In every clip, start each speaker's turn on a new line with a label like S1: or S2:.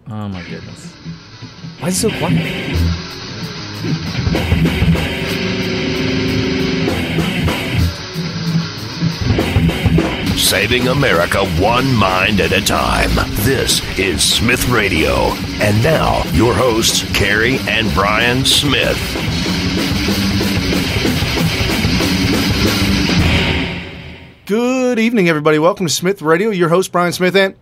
S1: Oh, my goodness. Why is it so quiet?
S2: Saving America one mind at a time. This is Smith Radio. And now, your hosts, Carrie and Brian Smith.
S3: Good evening, everybody. Welcome to Smith Radio. Your host, Brian Smith, and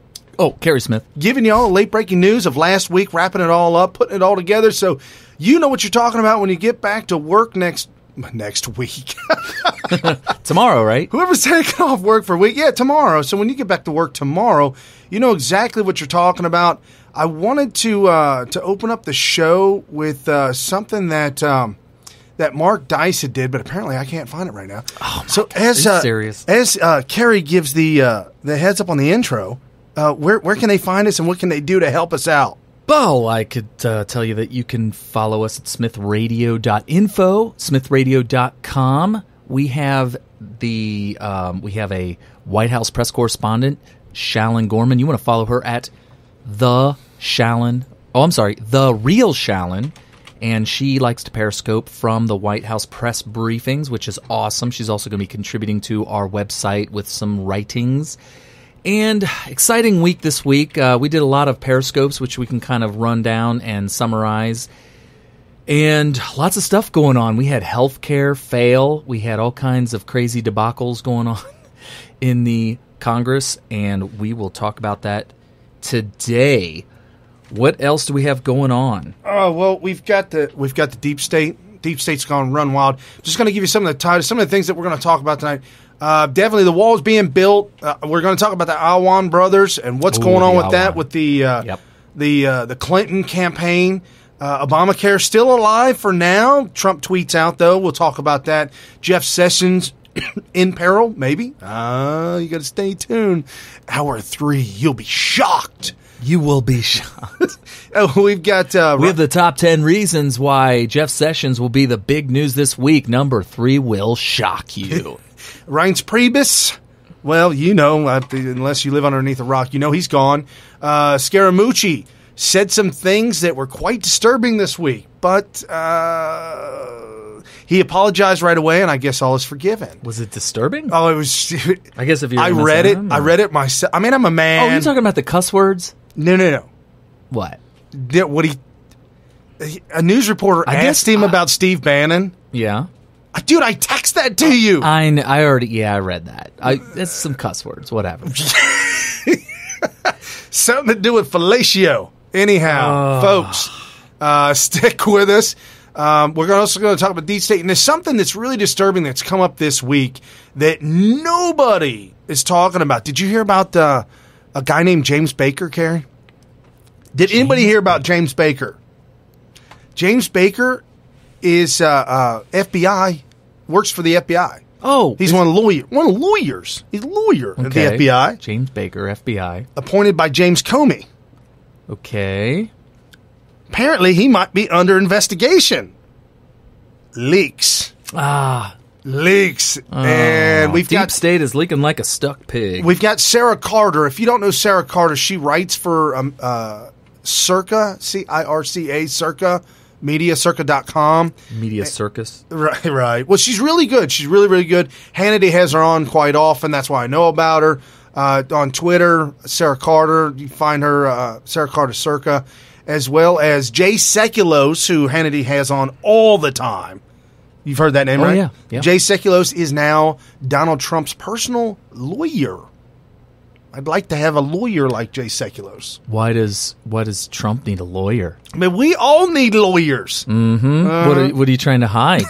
S1: Carrie Smith.
S3: Giving you all late-breaking news of last week, wrapping it all up, putting it all together so you know what you're talking about when you get back to work next week.
S1: Tomorrow, right?
S3: Whoever's taking off work for a week, tomorrow. So when you get back to work tomorrow, you know exactly what you're talking about. I wanted to open up the show with something that Mark Dice did, but apparently I can't find it right now.
S1: Oh,
S3: so
S1: God. Are you serious?
S3: As Carrie gives the heads up on the intro, where can they find us and what can they do to help us out?
S1: Well, I could tell you that you can follow us at smithradio.info, smithradio.com. We have a White House press correspondent, Shallon Gorman. You want to follow her at The Real Shallon. And she likes to Periscope from the White House press briefings, which is awesome. She's also going to be contributing to our website with some writings. And exciting week this week. We did a lot of Periscopes, which we can kind of run down and summarize. And lots of stuff going on. We had healthcare fail. We had all kinds of crazy debacles going on in the Congress, and we will talk about that today. What else do we have going on?
S3: Oh, well, we've got the deep state. Deep state's gone run wild. Just going to give you some of the things that we're going to talk about tonight. Definitely the wall is being built. We're going to talk about the Awan Brothers and what's going on with that, with the Clinton campaign. Obamacare still alive for now. Trump tweets out, though. We'll talk about that. Jeff Sessions in peril, maybe. You got to stay tuned. Hour 3, you'll be shocked.
S1: You will be shocked.
S3: We've got...
S1: we have the top 10 reasons why Jeff Sessions will be the big news this week. Number 3 will shock you.
S3: Reince Priebus, well, you know, unless you live underneath a rock, you know he's gone. Scaramucci said some things that were quite disturbing this week, but he apologized right away, and I guess all is forgiven.
S1: Was it disturbing?
S3: Oh, it was...
S1: I guess if you...
S3: I read it myself. I mean, I'm a man.
S1: Oh, you're talking about the cuss words?
S3: No.
S1: What?
S3: A news reporter asked him about Steve Bannon.
S1: Yeah.
S3: Dude, I text that to you.
S1: I read that. That's some cuss words, whatever.
S3: Something to do with fellatio. Anyhow, folks, stick with us. We're also going to talk about deep state. And there's something that's really disturbing that's come up this week that nobody is talking about. Did you hear about a guy named James Baker, Carrie? Did anybody hear about James Baker? James Baker is FBI, works for the FBI.
S1: Oh.
S3: He's one of the lawyers. He's a lawyer at the FBI.
S1: James Baker, FBI.
S3: Appointed by James Comey.
S1: Okay.
S3: Apparently, he might be under investigation. Leaks. Leaks. And we've
S1: Deep State is leaking like a stuck pig.
S3: We've got Sarah Carter. If you don't know Sarah Carter, she writes for Circa, C-I-R-C-A, Circa, Circa.com.
S1: Media Circus.
S3: Right. Well, she's really good. She's really, really good. Hannity has her on quite often. That's why I know about her. On Twitter, Sarah Carter. You find her, Sarah Carter Circa, as well as Jay Sekulos, who Hannity has on all the time. You've heard that name, right?
S1: Yeah.
S3: Jay Sekulos is now Donald Trump's personal lawyer. I'd like to have a lawyer like Jay Sekulos.
S1: Why does Trump need a lawyer?
S3: I mean, we all need lawyers.
S1: Mm-hmm. What are you trying to hide?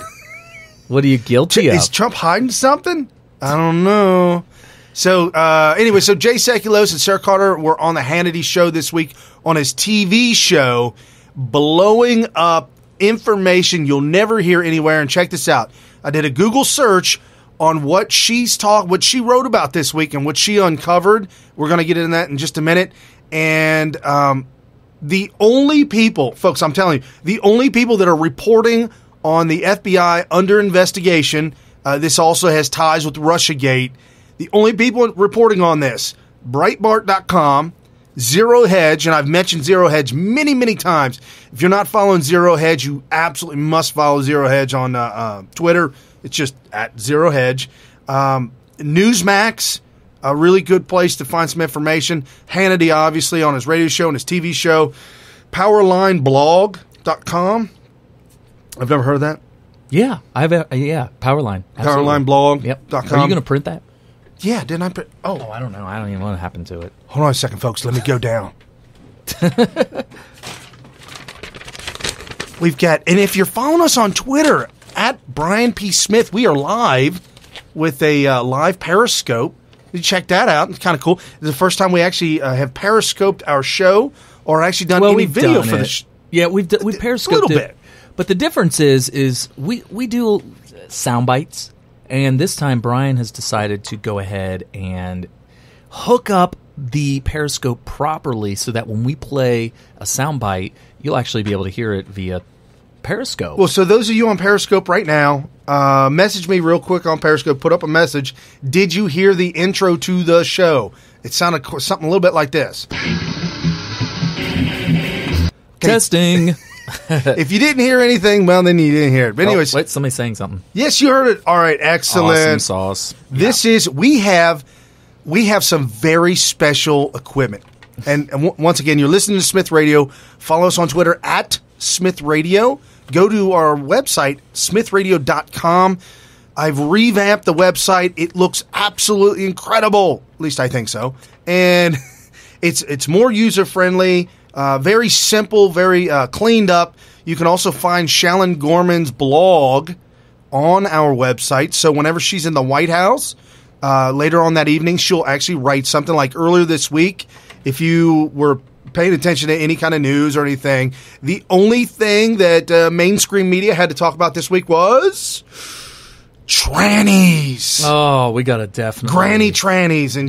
S1: What are you guilty of?
S3: Is Trump hiding something? I don't know. So anyway, so Jay Sekulos and Sarah Carter were on the Hannity show this week on his TV show, blowing up information you'll never hear anywhere. And check this out. I did a Google search on what she wrote about this week and what she uncovered. We're going to get into that in just a minute. And the only people, folks, I'm telling you, the only people that are reporting on the FBI under investigation, this also has ties with Russiagate. The only people reporting on this, Breitbart.com, Zero Hedge, and I've mentioned Zero Hedge many, many times. If you're not following Zero Hedge, you absolutely must follow Zero Hedge on Twitter. It's just at Zero Hedge. Newsmax, a really good place to find some information. Hannity, obviously, on his radio show and his TV show. PowerlineBlog.com. I've never heard of that.
S1: Yeah, Powerline.
S3: PowerlineBlog.com.
S1: Yep. Are you going to print that?
S3: Yeah, didn't I print?
S1: Oh, I don't know. I don't even know what happened to it.
S3: Hold on a second, folks. Let me go down. We've got, and if you're following us on Twitter, at Brian P. Smith, we are live with a live Periscope. You check that out. It's kind of cool. It's the first time we actually have Periscoped our show or actually done any video for the show.
S1: Yeah, we've Periscoped
S3: a little bit.
S1: But the difference is we do sound bites, and this time Brian has decided to go ahead and hook up the Periscope properly so that when we play a sound bite, you'll actually be able to hear it via Periscope.
S3: Well, so those of you on Periscope right now, message me real quick on Periscope. Put up a message. Did you hear the intro to the show? It sounded something a little bit like this.
S1: Testing.
S3: If you didn't hear anything, well, then you didn't hear it. But anyways,
S1: wait, somebody's saying something.
S3: Yes, you heard it. All right, excellent.
S1: Awesome sauce.
S3: This is we have some very special equipment. And once again, you're listening to Smith Radio. Follow us on Twitter at Smith Radio. Go to our website, smithradio.com. I've revamped the website. It looks absolutely incredible. At least I think so. And it's more user-friendly, very simple, very cleaned up. You can also find Shalyn Gorman's blog on our website. So whenever she's in the White House, later on that evening, she'll actually write something like earlier this week. If you were paying attention to any kind of news or anything, the only thing that mainstream media had to talk about this week was trannies.
S1: Oh, we got to definitely.
S3: Granny trannies and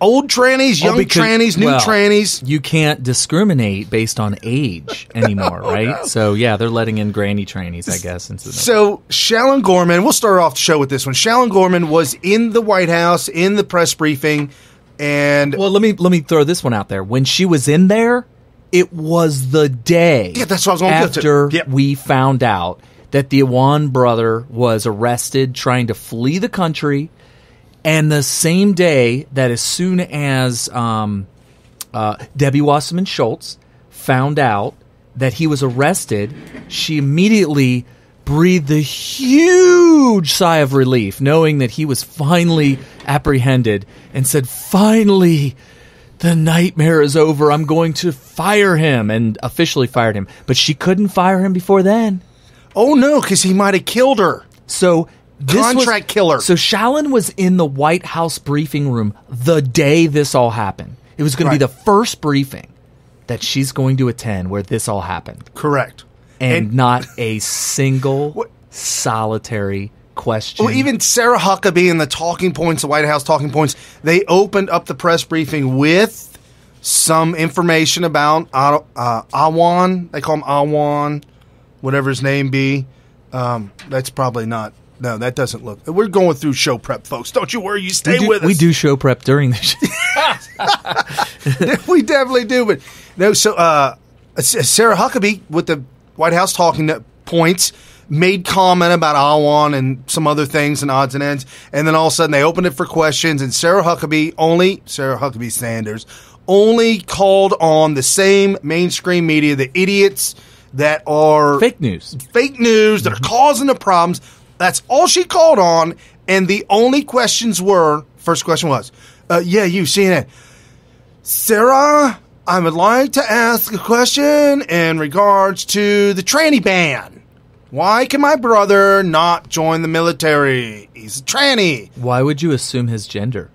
S3: old trannies, young trannies, new trannies.
S1: You can't discriminate based on age anymore, right?
S3: No.
S1: So, yeah, they're letting in granny trannies, I guess.
S3: So, Shalyn Gorman, we'll start off the show with this one. Shalyn Gorman was in the White House, in the press briefing, and...
S1: Well, let me throw this one out there. When she was in there, it was the day
S3: that's what I was going to
S1: after we found out that the Awan brother was arrested trying to flee the country, and the same day that as soon as Debbie Wasserman Schultz found out that he was arrested, she immediately breathed a huge sigh of relief, knowing that he was finally apprehended, and said, finally, the nightmare is over. I'm going to fire him, and officially fired him. But she couldn't fire him before then.
S3: Oh, no, because he might have killed her.
S1: So
S3: Contract killer.
S1: So Shalyn was in the White House briefing room the day this all happened. It was going to be the first briefing that she's going to attend where this all happened.
S3: Correct.
S1: And not a single solitary question.
S3: Well, even Sarah Huckabee and the talking points, the White House talking points, they opened up the press briefing with some information about Awan. They call him Awan, whatever his name be. That's probably not. No, that doesn't look. We're going through show prep, folks. Don't you worry. You stay with us.
S1: We do show prep during the show.
S3: We definitely do. But no, so Sarah Huckabee with the White House talking points made comment about Awan and some other things and odds and ends. And then all of a sudden they opened it for questions. And Sarah Huckabee Sanders, only called on the same mainstream media, the idiots that are
S1: fake news
S3: that are causing the problems. That's all she called on, and the only questions were, first question was, you, CNN. Sarah, I would like to ask a question in regards to the tranny ban. Why can my brother not join the military? He's a tranny.
S1: Why would you assume his gender?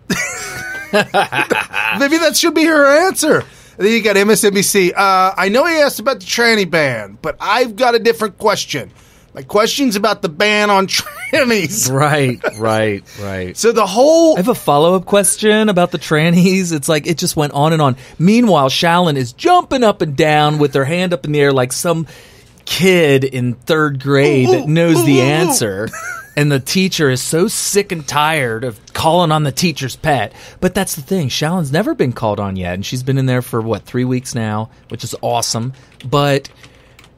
S3: Maybe that should be her answer. Then you got MSNBC. I know he asked about the tranny ban, but I've got a different question. My question's about the ban on trannies.
S1: Right.
S3: So the whole...
S1: I have a follow-up question about the trannies. It's like it just went on and on. Meanwhile, Shalyn is jumping up and down with her hand up in the air like some kid in third grade that knows the answer. And the teacher is so sick and tired of calling on the teacher's pet. But that's the thing. Shallon's never been called on yet. And she's been in there for, 3 weeks now, which is awesome. But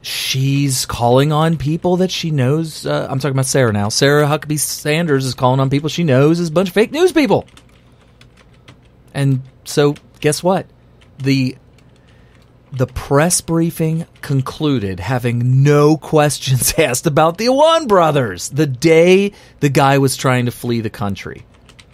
S1: she's calling on people that she knows. I'm talking about Sarah now. Sarah Huckabee Sanders is calling on people she knows is a bunch of fake news people. And so, guess what? The press briefing concluded having no questions asked about the Awan Brothers the day the guy was trying to flee the country.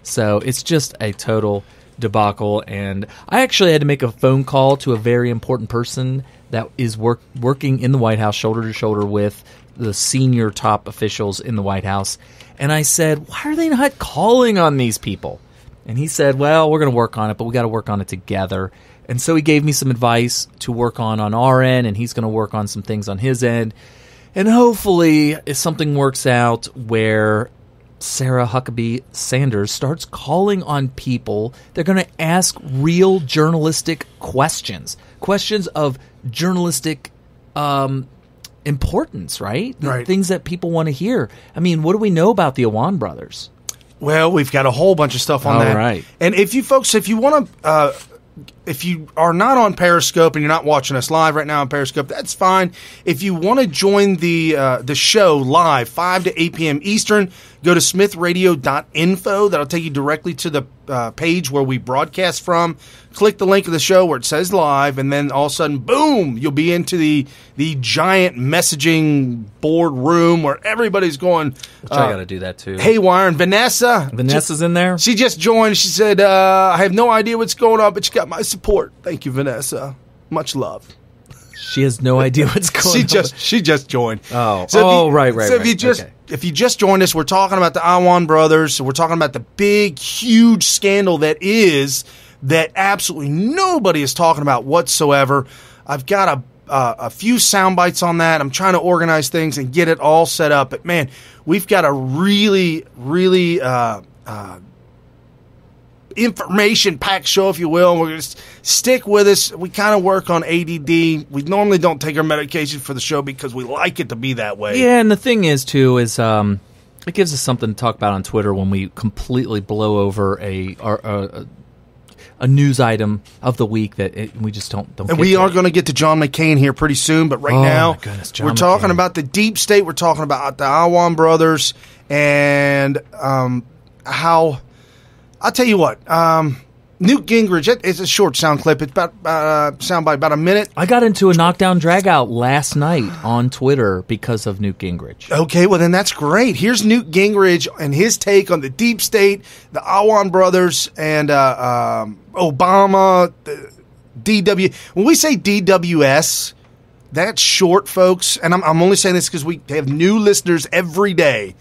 S1: So it's just a total debacle. And I actually had to make a phone call to a very important person that is working in the White House shoulder to shoulder with the senior top officials in the White House. And I said, why are they not calling on these people? And he said, well, we're going to work on it, but we got to work on it together. And so he gave me some advice to work on our end, and he's going to work on some things on his end. And hopefully, if something works out where Sarah Huckabee Sanders starts calling on people, they're going to ask real journalistic questions. Questions of journalistic importance, right?
S3: Right.
S1: Things that people want to hear. I mean, what do we know about the Awan Brothers?
S3: Well, we've got a whole bunch of stuff on that.
S1: Right.
S3: And if you folks, if you want to... if you are not on Periscope and you're not watching us live right now on Periscope, that's fine. If you want to join the show live, 5 to 8 p.m. Eastern, go to smithradio.info. That'll take you directly to the page where we broadcast from. Click the link of the show where it says live, and then all of a sudden, boom, you'll be into the giant messaging board room where everybody's going.
S1: Which I got to do that too.
S3: Haywire. And
S1: Vanessa's in there?
S3: She just joined. She said, I have no idea what's going on, but she got my support. Thank you, Vanessa. Much love.
S1: She has no idea what's going on.
S3: She just joined.
S1: Oh,
S3: so
S1: right.
S3: So if you just joined us, we're talking about the Awan Brothers. We're talking about the big, huge scandal that absolutely nobody is talking about whatsoever. I've got a few sound bites on that. I'm trying to organize things and get it all set up. But man, we've got a really, really information-packed show, if you will. And we're going to stick with us. We kind of work on ADD. We normally don't take our medication for the show because we like it to be that way.
S1: Yeah, and the thing is, too, is it gives us something to talk about on Twitter when we completely blow over a news item of the week that we just don't
S3: and
S1: get
S3: we
S1: to.
S3: are going to get to John McCain here pretty soon, but now
S1: my goodness,
S3: we're talking about the deep state. We're talking about the Awan Brothers and how – I'll tell you what, Newt Gingrich, it's a short sound clip. It's about sound by about a minute.
S1: I got into a knockdown drag-out last night on Twitter because of Newt Gingrich.
S3: Okay, well then that's great. Here's Newt Gingrich and his take on the deep state, the Awan Brothers, and Obama, the DW. When we say DWS, that's short, folks, and I'm only saying this because we have new listeners every day.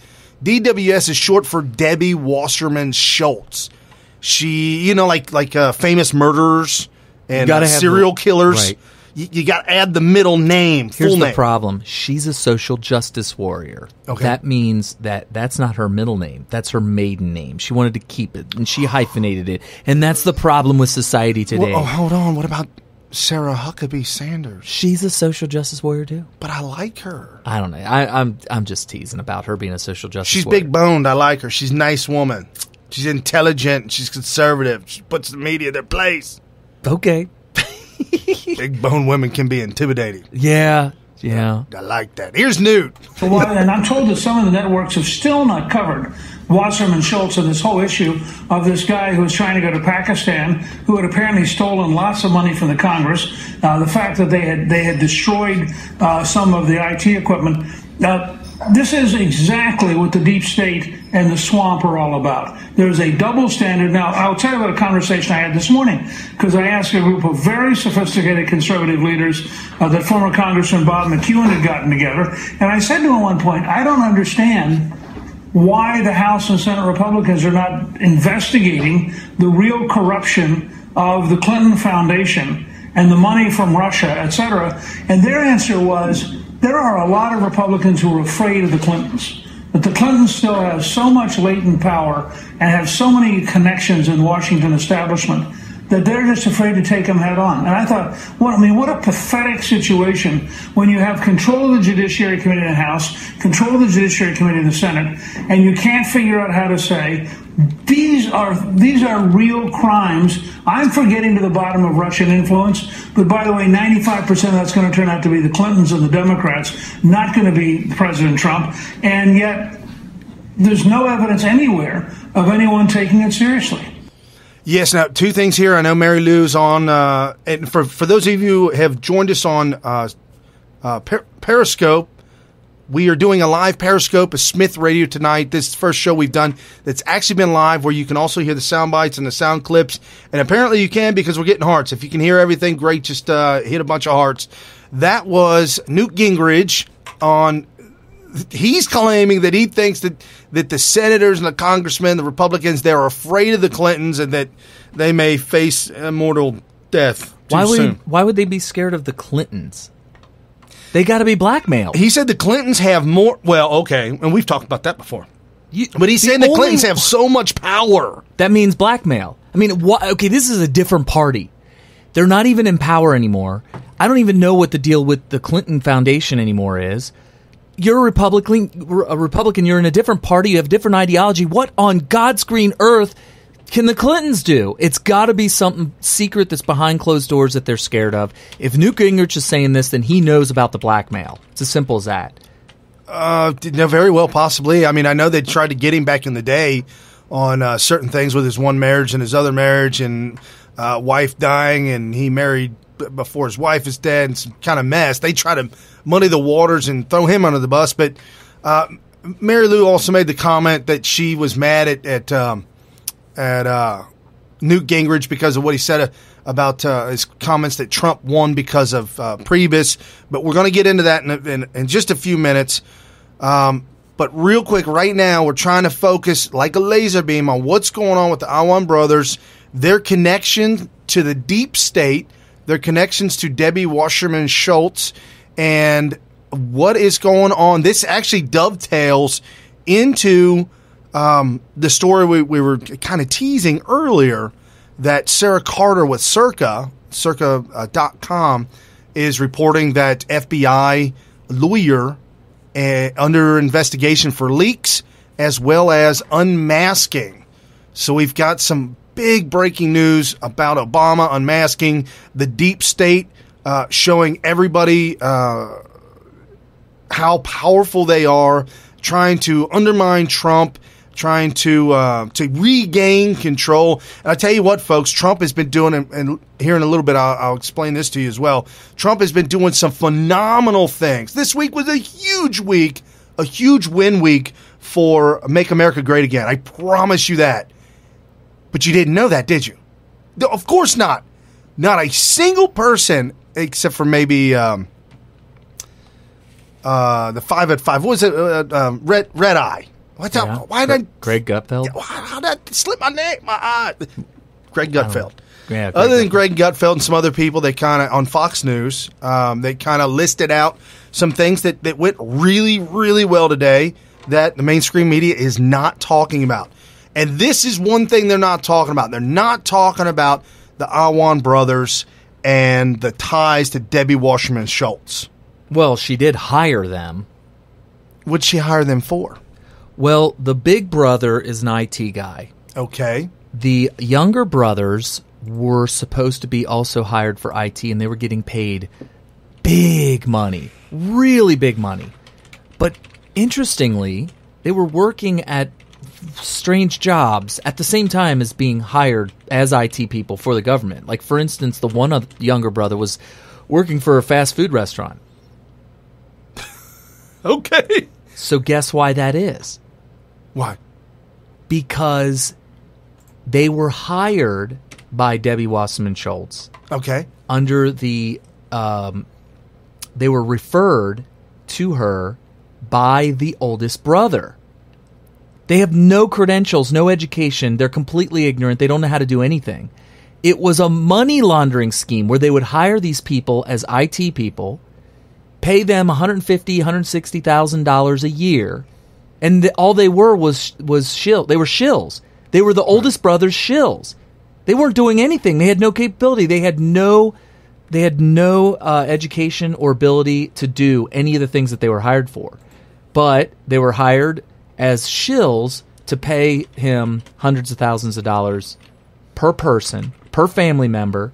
S3: DWS is short for Debbie Wasserman Schultz. She, like famous murderers and serial killers.
S1: Right.
S3: You got to add the middle name, full
S1: name. Here's
S3: name.
S1: the problem. She's a social justice warrior.
S3: Okay.
S1: That means that's not her middle name. That's her maiden name. She wanted to keep it, and she hyphenated it. And that's the problem with society today.
S3: Well, hold on. What about Sarah Huckabee Sanders?
S1: She's a social justice warrior too.
S3: But I like her.
S1: I don't know. I'm just teasing about her being a social justice warrior.
S3: She's big boned. I like her. She's a nice woman. She's intelligent. She's conservative. She puts the media in their place.
S1: Okay.
S3: Big boned women can be intimidating.
S1: Yeah.
S3: I like that. Here's Newt.
S4: And I'm told that some of the networks have still not covered Wasserman Schultz and this whole issue of this guy who was trying to go to Pakistan, who had apparently stolen lots of money from the Congress. The fact that they had destroyed some of the IT equipment. This is exactly what the deep state and the swamp are all about. There's a double standard. Now, I'll tell you about a conversation I had this morning, because I asked a group of very sophisticated conservative leaders that former Congressman Bob McEwen had gotten together, and I said to him at one point, I don't understand why the House and Senate Republicans are not investigating the real corruption of the Clinton Foundation and the money from Russia, et cetera. And their answer was, there are a lot of Republicans who are afraid of the Clintons, that the Clintons still have so much latent power and have so many connections in the Washington establishment that they're just afraid to take them head on. And I thought, what a pathetic situation when you have control of the Judiciary Committee in the House, control of the Judiciary Committee in the Senate, and you can't figure out how to say, these are real crimes. I'm for getting to the bottom of Russian influence, but by the way, 95% of that's going to turn out to be the Clintons and the Democrats, not going to be President Trump, and yet there's no evidence anywhere of anyone taking it seriously.
S3: Yes, now, two things here. I know Mary Lou's on, and for those of you who have joined us on Periscope, we are doing a live Periscope of Smith Radio tonight. This is the first show we've done that's actually been live, where you can also hear the sound bites and the sound clips. And apparently you can, because we're getting hearts. If you can hear everything, great, just hit a bunch of hearts. That was Newt Gingrich on... He's claiming that he thinks that the senators and the congressmen, the Republicans, they're afraid of the Clintons and that they may face immortal death too soon.
S1: Why would they be scared of the Clintons? They got to be blackmailed.
S3: He said the Clintons have more... Well, okay, and we've talked about that before. But he's saying the Clintons have so much power.
S1: That means blackmail. I mean, okay, this is a different party. They're not even in power anymore. I don't even know what the deal with the Clinton Foundation anymore is. You're a Republican, you're in a different party, you have a different ideology. What on God's green earth can the Clintons do? It's got to be something secret that's behind closed doors that they're scared of. If Newt Gingrich is saying this, then he knows about the blackmail. It's as simple as that.
S3: No, very well, possibly. I mean, I know they tried to get him back in the day on certain things with his one marriage and his other marriage and wife dying, and he married before his wife is dead, and some kind of mess. They try to muddy the waters and throw him under the bus. But Mary Lou also made the comment that she was mad at Newt Gingrich because of what he said about his comments that Trump won because of Priebus. But we're going to get into that in just a few minutes. But real quick, right now, we're trying to focus like a laser beam on what's going on with the Awan Brothers, their connection to the deep state, their connections to Debbie Wasserman Schultz, and what is going on. This actually dovetails into the story we were kind of teasing earlier, that Sarah Carter with Circa.com is reporting that FBI lawyer under investigation for leaks as well as unmasking. So we've got some big breaking news about Obama unmasking, the deep state showing everybody how powerful they are, trying to undermine Trump, trying to regain control. And I tell you what, folks, Trump has been doing, and here in a little bit I'll explain this to you as well, Trump has been doing some phenomenal things. This week was a huge week, a huge win week for Make America Great Again. I promise you that. But you didn't know that, did you? No, of course not. Not a single person, except for maybe the 5 at 5. What was it? Red Eye. What's up? Why did
S1: Greg Gutfeld?
S3: How did that slip my name? My eye. Greg Gutfeld.
S1: Yeah,
S3: other than Greg Gutfeld and some other people, they kind of on Fox News, they kind of listed out some things that went really, really well today that the mainstream media is not talking about. And this is one thing they're not talking about. They're not talking about the Awan brothers and the ties to Debbie Wasserman Schultz.
S1: Well, she did hire them.
S3: What'd she hire them for?
S1: Well, the big brother is an IT guy.
S3: Okay.
S1: The younger brothers were supposed to be also hired for IT, and they were getting paid big money, really big money. But interestingly, they were working at strange jobs at the same time as being hired as IT people for the government. Like, for instance, the one younger brother was working for a fast food restaurant.
S3: Okay.
S1: So guess why that is?
S3: Why?
S1: Because they were hired by Debbie Wasserman Schultz.
S3: Okay.
S1: Under the, they were referred to her by the oldest brother. They have no credentials, no education. They're completely ignorant. They don't know how to do anything. It was a money laundering scheme where they would hire these people as IT people, pay them $150,000, $160,000 a year, and all they were was shill. They were shills. They were the oldest brother's shills. They weren't doing anything. They had no capability. They had no education or ability to do any of the things that they were hired for. But they were hired as shills to pay him hundreds of thousands of dollars per person, per family member,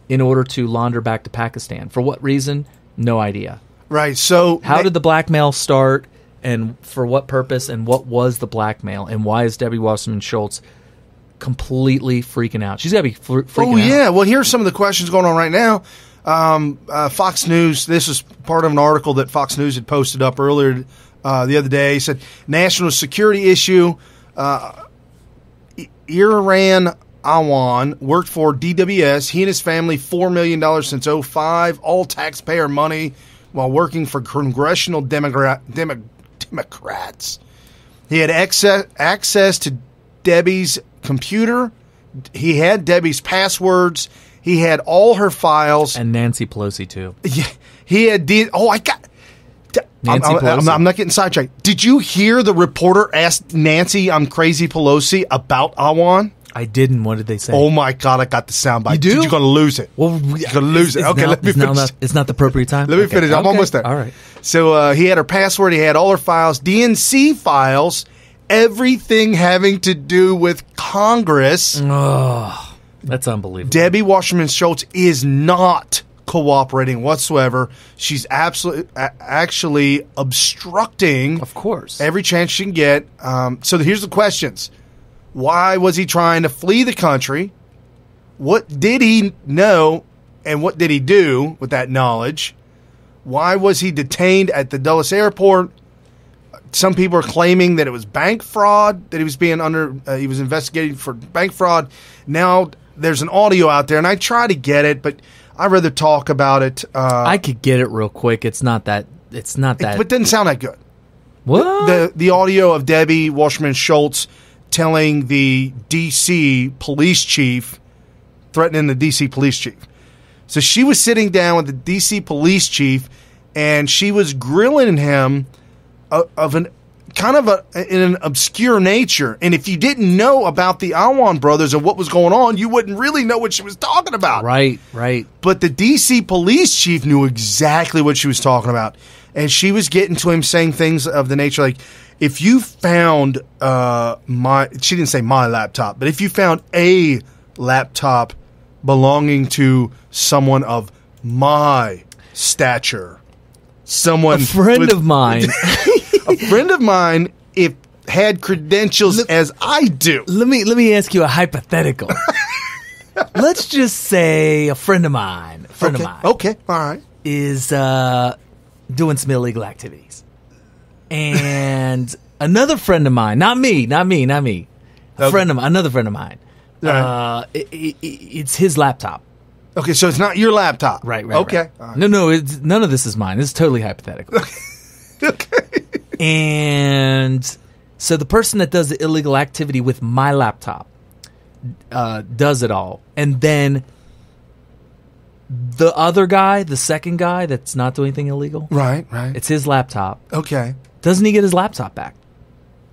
S1: in order to launder back to Pakistan. For what reason? No idea.
S3: Right. So
S1: how did the blackmail start, and for what purpose, and what was the blackmail, and why is Debbie Wasserman Schultz completely freaking out? She's got to be freaking out.
S3: Oh, yeah. Well, here's some of the questions going on right now. Fox News, this is part of an article that Fox News had posted up earlier the other day. It said, national security issue. Imran Awan worked for DWS. He and his family, $4 million since 2005, all taxpayer money while working for congressional Democrats. He had access to Debbie's computer. He had Debbie's passwords. He had all her files.
S1: And Nancy Pelosi, too.
S3: Yeah, he had I'm not getting sidetracked. Did you hear the reporter ask Nancy, I'm Crazy Pelosi, about Awan?
S1: I didn't. What did they say?
S3: Oh, my God, I got the soundbite.
S1: You do?
S3: You're going to lose it.
S1: Well,
S3: you're going to lose it. Okay, let me finish.
S1: It's not the appropriate time?
S3: Let me finish. I'm almost there.
S1: All right.
S3: So he had her password. He had all her files, DNC files, everything having to do with Congress.
S1: Oh, that's unbelievable.
S3: Debbie Wasserman Schultz is not cooperating whatsoever. She's actually obstructing,
S1: of course,
S3: every chance she can get. So here's the questions. Why was he trying to flee the country? What did he know, and what did he do with that knowledge? Why was he detained at the Dulles airport? Some people are claiming that it was bank fraud, that he was being he was investigated for bank fraud. Now there's an audio out there, and I try to get it, but I'd rather talk about it.
S1: I could get it real quick. It's not that. But
S3: it didn't sound that good.
S1: What?
S3: The audio of Debbie Wasserman Schultz telling the D.C. police chief, threatening the D.C. police chief. So she was sitting down with the D.C. police chief, and she was grilling him in an obscure nature. And if you didn't know about the Awan brothers and what was going on, you wouldn't really know what she was talking about.
S1: Right.
S3: But the D.C. police chief knew exactly what she was talking about. And she was getting to him saying things of the nature like, if you found she didn't say my laptop, but if you found a laptop belonging to someone of my stature,
S1: a friend of mine,
S3: a friend of mine, if had credentials as I do.
S1: Let me ask you a hypothetical. Let's just say a friend of mine.
S3: Okay, all right.
S1: Is doing some illegal activities. And another friend of mine, not me. Another friend of mine.
S3: Right.
S1: It's his laptop.
S3: Okay, so it's not your laptop.
S1: Right.
S3: Okay.
S1: Right. No, none of this is mine. This is totally hypothetical.
S3: Okay.
S1: And so the person that does the illegal activity with my laptop does it all. And then the other guy, the second guy that's not doing anything illegal.
S3: Right.
S1: It's his laptop.
S3: Okay.
S1: Doesn't he get his laptop back?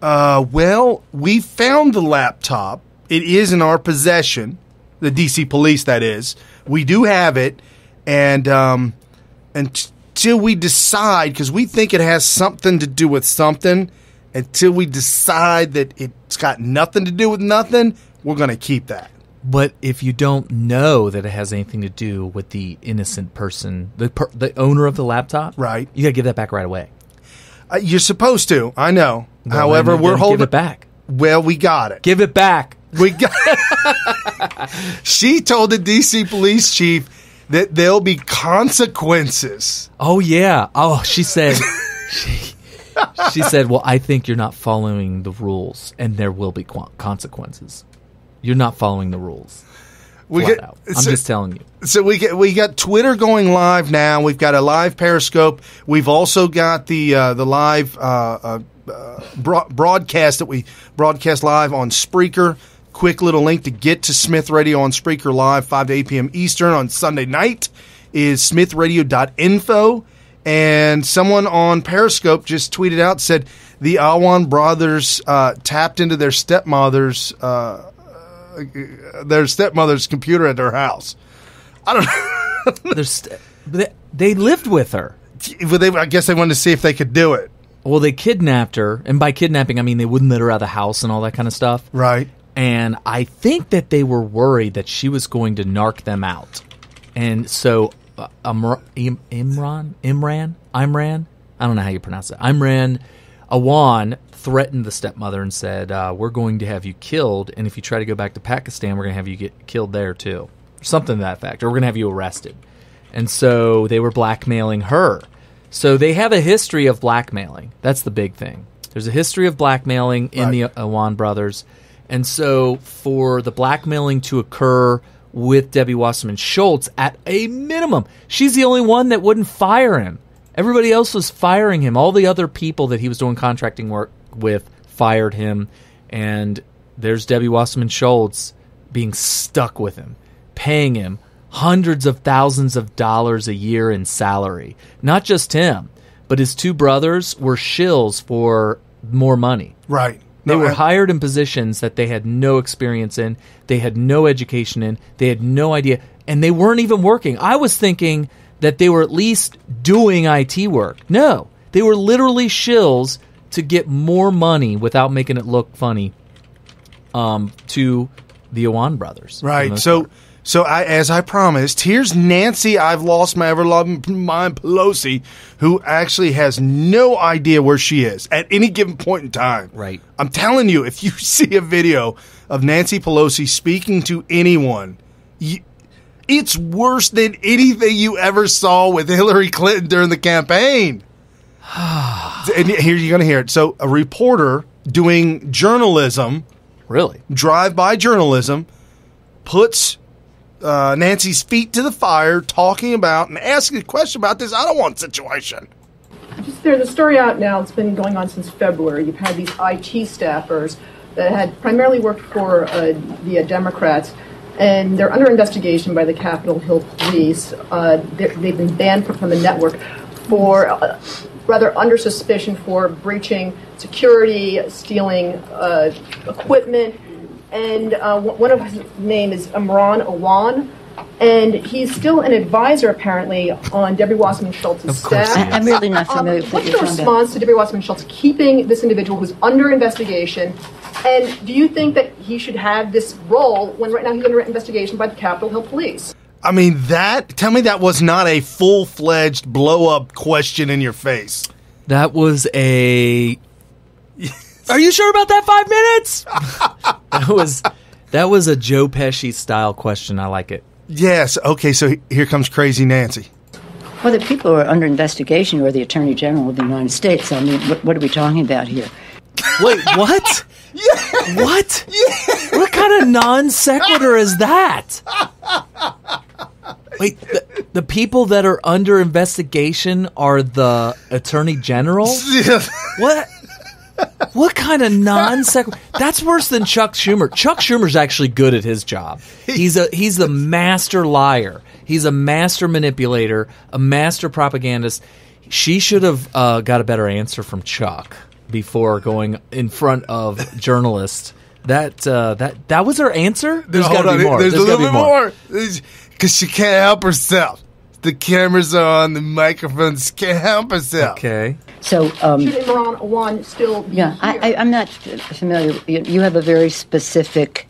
S3: Well, we found the laptop. It is in our possession. The D.C. police, that is. We do have it. And until we decide, because we think it has something to do with something, until we decide that it's got nothing to do with nothing, we're going to keep that.
S1: But if you don't know that it has anything to do with the innocent person, the owner of the laptop,
S3: right,
S1: you got to give that back right away.
S3: You're supposed to. I know.
S1: Well,
S3: however, we're holding
S1: give it back.
S3: Well, we got it.
S1: Give it back.
S3: We got. She told the D.C. police chief that there'll be consequences.
S1: Oh yeah. Oh, she said. She said, "Well, I think you're not following the rules, and there will be consequences. You're not following the rules." I'm just telling you.
S3: So we got Twitter going live now. We've got a live Periscope. We've also got the live broadcast that we broadcast live on Spreaker. Quick little link to get to Smith Radio on Spreaker Live, 5 to 8 p.m. Eastern on Sunday night is smithradio.info. And someone on Periscope just tweeted out, said the Awan Brothers tapped into their stepmother's their stepmother's computer at their house. I don't know.
S1: They lived with her.
S3: But I guess they wanted to see if they could do it.
S1: Well, they kidnapped her, and by kidnapping, I mean they wouldn't let her out of the house and all that kind of stuff.
S3: Right.
S1: And I think that they were worried that she was going to narc them out. And so Imran, I don't know how you pronounce it. Awan threatened the stepmother and said, we're going to have you killed, and if you try to go back to Pakistan, we're going to have you get killed there too. Something to that fact. Or we're going to have you arrested. And so they were blackmailing her. So they have a history of blackmailing. That's the big thing. There's a history of blackmailing in the Awan Brothers. And so for the blackmailing to occur with Debbie Wasserman Schultz, at a minimum, she's the only one that wouldn't fire him. Everybody else was firing him. All the other people that he was doing contracting work with fired him. And there's Debbie Wasserman Schultz being stuck with him, paying him hundreds of thousands of dollars a year in salary. Not just him, but his two brothers were shills for more money.
S3: Right.
S1: They were hired in positions that they had no experience in, they had no education in, they had no idea, and they weren't even working. I was thinking that they were at least doing IT work. No, they were literally shills to get more money without making it look funny to the Awan Brothers.
S3: Right. So as I promised, here's Nancy, I've lost my ever-loving mind, Pelosi, who actually has no idea where she is at any given point in time.
S1: Right.
S3: I'm telling you, if you see a video of Nancy Pelosi speaking to anyone, it's worse than anything you ever saw with Hillary Clinton during the campaign. And here you're going to hear it. So a reporter doing journalism,
S1: Really?
S3: drive-by journalism, puts Nancy's feet to the fire, talking about and asking a question about this I don't want situation.
S5: There's a story out now that's been going on since February. You've had these IT staffers that had primarily worked for the Democrats, and they're under investigation by the Capitol Hill Police. They've been banned from the network for rather under suspicion for breaching security, stealing equipment. And one of his name is Imran Awan, and he's still an advisor apparently on Debbie Wasserman Schultz's staff.
S6: I'm really not familiar with what
S5: What's
S6: you're
S5: the
S6: talking
S5: response to Debbie Wasserman Schultz keeping this individual who's under investigation? And do you think that he should have this role when right now he's under investigation by the Capitol Hill Police?
S3: I mean, tell me that was not a full-fledged blow-up question in your face.
S1: That was a... Are you sure about that 5 minutes? That was a Joe Pesci style question. I like it.
S3: Yes. Okay, so here comes Crazy Nancy.
S6: Well, the people who are under investigation are the Attorney General of the United States. I mean, what are we talking about here?
S1: Wait, what?
S3: Yeah.
S1: What?
S3: Yeah.
S1: What kind of non sequitur is that? Wait, the people that are under investigation are the Attorney General? What? What kind of non-sequitur? That's worse than Chuck Schumer. Chuck Schumer's actually good at his job. He's the master liar. He's a master manipulator, a master propagandist. She should have got a better answer from Chuck before going in front of journalists. That was her answer? There's got to be more.
S3: There's a little bit more. Because she can't help herself. The cameras are on, the microphones, can't help herself.
S1: Okay.
S6: So,
S5: Should Imran Awan still be here?
S6: I'm not familiar. You have a very specific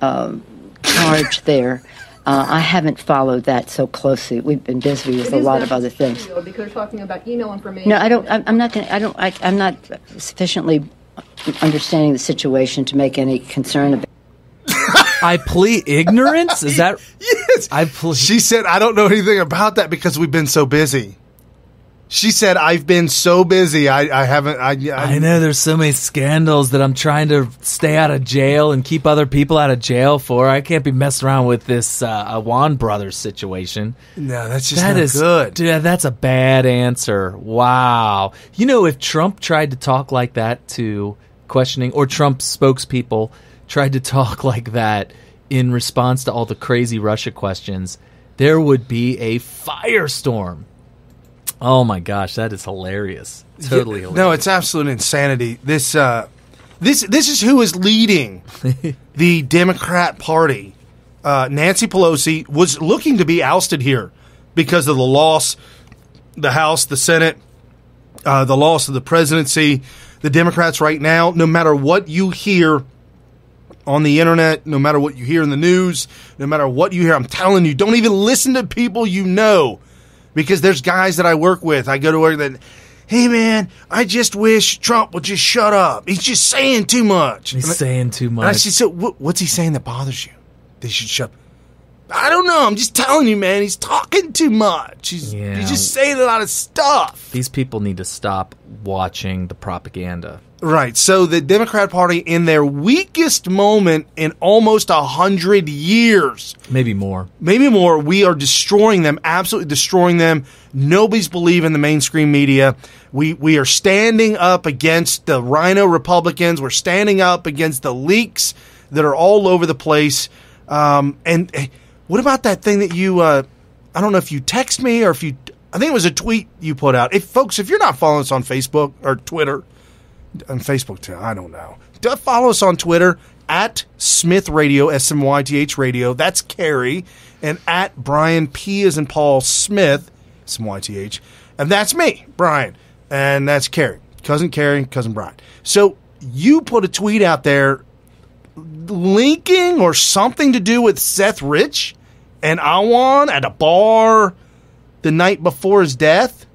S6: charge there. I haven't followed that so closely. We've been busy with a lot of other things.
S5: Because you're talking about email information.
S6: No, I don't. I'm not sufficiently understanding the situation to make any concern about.
S1: I plead ignorance? Is that...
S3: Yes. She said, I don't know anything about that because we've been so busy. She said, I've been so busy. I haven't...
S1: I know there's so many scandals that I'm trying to stay out of jail and keep other people out of jail for. I can't be messing around with this Awan Brothers situation.
S3: No, that's just not good.
S1: Dude, that's a bad answer. Wow. You know, if Trump tried to talk like that to questioning, or Trump's spokespeople tried to talk like that in response to all the crazy Russia questions, there would be a firestorm. Oh my gosh, that is hilarious. Totally hilarious.
S3: No, it's absolute insanity. This This is who is leading the Democrat Party. Nancy Pelosi was looking to be ousted here because of the loss, the House, the Senate, the loss of the presidency. The Democrats right now, no matter what you hear on the internet, no matter what you hear in the news, no matter what you hear, I'm telling you, don't even listen to people you know, because there's guys that I work with. I go to work that, hey man, I just wish Trump would just shut up. He's just saying too much.
S1: He's saying too much.
S3: And I said, so what's he saying that bothers you? They should shut up. I don't know. I'm just telling you, man. He's talking too much. He's just saying a lot of stuff.
S1: These people need to stop watching the propaganda.
S3: Right. So the Democrat Party, in their weakest moment in almost 100 years.
S1: Maybe more.
S3: We are destroying them, absolutely destroying them. Nobody's believing the mainstream media. We are standing up against the Rhino Republicans. We're standing up against the leaks that are all over the place. And what about that thing that you, I don't know if you text me or I think it was a tweet you put out. If you're not following us on Facebook or Twitter, on Facebook too, I don't know. Follow us on Twitter at Smith Radio, SMYTH Radio. That's Carrie. And at Brian P as in Paul Smith, SMYTH. And that's me, Brian. And that's Carrie. Cousin Brian. So you put a tweet out there linking or something to do with Seth Rich and Awan at a bar the night before his death.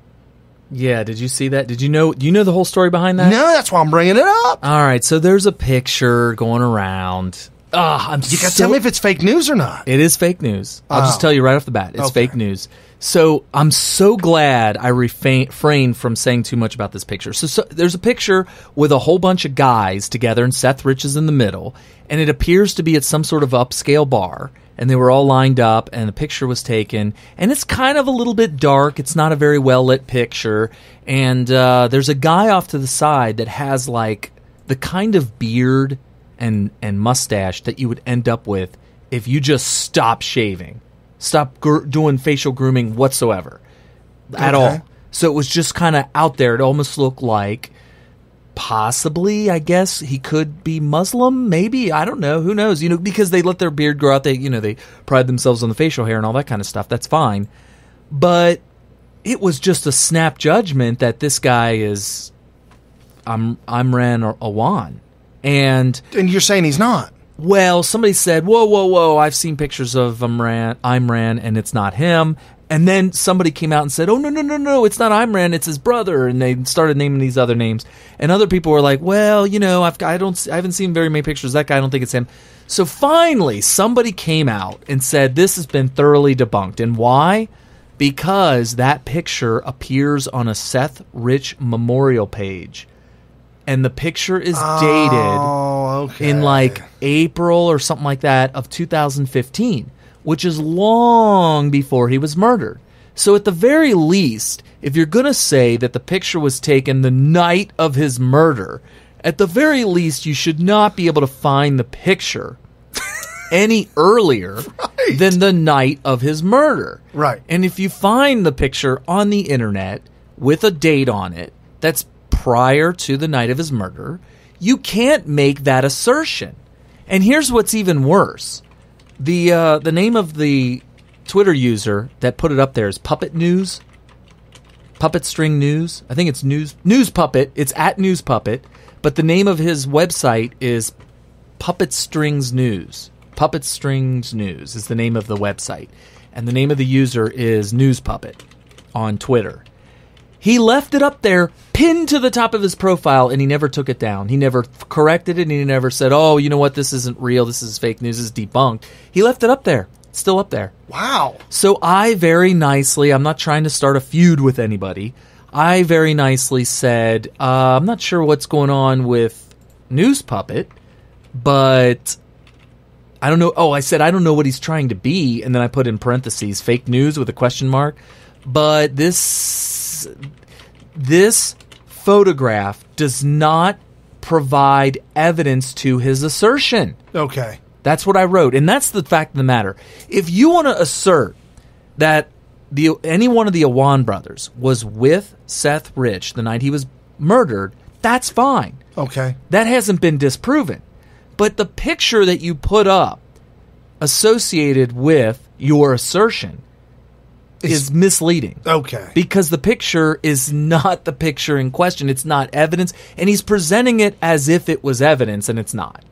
S1: Yeah, did you see that? Do you know the whole story behind that?
S3: No, that's why I'm bringing it up.
S1: All right, so there's a picture going around. You got
S3: to tell me if it's fake news or not.
S1: It is fake news. I'll just tell you right off the bat. It's fake news. So I'm so glad I refrained from saying too much about this picture. So there's a picture with a whole bunch of guys together, and Seth Rich is in the middle, and it appears to be at some sort of upscale bar, and they were all lined up, and the picture was taken, and it's kind of a little bit dark. It's not a very well-lit picture, and there's a guy off to the side that has, like, the kind of beard and mustache that you would end up with if you just stop shaving. Stop doing facial grooming whatsoever at all. So it was just kind of out there. It almost looked like possibly, I guess, he could be Muslim, maybe. I don't know. Who knows? Because they let their beard grow out. They pride themselves on the facial hair and all that kind of stuff. That's fine. But it was just a snap judgment that this guy is Imran or Awan. And
S3: you're saying he's not.
S1: Well, somebody said, whoa, I've seen pictures of Imran, and it's not him. And then somebody came out and said, oh, no, it's not Imran, it's his brother. And they started naming these other names. And other people were like, well, I haven't seen very many pictures of that guy. I don't think it's him. So finally, somebody came out and said, this has been thoroughly debunked. And why? Because that picture appears on a Seth Rich memorial page. And the picture is dated in like April or something like that of 2015, which is long before he was murdered. So at the very least, if you're going to say that the picture was taken the night of his murder, at the very least, you should not be able to find the picture any earlier than the night of his murder.
S3: Right.
S1: And if you find the picture on the internet with a date on it that's prior to the night of his murder, you can't make that assertion. And here's what's even worse. The name of the Twitter user that put it up there is Puppet News. Puppet String News. I think it's News Puppet. It's at News Puppet. But the name of his website is Puppet Strings News. Puppet Strings News is the name of the website. And the name of the user is News Puppet on Twitter. He left it up there, pinned to the top of his profile, and he never took it down. He never corrected it, and he never said, oh, you know what, this isn't real, this is fake news, this is debunked. He left it up there. It's still up there.
S3: Wow.
S1: So I very nicely, I'm not trying to start a feud with anybody, I very nicely said, I'm not sure what's going on with News Puppet, but I don't know. Oh, I said, I don't know what he's trying to be, and then I put in parentheses, fake news with a question mark. But this photograph does not provide evidence to his assertion.
S3: Okay.
S1: That's what I wrote, and that's the fact of the matter. If you want to assert that any one of the Awan brothers was with Seth Rich the night he was murdered, That's fine.
S3: Okay.
S1: That hasn't been disproven. But the picture that you put up associated with your assertion is misleading.
S3: Okay.
S1: Because the picture is not the picture in question. It's not evidence. And he's presenting it as if it was evidence, and it's not.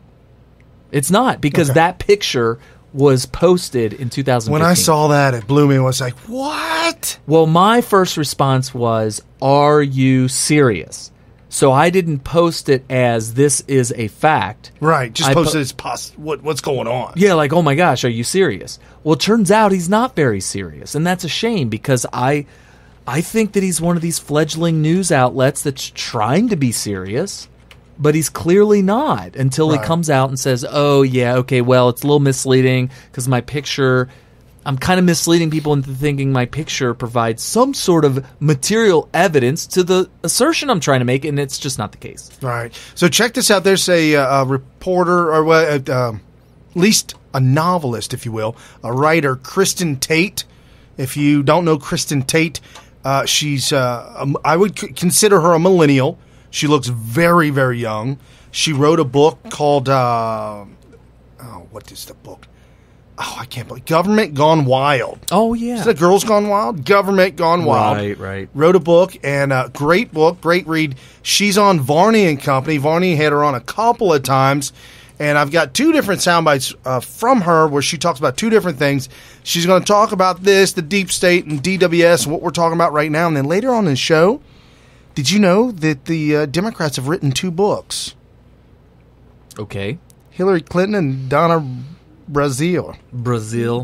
S1: It's not, because that picture was posted in 2015.
S3: When I saw that, it blew me. I was like, what?
S1: Well, my first response was, are you serious? So I didn't post it as this is a fact.
S3: Right. Just posted as what's going on.
S1: Yeah, like, oh my gosh, are you serious? Well, it turns out he's not very serious. And that's a shame, because I think that he's one of these fledgling news outlets that's trying to be serious, but he's clearly not until he comes out and says, oh, yeah, okay, well, it's a little misleading because my picture, I'm kind of misleading people into thinking my picture provides some sort of material evidence to the assertion I'm trying to make, and it's just not the case.
S3: Right. So check this out. There's a reporter, or at least a novelist, if you will, a writer, Kristen Tate. If you don't know Kristen Tate, she's I would consider her a millennial. She looks very, very young. She wrote a book called, what is the book? Oh, I can't believe Government Gone Wild.
S1: Oh, yeah.
S3: Is that Girls Gone Wild? Government Gone Wild.
S1: Right.
S3: Wrote a book, and great book, great read. She's on Varney and Company. Varney had her on a couple of times, and I've got two different sound bites from her where she talks about two different things. She's going to talk about this, the deep state, and DWS, and what we're talking about right now. And then later on in the show, did you know that the Democrats have written two books?
S1: Okay.
S3: Hillary Clinton and Donna Brazile.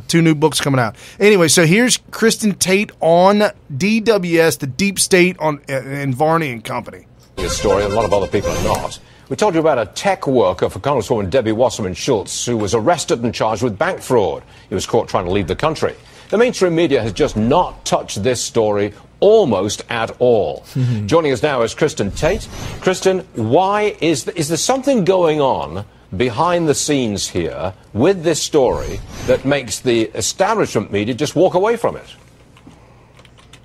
S3: Two new books coming out. Anyway, so here's Kristen Tate on DWS, the deep state in Varney and Company.
S7: This story, and a lot of other people are not. We told you about a tech worker for Congresswoman Debbie Wasserman Schultz, who was arrested and charged with bank fraud. He was caught trying to leave the country. The mainstream media has just not touched this story almost at all. Joining us now is Kristen Tate. Kristen, why is there something going on behind the scenes here with this story that makes the establishment media just walk away from it?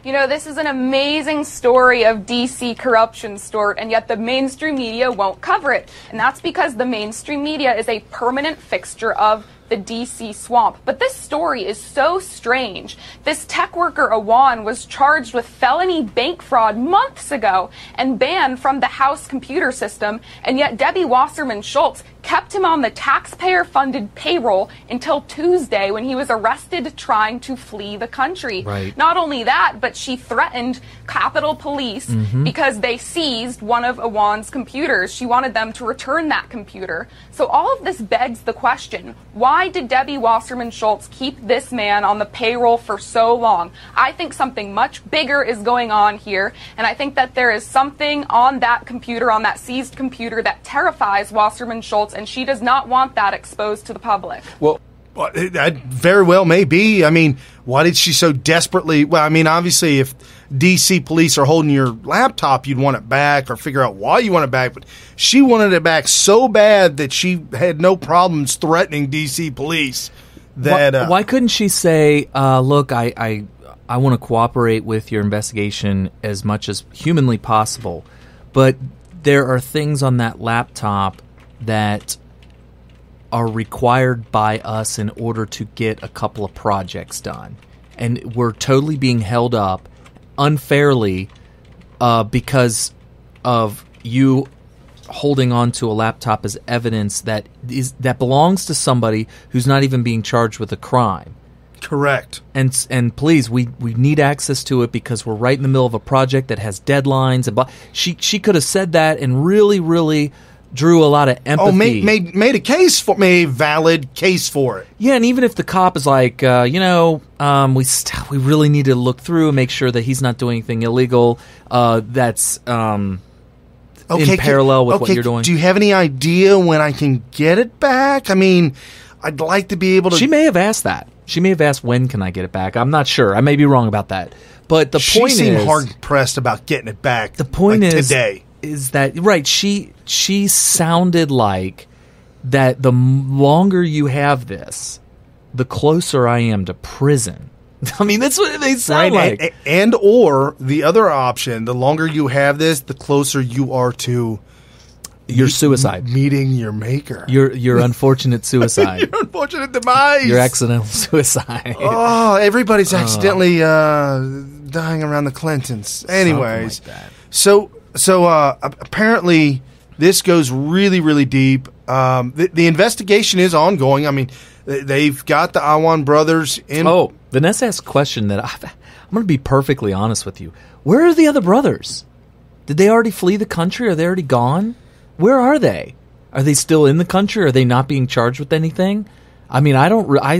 S8: You know, this is an amazing story of D.C. corruption, Stuart, and yet the mainstream media won't cover it. And that's because the mainstream media is a permanent fixture of the D.C. swamp. But this story is so strange. This tech worker, Awan, was charged with felony bank fraud months ago and banned from the House computer system, and yet Debbie Wasserman Schultz kept him on the taxpayer-funded payroll until Tuesday when he was arrested trying to flee the country.
S1: Right.
S8: Not only that, but she threatened Capitol Police because they seized one of Awan's computers. She wanted them to return that computer. So all of this begs the question, why did Debbie Wasserman Schultz keep this man on the payroll for so long? I think something much bigger is going on here, and I think that there is something on that computer, on that seized computer, that terrifies Wasserman Schultz, and she does not want that exposed to the public.
S3: Well, that very well may be. I mean, why did she so desperately? Well, I mean, obviously, if D.C. police are holding your laptop, you'd want it back or figure out why you want it back. But she wanted it back so bad that she had no problems threatening D.C. police. That
S1: why couldn't she say, look, I want to cooperate with your investigation as much as humanly possible, but there are things on that laptop that are required by us in order to get a couple of projects done. And we're totally being held up unfairly because of you holding on to a laptop as evidence that belongs to somebody who's not even being charged with a crime.
S3: Correct.
S1: And please, we need access to it because we're right in the middle of a project that has deadlines. And she could have said that and really drew a lot of empathy.
S3: Oh, made a case for a valid case for it.
S1: Yeah, and even if the cop is like, we really need to look through and make sure that he's not doing anything illegal. That's in parallel with what you're doing.
S3: Do you have any idea when I can get it back? I mean, I'd like to be able to.
S1: She may have asked that. She may have asked, when can I get it back? I'm not sure. I may be wrong about that. But the point is,
S3: she seemed hard pressed about getting it back.
S1: The point is
S3: today.
S1: Is that right? She sounded like that the longer you have this, the closer I am to prison, I mean, that's what they sound
S3: right?
S1: like.
S3: And or the other option, the longer you have this, the closer you are to
S1: your suicide,
S3: meeting your maker.
S1: Your unfortunate suicide.
S3: Your unfortunate demise.
S1: Your accidental suicide.
S3: Oh, everybody's accidentally dying around the Clintons. Anyways,
S1: like that.
S3: so apparently this goes really, really deep. The investigation is ongoing. I mean, they've got the Awan Brothers in.
S1: Oh, Vanessa asked a question that I'm going to be perfectly honest with you. Where are the other brothers? Did they already flee the country? Are they already gone? Where are they? Are they still in the country? Are they not being charged with anything? I mean, I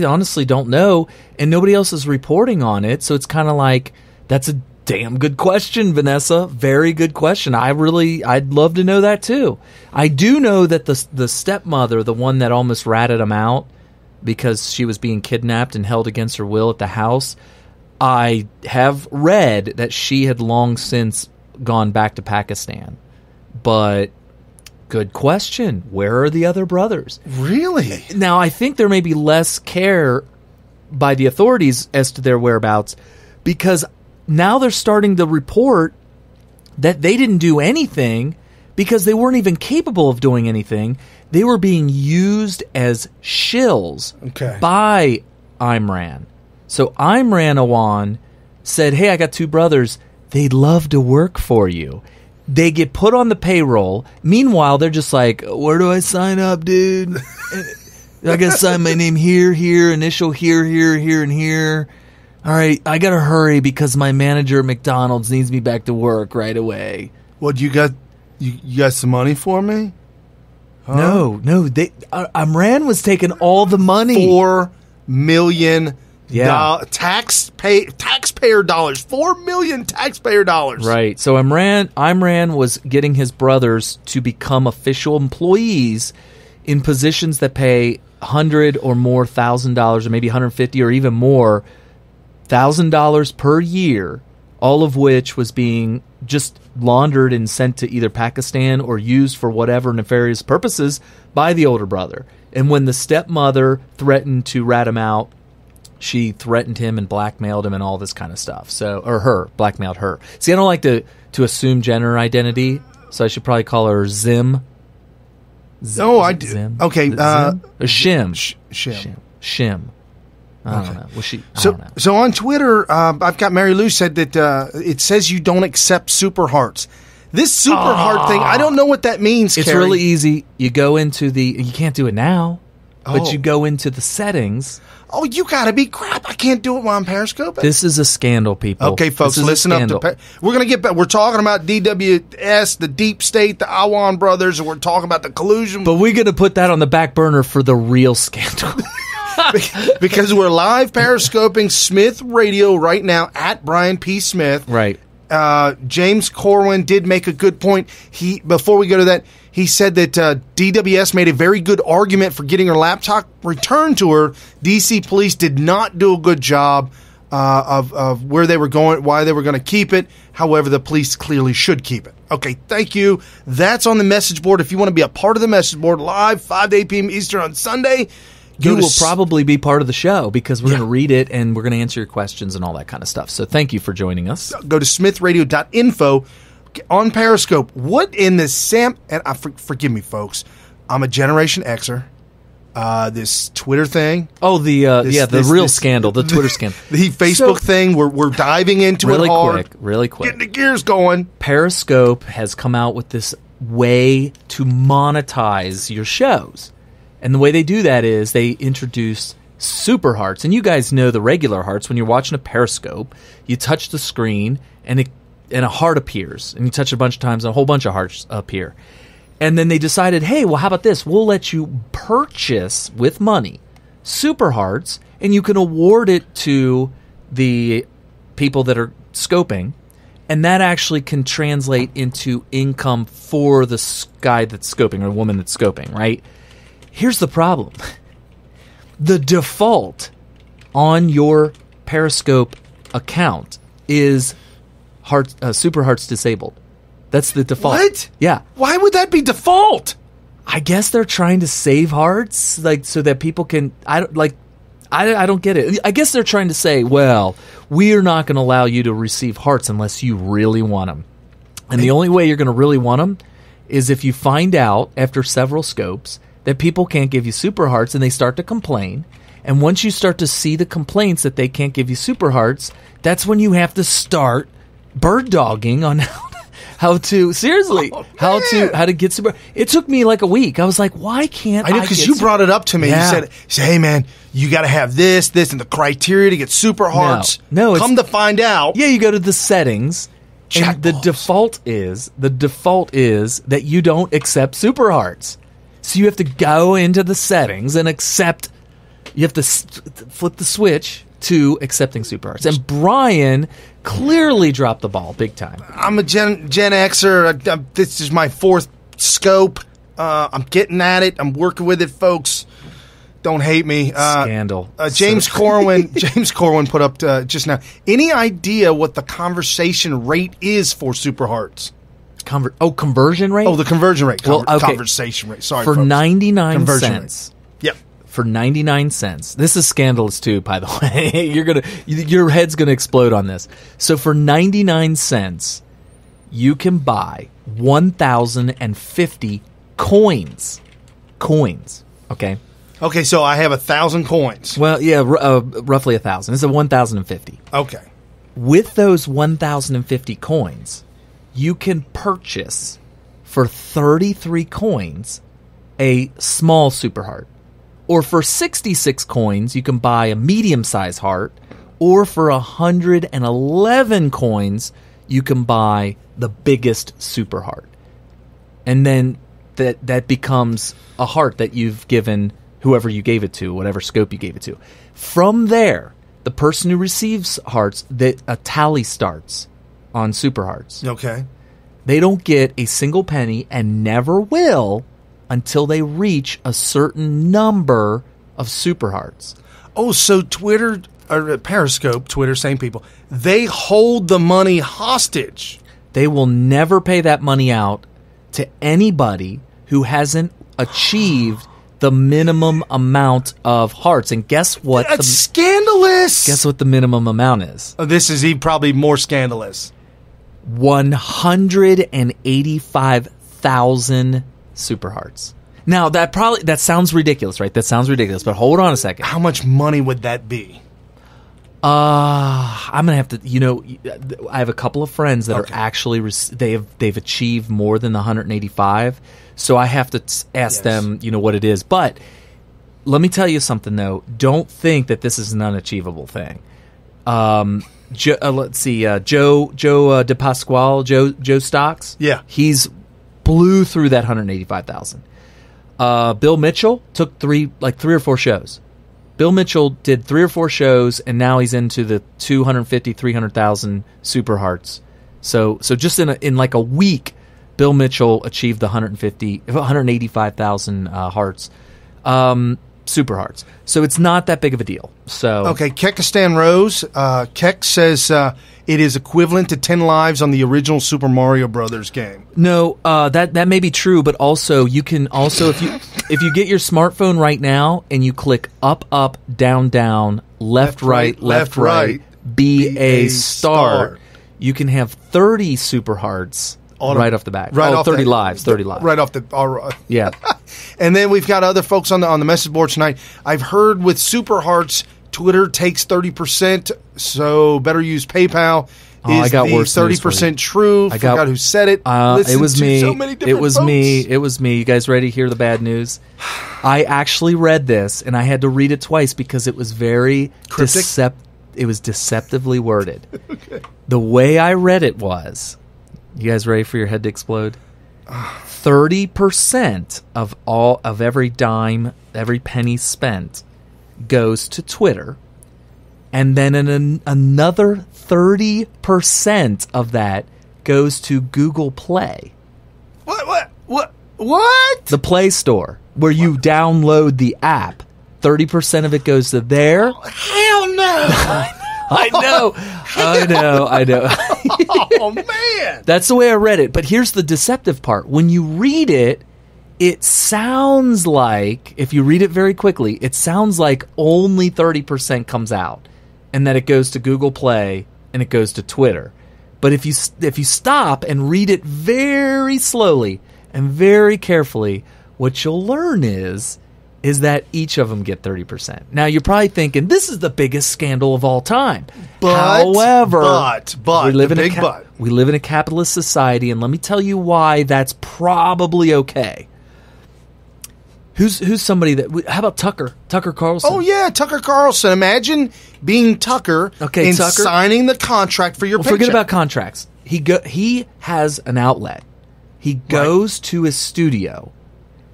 S1: honestly don't know, and nobody else is reporting on it. So it's kind of like, that's a damn good question, Vanessa. Very good question. I'd love to know that too. I do know that the stepmother, the one that almost ratted him out because she was being kidnapped and held against her will at the house, I have read that she had long since gone back to Pakistan. But good question. Where are the other brothers?
S3: Really?
S1: Now, I think there may be less care by the authorities as to their whereabouts, because now they're starting to report that they didn't do anything because they weren't even capable of doing anything. They were being used as shills by Imran. So Imran Awan said, hey, I got two brothers. They'd love to work for you. They get put on the payroll. Meanwhile, they're just like, where do I sign up, dude? I got to sign my name here, initial here, and here. All right, I got to hurry because my manager at McDonald's needs me back to work right away.
S3: What, you got some money for me? Huh?
S1: No. Imran was taking all the money.
S3: $4 million taxpayer dollars. $4 million taxpayer dollars.
S1: Right. So Imran was getting his brothers to become official employees in positions that pay $100 or more $1,000, or maybe $150 or even more $1,000 per year, all of which was being just laundered and sent to either Pakistan or used for whatever nefarious purposes by the older brother. And when the stepmother threatened to rat him out, she threatened him and blackmailed him and all this kind of stuff. Blackmailed her. See, I don't like to assume gender identity, so I should probably call her Zim.
S3: I do.
S1: Zim?
S3: Okay.
S1: Zim? Or Shim.
S3: Shim.
S1: I don't know. Was she?
S3: So on Twitter, I've got Mary Lou said that it says you don't accept super hearts. This super heart thing, I don't know what that means,
S1: It's
S3: Carrie.
S1: really easy. You go into you can't do it now, but you go into the settings.
S3: Oh, you gotta be crap! I can't do it while I'm periscoping.
S1: This is a scandal, people.
S3: Okay, folks, listen up. We're gonna get back. We're talking about DWS, the Deep State, the Awan Brothers, and we're talking about the collusion.
S1: But we're gonna put that on the back burner for the real scandal.
S3: Because we're live periscoping Smith Radio right now at Brian P. Smith.
S1: Right.
S3: James Corwin did make a good point. Before we go to that, he said that DWS made a very good argument for getting her laptop returned to her. DC police did not do a good job of where they were going, why they were going to keep it. However, the police clearly should keep it. Okay, thank you. That's on the message board. If you want to be a part of the message board, live 5 to 8 p.m. Eastern on Sunday,
S1: you will probably be part of the show because we're going to read it and we're going to answer your questions and all that kind of stuff. So thank you for joining us.
S3: Go to smithradio.info on Periscope. What in the and forgive me, folks. I'm a Generation Xer. This Twitter thing.
S1: Oh, the real scandal, the Twitter scandal.
S3: The Facebook thing, we're diving into it hard.
S1: Really quick.
S3: Getting the gears going.
S1: Periscope has come out with this way to monetize your shows. And the way they do that is they introduce super hearts. And you guys know the regular hearts. When you're watching a Periscope, you touch the screen and a heart appears. And you touch it a bunch of times and a whole bunch of hearts appear. And then they decided, hey, well, how about this? We'll let you purchase with money super hearts, and you can award it to the people that are scoping. And that actually can translate into income for the guy that's scoping or woman that's scoping, right? Here's the problem. The default on your Periscope account is super hearts disabled. That's the default.
S3: What?
S1: Yeah.
S3: Why would that be default?
S1: I guess they're trying to save hearts, so that people can. I don't get it. I guess they're trying to say, well, we are not going to allow you to receive hearts unless you really want them. And the only way you're going to really want them is if you find out after several scopes that people can't give you super hearts and they start to complain. And once you start to see the complaints that they can't give you super hearts, that's when you have to start bird dogging on how to get super. It took me like a week. I was like, why can't I?
S3: I know, because you brought it up to me.
S1: Yeah.
S3: You said, hey man, you got to have this, and the criteria to get super hearts.
S1: No,
S3: come to find out.
S1: Yeah, you go to the settings. And the default is that you don't accept super hearts. So you have to go into the settings and accept. You have to flip the switch to accepting super hearts. And Brian clearly dropped the ball big time.
S3: I'm a Gen Xer. This is my fourth scope. I'm getting at it. I'm working with it, folks. Don't hate me.
S1: Scandal.
S3: James Corwin put up just now. Any idea what the conversation rate is for super hearts?
S1: Conversion rate?
S3: Oh, the conversion rate.
S1: Well, okay.
S3: Conversation rate. Sorry,
S1: for
S3: folks.
S1: 99
S3: conversion
S1: cents.
S3: Rate. Yep.
S1: For 99 cents. This is scandalous too, by the way. Your head's gonna explode on this. So for 99 cents, you can buy 1,050 coins. Okay.
S3: Okay, so I have 1,000 coins.
S1: Well, yeah, roughly 1,000. It's a 1,050.
S3: Okay.
S1: With those 1,050 coins, you can purchase for 33 coins a small super heart. Or for 66 coins, you can buy a medium-sized heart. Or for 111 coins, you can buy the biggest super heart. And then that becomes a heart that you've given whoever you gave it to, whatever scope you gave it to. From there, the person who receives hearts, a tally starts on super hearts.
S3: Okay.
S1: They don't get a single penny and never will until they reach a certain number of super hearts.
S3: Oh, so Twitter, or Periscope, Twitter, same people, they hold the money hostage.
S1: They will never pay that money out to anybody who hasn't achieved the minimum amount of hearts. And guess what?
S3: That's scandalous.
S1: Guess what the minimum amount is?
S3: Oh, this is probably more scandalous.
S1: 185,000 super hearts. Now, that sounds ridiculous, right? That sounds ridiculous, but hold on a second.
S3: How much money would that be?
S1: I'm gonna have to. I have a couple of friends that are actually they've achieved more than the 185. So I have to ask them, what it is. But let me tell you something though. Don't think that this is an unachievable thing. Let's see. Joe DePasquale, Joe Stocks.
S3: Yeah,
S1: he's blew through that 185,000. Bill Mitchell took three or four shows. Bill Mitchell did 3 or 4 shows, and now he's into the 250, 300,000 super hearts. So just in like a week, Bill Mitchell achieved the 185,000 hearts, super hearts. So it's not that big of a deal. So
S3: okay, Kekistan Rose, Kek says it is equivalent to 10 lives on the original Super Mario Brothers game.
S1: No, that may be true, but also you can also if you get your smartphone right now and you click up, down, down, left, right, be a star, you can have 30 super hearts right off the bat.
S3: Right off
S1: 30 lives.
S3: Right off the all right.
S1: Yeah.
S3: And then we've got other folks on the message board tonight. I've heard with super hearts, Twitter takes 30%, so better use PayPal.
S1: I got worse
S3: 30% true? I forgot who said it.
S1: It was me.
S3: So many different
S1: It was
S3: folks.
S1: me. It was me. You guys ready to hear the bad news? I actually read this, and I had to read it twice because it was very it was deceptively worded.
S3: Okay.
S1: The way I read it was, you guys ready for your head to explode? 30% of every dime, every penny spent goes to Twitter, and then another 30% of that goes to Google Play.
S3: What?
S1: The Play Store, where you download the app. 30% of it goes to there.
S3: Oh, hell no!
S1: I know.
S3: Oh, man!
S1: That's the way I read it. But here's the deceptive part. When you read it, it sounds like, if you read it very quickly, it sounds like only 30% comes out, and that it goes to Google Play and it goes to Twitter. But if you stop and read it very slowly and very carefully, what you'll learn is that each of them get 30%. Now, you're probably thinking, this is the biggest scandal of all time. However, we live in a capitalist society, and let me tell you why that's probably okay. Who's somebody that... How about Tucker Carlson?
S3: Oh, yeah, Tucker Carlson. Imagine being Tucker and signing the contract for your paycheck.
S1: Forget about contracts. He has an outlet. He goes to his studio.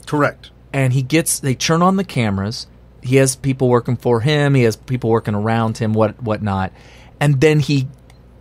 S3: Correct.
S1: And they turn on the cameras. He has people working for him. He has people working around him, whatnot. And then he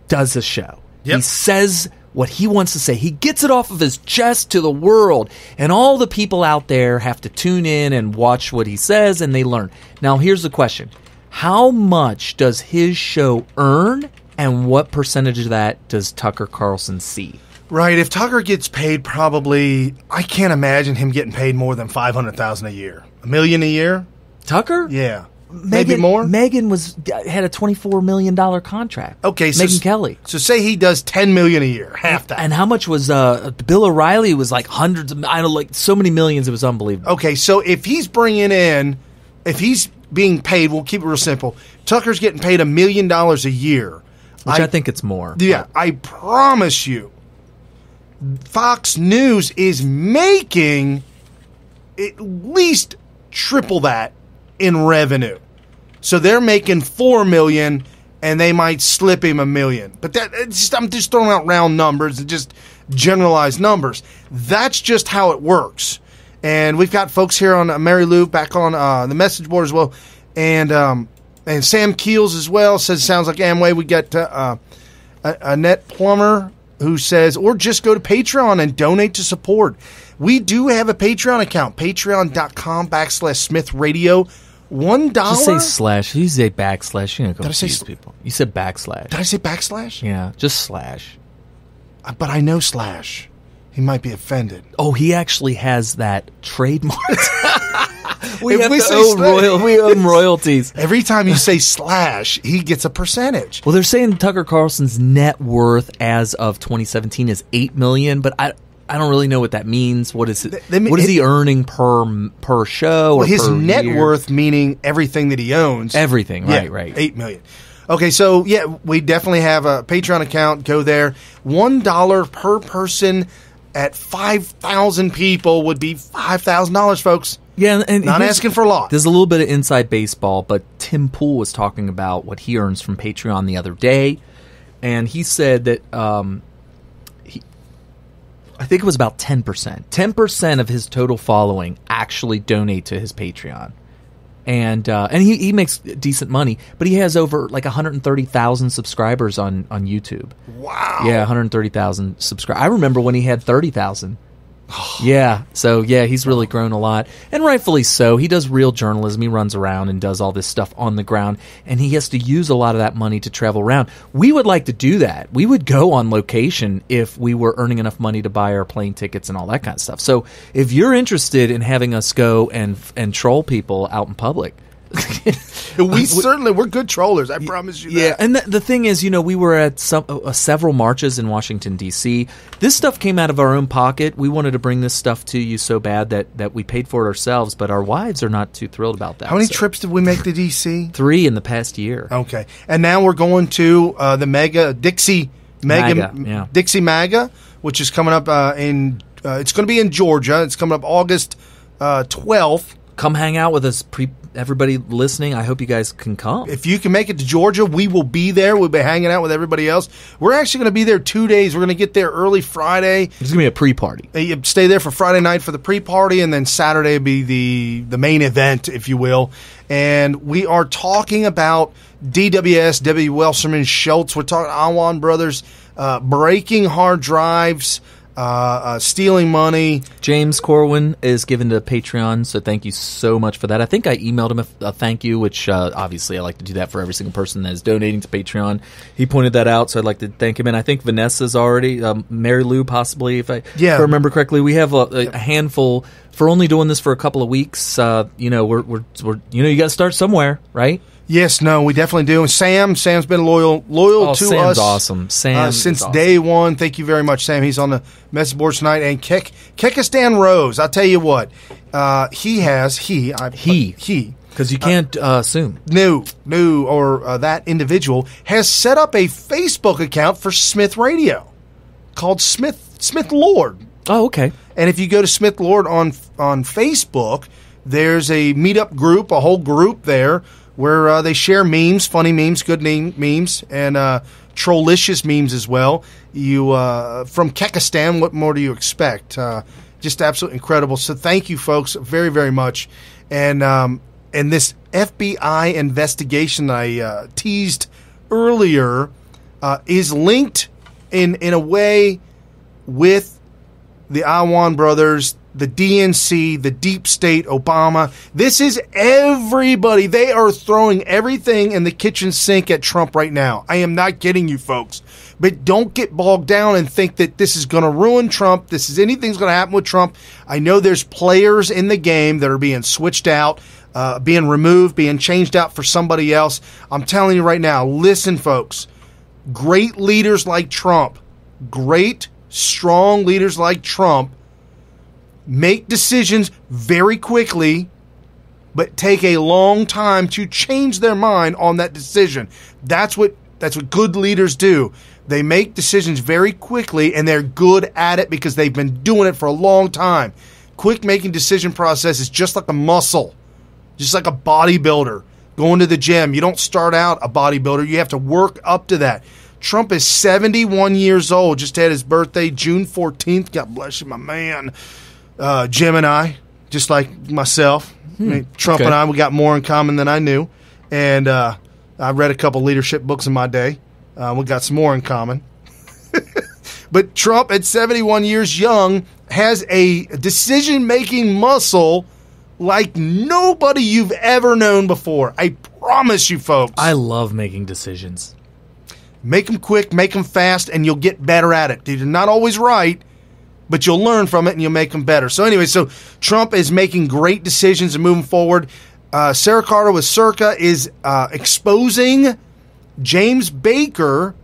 S1: does a show. Yep. He says what he wants to say. He gets it off of his chest to the world. And all the people out there have to tune in and watch what he says, and they learn. Now, here's the question. How much does his show earn, and what percentage of that does Tucker Carlson see?
S3: Right. If Tucker gets paid, probably, I can't imagine him getting paid more than $500,000 a year. $1 million a year?
S1: Tucker?
S3: Yeah. Maybe more?
S1: Megan had a $24 million contract.
S3: Okay. So
S1: Megyn Kelly.
S3: So say he does $10 million a year, half that.
S1: And how much was Bill O'Reilly? Was like hundreds of, so many millions, it was unbelievable.
S3: Okay. So if he's being paid, we'll keep it real simple. Tucker's getting paid $1 million a year.
S1: Which I think it's more.
S3: Yeah. I promise you, Fox News is making at least triple that in revenue. So they're making $4 million, and they might slip him $1 million. But I'm just throwing out round numbers and just generalized numbers. That's just how it works. And we've got folks here on Mary Lou back on the message board as well, and Sam Keels as well says sounds like Amway. We got Annette Plummer, who says, or just go to Patreon and donate to support. We do have a Patreon account, patreon.com/Smith Radio. $1.
S1: Just say slash. You say backslash. You know, confuse people. You said backslash.
S3: Did I say backslash?
S1: Yeah, just slash.
S3: But I know slash. He might be offended.
S1: Oh, he actually has that trademarked. We owe him royalties.
S3: Every time you say slash, he gets a percentage.
S1: Well, they're saying Tucker Carlson's net worth as of 2017 is $8 million, but I don't really know what that means. What is it? What is he earning per show? Or
S3: his
S1: per
S3: net
S1: year?
S3: worth, meaning everything that he owns.
S1: Everything, right.
S3: $8 million. Okay, so yeah, we definitely have a Patreon account. Go there. $1 per person at 5,000 people would be $5,000, folks.
S1: Yeah, and
S3: not asking for a lot.
S1: There's a little bit of inside baseball, but Tim Pool was talking about what he earns from Patreon the other day, and he said that I think it was about 10%. 10% of his total following actually donate to his Patreon. And he makes decent money, but he has over like 130,000 subscribers on YouTube.
S3: Wow.
S1: Yeah, 130,000 subscribers. I remember when he had 30,000. Yeah, so yeah, he's really grown a lot, and rightfully so. He does real journalism. He runs around and does all this stuff on the ground, and he has to use a lot of that money to travel around. We would like to do that. We would go on location if we were earning enough money to buy our plane tickets and all that kind of stuff. So if you're interested in having us go and troll people out in public,
S3: we're good trollers. I promise you that.
S1: Yeah, and the thing is, we were at several marches in Washington, D.C. This stuff came out of our own pocket. We wanted to bring this stuff to you so bad that we paid for it ourselves, but our wives are not too thrilled about that.
S3: How many trips did we make to D.C.?
S1: 3 in the past year.
S3: Okay. And now we're going to the Dixie MAGA, which is coming up it's going to be in Georgia. It's coming up August 12th.
S1: Come hang out with us, everybody listening. I hope you guys can come.
S3: If you can make it to Georgia, we will be there. We'll be hanging out with everybody else. We're actually going to be there 2 days. We're going to get there early Friday.
S1: It's going to be a pre-party.
S3: You stay there for Friday night for the pre-party, and then Saturday will be the main event, if you will. And we are talking about DWS, W. Wasserman, Schultz. We're talking Awan Brothers, breaking hard drives, stealing money.
S1: James Corwin is given to Patreon, so thank you so much for that. I think I emailed him a thank you, which obviously I like to do that for every single person that is donating to Patreon. He pointed that out, so I'd like to thank him. And I think Vanessa's already, Mary Lou possibly, if I remember correctly. We have a handful for only doing this for a couple of weeks. We're you got to start somewhere, right?
S3: Yes, no, we definitely do. And Sam's been loyal to
S1: Sam's
S3: us.
S1: Awesome. Sam
S3: since day one. Thank you very much, Sam. He's on the message board tonight. And Kekistan Rose, I'll tell you what, because
S1: you can't assume.
S3: That individual has set up a Facebook account for Smith Radio called Smith Lord.
S1: Oh, okay.
S3: And if you go to Smith Lord on Facebook, there's a meetup group, a whole group there, where they share memes, funny memes, good memes, and trollicious memes as well. From Kekistan, what more do you expect? Just absolutely incredible. So thank you, folks, very, very much. And this FBI investigation that I teased earlier is linked in a way with the Awan Brothers, the DNC, the deep state, Obama. This is everybody. They are throwing everything in the kitchen sink at Trump right now. I am not kidding you, folks. But don't get bogged down and think that this is going to ruin Trump. Anything's going to happen with Trump. I know there's players in the game that are being switched out, being removed, being changed out for somebody else. I'm telling you right now, listen, folks. Great leaders like Trump, great, strong leaders like Trump, make decisions very quickly, but take a long time to change their mind on that decision. That's what good leaders do. They make decisions very quickly, and they're good at it because they've been doing it for a long time. Quick making decision process is just like a muscle, just like a bodybuilder going to the gym. You don't start out a bodybuilder. You have to work up to that. Trump is 71 years old. Just had his birthday, June 14th. God bless you, my man. Gemini, just like myself. Trump and I, we got more in common than I knew. And I read a couple leadership books in my day. We got some more in common. But Trump, at 71 years young, has a decision-making muscle like nobody you've ever known before. I promise you, folks.
S1: I love making decisions.
S3: Make them quick, make them fast, and you'll get better at it. They're not always right, but you'll learn from it and you'll make them better. So anyway, Trump is making great decisions and moving forward. Sarah Carter with Circa is exposing James Baker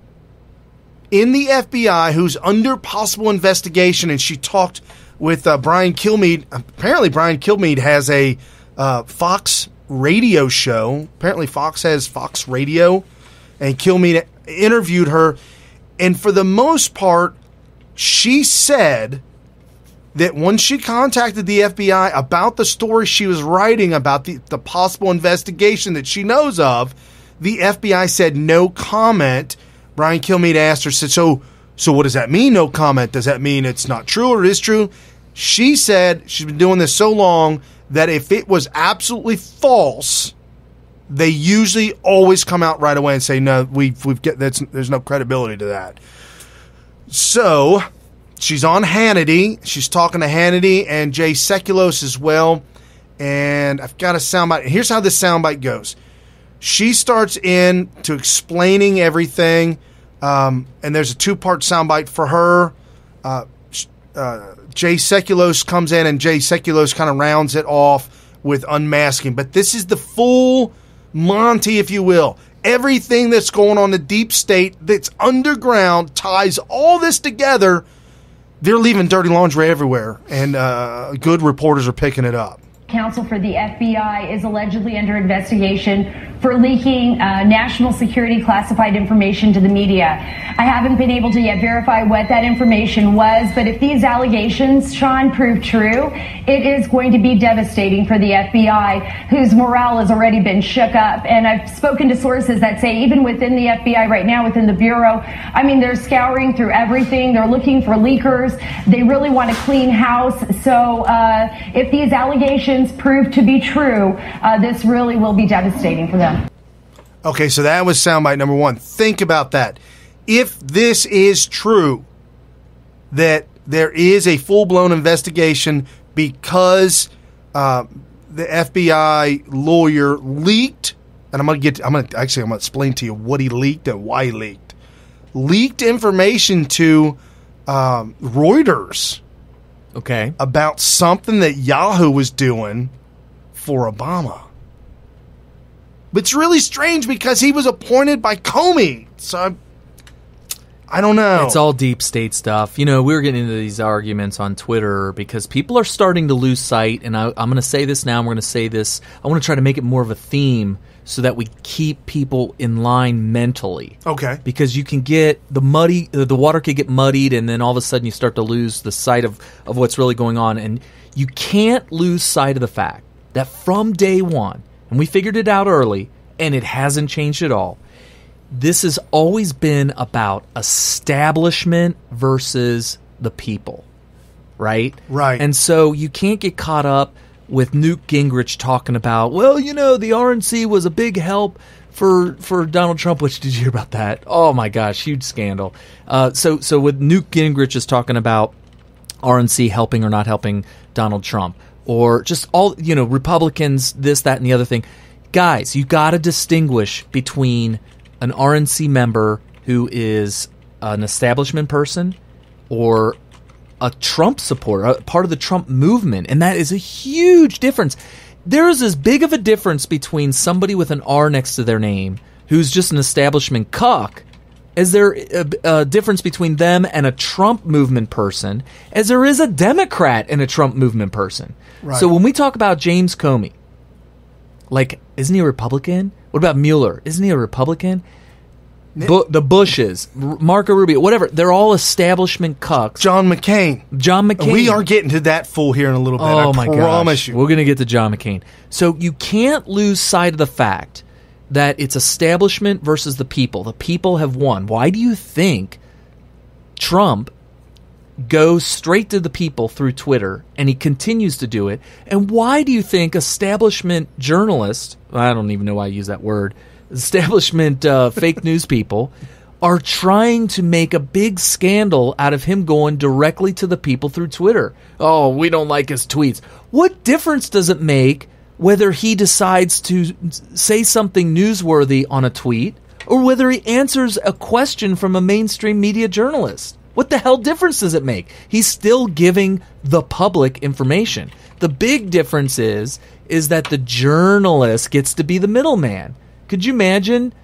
S3: in the FBI, who's under possible investigation, and she talked with Brian Kilmeade. Apparently, Brian Kilmeade has a Fox radio show. Apparently, Fox has Fox Radio, and Kilmeade interviewed her, and for the most part, she said that when she contacted the FBI about the story she was writing about the possible investigation that she knows of, the FBI said no comment. Brian Kilmeade asked her, said, so what does that mean, no comment? Does that mean it's not true or it is true? She said she's been doing this so long that if it was absolutely false, they usually always come out right away and say, no, there's no credibility to that. So she's on Hannity. She's talking to Hannity and Jay Sekulos as well. And I've got a soundbite. Here's how this soundbite goes. She starts in to explaining everything, and there's a two-part soundbite for her. Jay Sekulos comes in, and Jay Sekulos kind of rounds it off with unmasking. But this is the full Monty, if you will. Everything that's going on in the deep state that's underground ties all this together. They're leaving dirty laundry everywhere, and good reporters are picking it up.
S9: Counsel for the FBI is allegedly under investigation for leaking national security classified information to the media. I haven't been able to yet verify what that information was, but if these allegations, Sean, prove true, it is going to be devastating for the FBI, whose morale has already been shook up. And I've spoken to sources that say even within the FBI right now, within the Bureau, I mean, they're scouring through everything. They're looking for leakers. They really want a clean house. So if these allegations prove to be true, this really will be devastating for them.
S3: Okay, so that was soundbite number one. Think about that. If this is true, that there is a full-blown investigation because the FBI lawyer leaked, and I'm going to explain to you what he leaked and why he leaked information to Reuters.
S1: Okay.
S3: About something that Yahoo was doing for Obama. But it's really strange because he was appointed by Comey. So I don't know.
S1: It's all deep state stuff. You know, we were getting into these arguments on Twitter because people are starting to lose sight. And I'm going to say this now. I'm going to say this. I want to try to make it more of a theme so that we keep people in line mentally.
S3: Okay.
S1: Because you can get the water could get muddied, and then all of a sudden you start to lose the sight of what's really going on. And you can't lose sight of the fact that from day one, and we figured it out early, and it hasn't changed at all, this has always been about establishment versus the people, right?
S3: Right.
S1: And so you can't get caught up with Newt Gingrich talking about, well, you know, the RNC was a big help for Donald Trump. Which, did you hear about that? Oh my gosh, huge scandal. So with Newt Gingrich is talking about RNC helping or not helping Donald Trump, or just all, you know, Republicans, this, that, and the other thing. Guys, you got to distinguish between an RNC member who is an establishment person or a Trump supporter, a part of the Trump movement, and that is a huge difference. There is as big of a difference between somebody with an R next to their name who's just an establishment cuck as there a difference between them and a Trump movement person as there is a Democrat and a Trump movement person.
S3: Right.
S1: So when we talk about James Comey, like, isn't he a Republican? What about Mueller? Isn't he a Republican? The Bushes, Marco Rubio, whatever. They're all establishment cucks.
S3: John McCain. We are getting to that fool here in a little bit.
S1: Oh,
S3: I promise you.
S1: We're going to get to John McCain. So you can't lose sight of the fact that it's establishment versus the people. The people have won. Why do you think Trump goes straight to the people through Twitter, and he continues to do it? And why do you think establishment journalists, I don't even know why I use that word, establishment fake news people are trying to make a big scandal out of him going directly to the people through Twitter? Oh, we don't like his tweets. What difference does it make whether he decides to say something newsworthy on a tweet or whether he answers a question from a mainstream media journalist? What the hell difference does it make? He's still giving the public information. The big difference is that the journalist gets to be the middleman. Could you imagine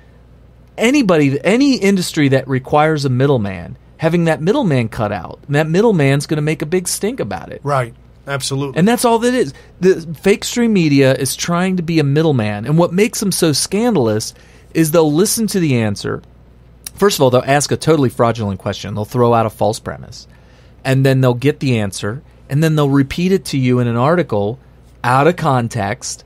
S1: any industry that requires a middleman having that middleman cut out? And that middleman's going to make a big stink about it.
S3: Right. Absolutely.
S1: And that's all that is. The fake stream media is trying to be a middleman. And what makes them so scandalous is they'll listen to the answer. First of all, they'll ask a totally fraudulent question. They'll throw out a false premise. And then they'll get the answer. And then they'll repeat it to you in an article out of context.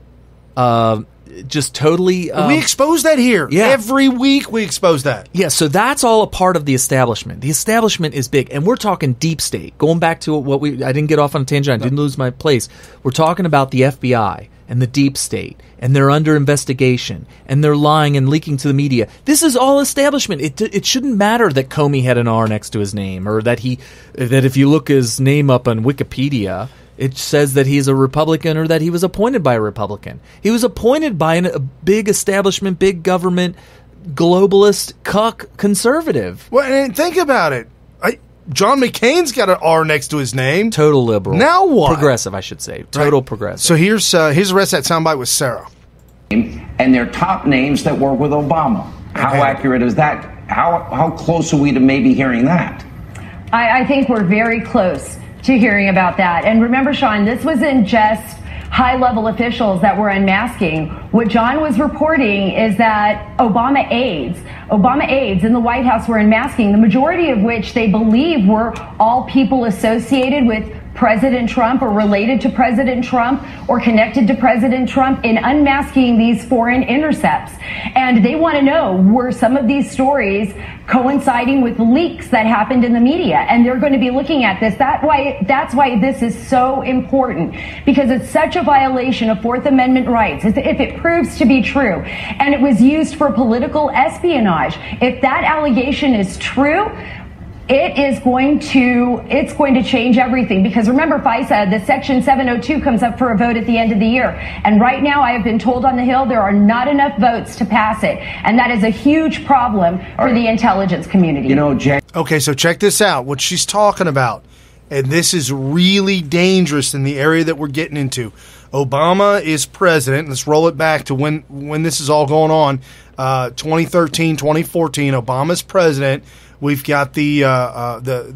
S1: Just totally...
S3: we expose that here.
S1: Yeah.
S3: Every week we expose that.
S1: Yeah, so that's all a part of the establishment. The establishment is big, and we're talking deep state. Going back to what I didn't get off on a tangent. I didn't lose my place. We're talking about the FBI and the deep state, and they're under investigation, and they're lying and leaking to the media. This is all establishment. It shouldn't matter that Comey had an R next to his name, or that if you look his name up on Wikipedia, it says that he's a Republican or that he was appointed by a Republican. He was appointed by a big establishment, big government, globalist, cuck conservative.
S3: Well, and think about it. John McCain's got an R next to his name.
S1: Total liberal.
S3: Now what?
S1: Progressive, I should say. Total progressive.
S3: So here's the rest of that soundbite with Sarah.
S10: And they're top names that work with Obama. How accurate is that? How close are we to maybe hearing that?
S9: I think we're very close to hearing about that. And remember, Sean, this wasn't just high-level officials that were unmasking. What John was reporting is that Obama aides in the White House were unmasking, the majority of which they believe were all people associated with President Trump or related to President Trump or connected to President Trump in unmasking these foreign intercepts. And they want to know, were some of these stories coinciding with leaks that happened in the media? And they're going to be looking at this. That's why this is so important, because it's such a violation of Fourth Amendment rights if it proves to be true. And it was used for political espionage. If that allegation is true, it's going to change everything, because remember, FISA, the Section 702 comes up for a vote at the end of the year. And right now, I have been told on the Hill there are not enough votes to pass it. And that is a huge problem for the intelligence community.
S3: Okay, so check this out, what she's talking about. And this is really dangerous in the area that we're getting into. Obama is president. Let's roll it back to when this is all going on. 2013, 2014, Obama's president. We've got the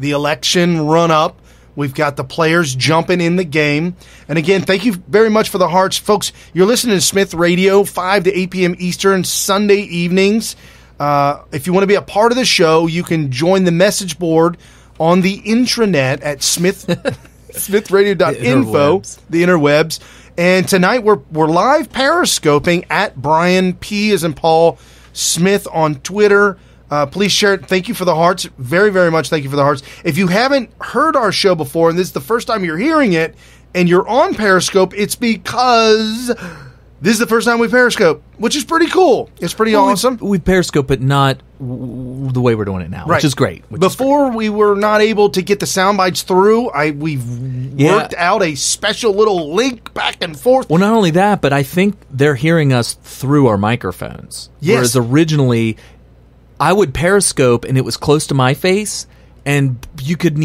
S3: election run-up. We've got the players jumping in the game. And again, thank you very much for the hearts. Folks, you're listening to Smith Radio, 5 to 8 p.m. Eastern, Sunday evenings. If you want to be a part of the show, you can join the message board on the intranet at smithradio.info, the interwebs. And tonight we're live periscoping at Brian P. as in Paul Smith on Twitter. Please share it. Thank you for the hearts. Very, very much thank you for the hearts. If you haven't heard our show before, and this is the first time you're hearing it, and you're on Periscope, it's because this is the first time we Periscope, which is pretty cool. It's pretty awesome.
S1: We Periscope, but not the way we're doing it now, which is great.
S3: Before we were not able to get the sound bites through. We've worked out a special little link back and forth.
S1: Well, not only that, but I think they're hearing us through our microphones.
S3: Yes.
S1: Whereas originally, I would Periscope, and it was close to my face, and you could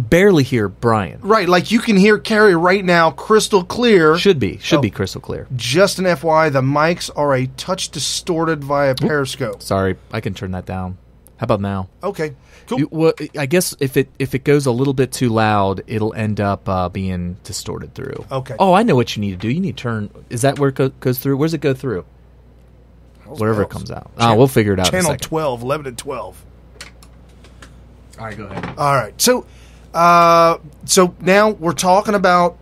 S1: barely hear Brian.
S3: Right, like you can hear Carrie right now crystal clear.
S1: Should be crystal clear.
S3: Just an FYI, the mics are a touch distorted via Periscope.
S1: Sorry, I can turn that down. How about now?
S3: Okay, cool.
S1: I guess if it goes a little bit too loud, it'll end up being distorted through.
S3: Okay.
S1: Oh, I know what you need to do. You need to turn. Is that where it goes through? Where does it go through? Wherever it comes out. We'll figure it out in a
S3: Channel
S1: second.
S3: 12, 11 and 12.
S1: All right, go ahead.
S3: All right. So now we're talking about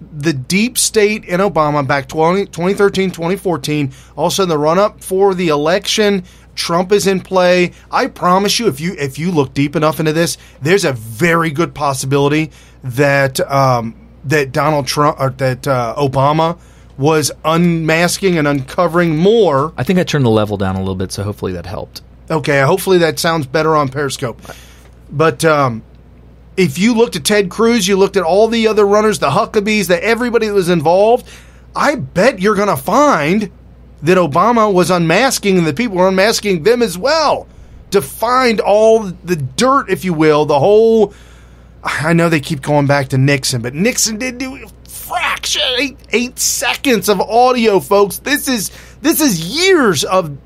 S3: the deep state in Obama back 2013, 2014. Also in the run-up for the election, Trump is in play. I promise you, if you look deep enough into this, there's a very good possibility that Donald Trump or that Obama was unmasking and uncovering more.
S1: I think I turned the level down a little bit, so hopefully that helped.
S3: Okay, hopefully that sounds better on Periscope. But if you looked at Ted Cruz, you looked at all the other runners, the Huckabees, everybody that was involved, I bet you're going to find that Obama was unmasking and the people were unmasking them as well to find all the dirt, if you will, the whole... I know they keep going back to Nixon, but Nixon did do a fraction, 8 seconds of audio, folks. This is years of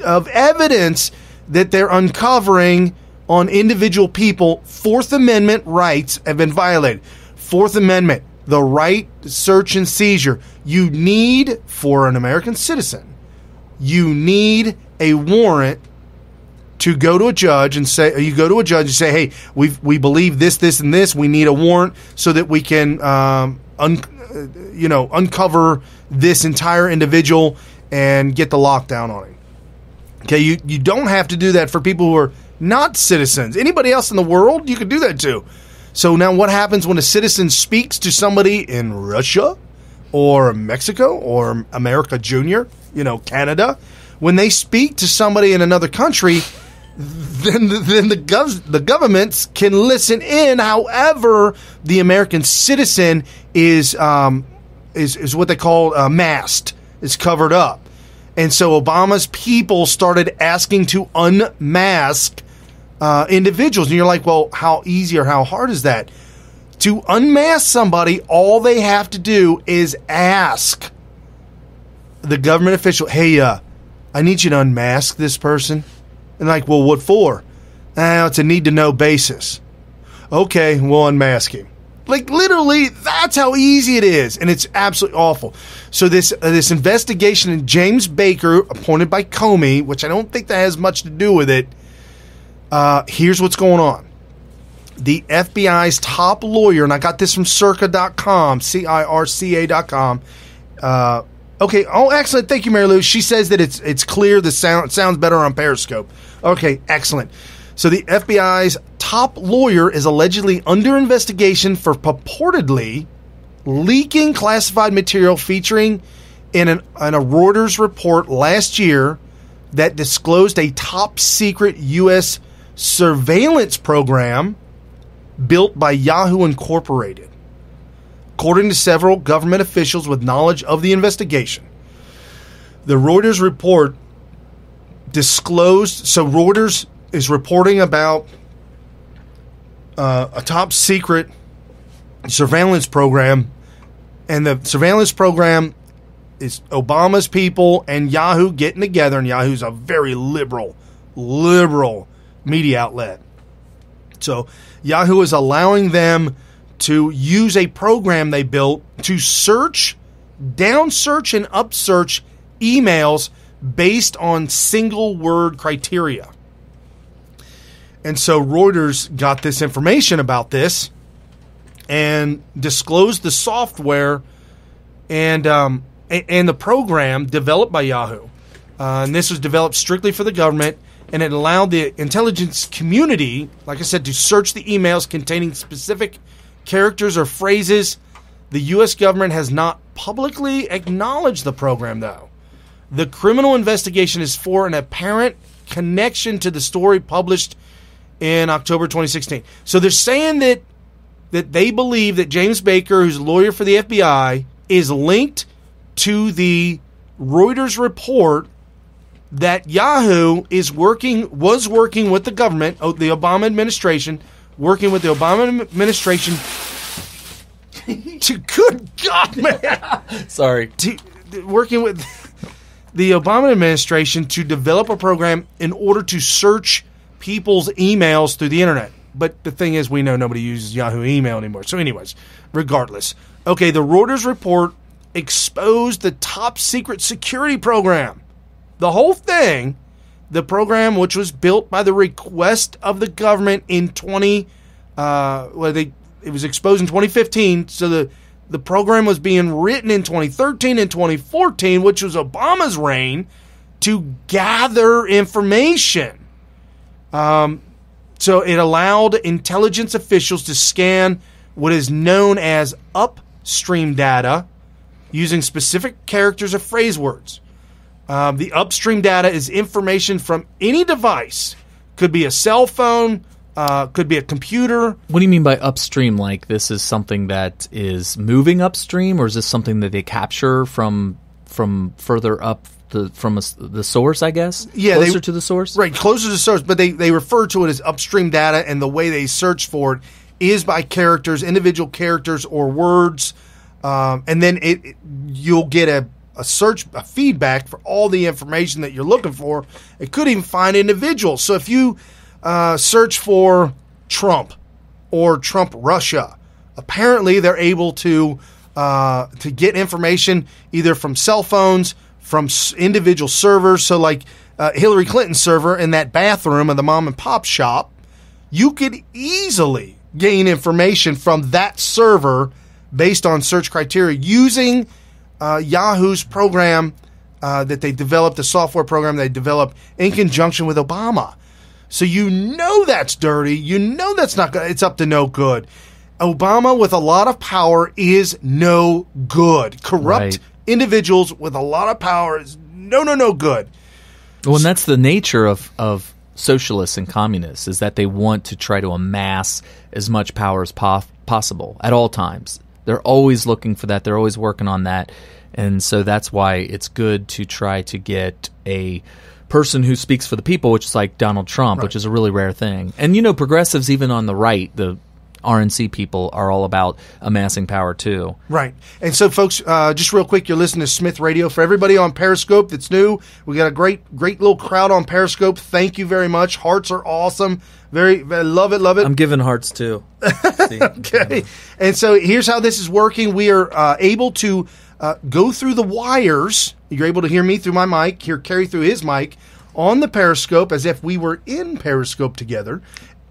S3: evidence that they're uncovering on individual people. Fourth Amendment rights have been violated. Fourth Amendment, the right to search and seizure. You need, for an American citizen, you need a warrant to go to a judge and say, hey, we believe this, and this. We need a warrant so that we can, uncover this entire individual and get the lockdown on him. Okay, you don't have to do that for people who are not citizens. Anybody else in the world, you can do that too. So now what happens when a citizen speaks to somebody in Russia or Mexico or America Junior, Canada? When they speak to somebody in another country, then the governments can listen in. However, the American citizen is what they call masked, is covered up. And so Obama's people started asking to unmask individuals. And you're like, well, how easy or how hard is that? To unmask somebody, all they have to do is ask the government official, hey, I need you to unmask this person. And like, well, what for? It's a need-to-know basis. Okay, we'll unmask him. Like, literally, that's how easy it is. And it's absolutely awful. So this investigation in James Baker, appointed by Comey, which I don't think that has much to do with it, here's what's going on. The FBI's top lawyer, and I got this from circa.com, CIRCA.com. Okay, excellent. Thank you, Mary Lou. She says that it's clear. The sounds better on Periscope. Okay, excellent. So the FBI's top lawyer is allegedly under investigation for purportedly leaking classified material featuring in a Reuters report last year that disclosed a top secret U.S. surveillance program built by Yahoo Incorporated. According to several government officials with knowledge of the investigation, the Reuters report disclosed, so Reuters is reporting about a top secret surveillance program, and the surveillance program is Obama's people and Yahoo getting together, and Yahoo's a very liberal media outlet. So Yahoo is allowing them to use a program they built to search, down search and up search emails based on single word criteria. And so Reuters got this information about this and disclosed the software and the program developed by Yahoo. And this was developed strictly for the government, and it allowed the intelligence community, like I said, to search the emails containing specific characters or phrases. The U.S. government has not publicly acknowledged the program, though. The criminal investigation is for an apparent connection to the story published in October 2016. So they're saying that they believe that James Baker, who's a lawyer for the FBI, is linked to the Reuters report that Yahoo was working with the government, the Obama administration, working with the Obama administration to, good God, man.
S1: Sorry.
S3: Working with the Obama administration to develop a program in order to search people's emails through the internet. But the thing is, we know nobody uses Yahoo email anymore. So anyways, regardless. Okay, the Reuters report exposed the top secret security program. The whole thing, the program which was built by the request of the government in it was exposed in 2015. So the program was being written in 2013 and 2014, which was Obama's reign, to gather information. So it allowed intelligence officials to scan what is known as upstream data using specific characters or phrase words. The upstream data is information from any device. Could be a cell phone, could be a computer.
S1: What do you mean by upstream? Like this is something that is moving upstream, or is this something that they capture from further up the source, I guess?
S3: Yeah,
S1: closer to the source?
S3: Right, closer to the source, but they refer to it as upstream data, and the way they search for it is by characters, individual characters or words, and then you'll get a feedback for all the information that you're looking for. It could even find individuals. So if you search for Trump or Trump Russia, apparently they're able to get information either from cell phones, from individual servers. So like Hillary Clinton's server in that bathroom of the mom and pop shop, you could easily gain information from that server based on search criteria using Yahoo's program that they developed, the software program they developed in conjunction with Obama. So you know that's dirty. You know that's not good. It's up to no good. Obama with a lot of power is no good. Corrupt individuals with a lot of power is no good.
S1: Well, and that's the nature of socialists and communists, is that they want to try to amass as much power as possible at all times. They're always looking for that. They're always working on that. And so that's why it's good to try to get a person who speaks for the people, which is like Donald Trump, which is a really rare thing. And, progressives, even on the right, the RNC people, are all about amassing power too.
S3: Right. And so, folks, just real quick, you're listening to Smith Radio. For everybody on Periscope that's new, we got a great little crowd on Periscope. Thank you very much. Hearts are awesome. Very love it.
S1: I'm giving hearts too.
S3: Okay. And so here's how this is working. We are able to go through the wires. You're able to hear me through my mic, hear Kerry through his mic on the Periscope as if we were in Periscope together,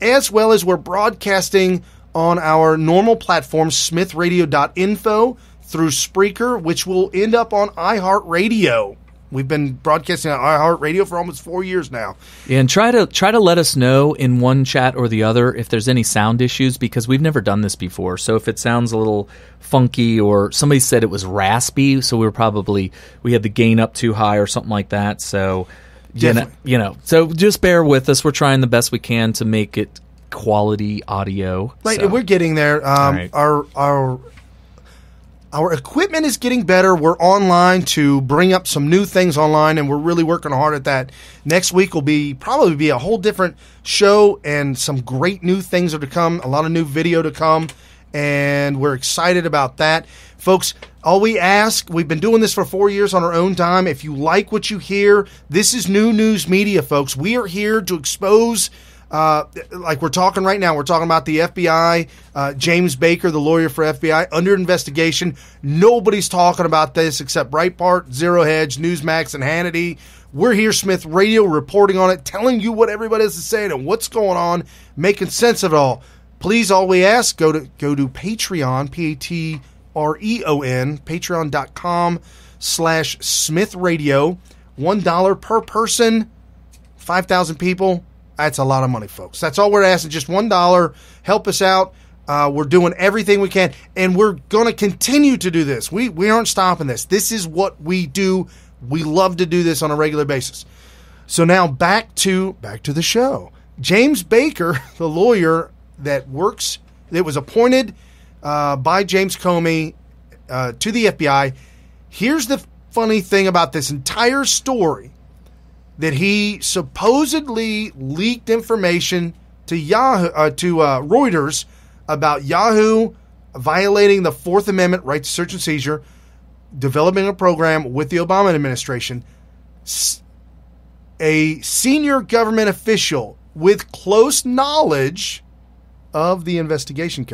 S3: as well as we're broadcasting on our normal platform, smithradio.info, through Spreaker, which will end up on iHeartRadio. We've been broadcasting on iHeartRadio for almost 4 years now.
S1: Yeah, and try to let us know in one chat or the other if there's any sound issues, because we've never done this before. So if it sounds a little funky, or somebody said it was raspy, so we had the gain up too high or something like that. So So just bear with us. We're trying the best we can to make it quality audio.
S3: Right,
S1: so.
S3: we're getting there.
S1: Right.
S3: Our equipment is getting better. We're online to bring up some new things online, and we're really working hard at that. Next week will probably be a whole different show, and some great new things are to come. A lot of new video to come, and we're excited about that. Folks, all we ask, we've been doing this for 4 years on our own time. If you like what you hear, this is new news media, folks. We are here to expose, like we're talking right now, we're talking about the FBI, James Baker, the lawyer for FBI, under investigation. Nobody's talking about this except Breitbart, Zero Hedge, Newsmax, and Hannity. We're here, Smith Radio, reporting on it, telling you what everybody is saying and what's going on, making sense of it all. Please, all we ask, go to Patreon, Patreon, patreon.com/Smith Radio. $1 per person, 5,000 people. That's a lot of money, folks. That's all we're asking, just $1. Help us out. We're doing everything we can, and we're going to continue to do this. We aren't stopping this. This is what we do. We love to do this on a regular basis. So now back to the show. James Baker, the lawyer that was appointed by James Comey to the FBI. Here's the funny thing about this entire story, that he supposedly leaked information to Reuters about Yahoo violating the Fourth Amendment right to search and seizure, developing a program with the Obama administration. A senior government official with close knowledge of the investigation,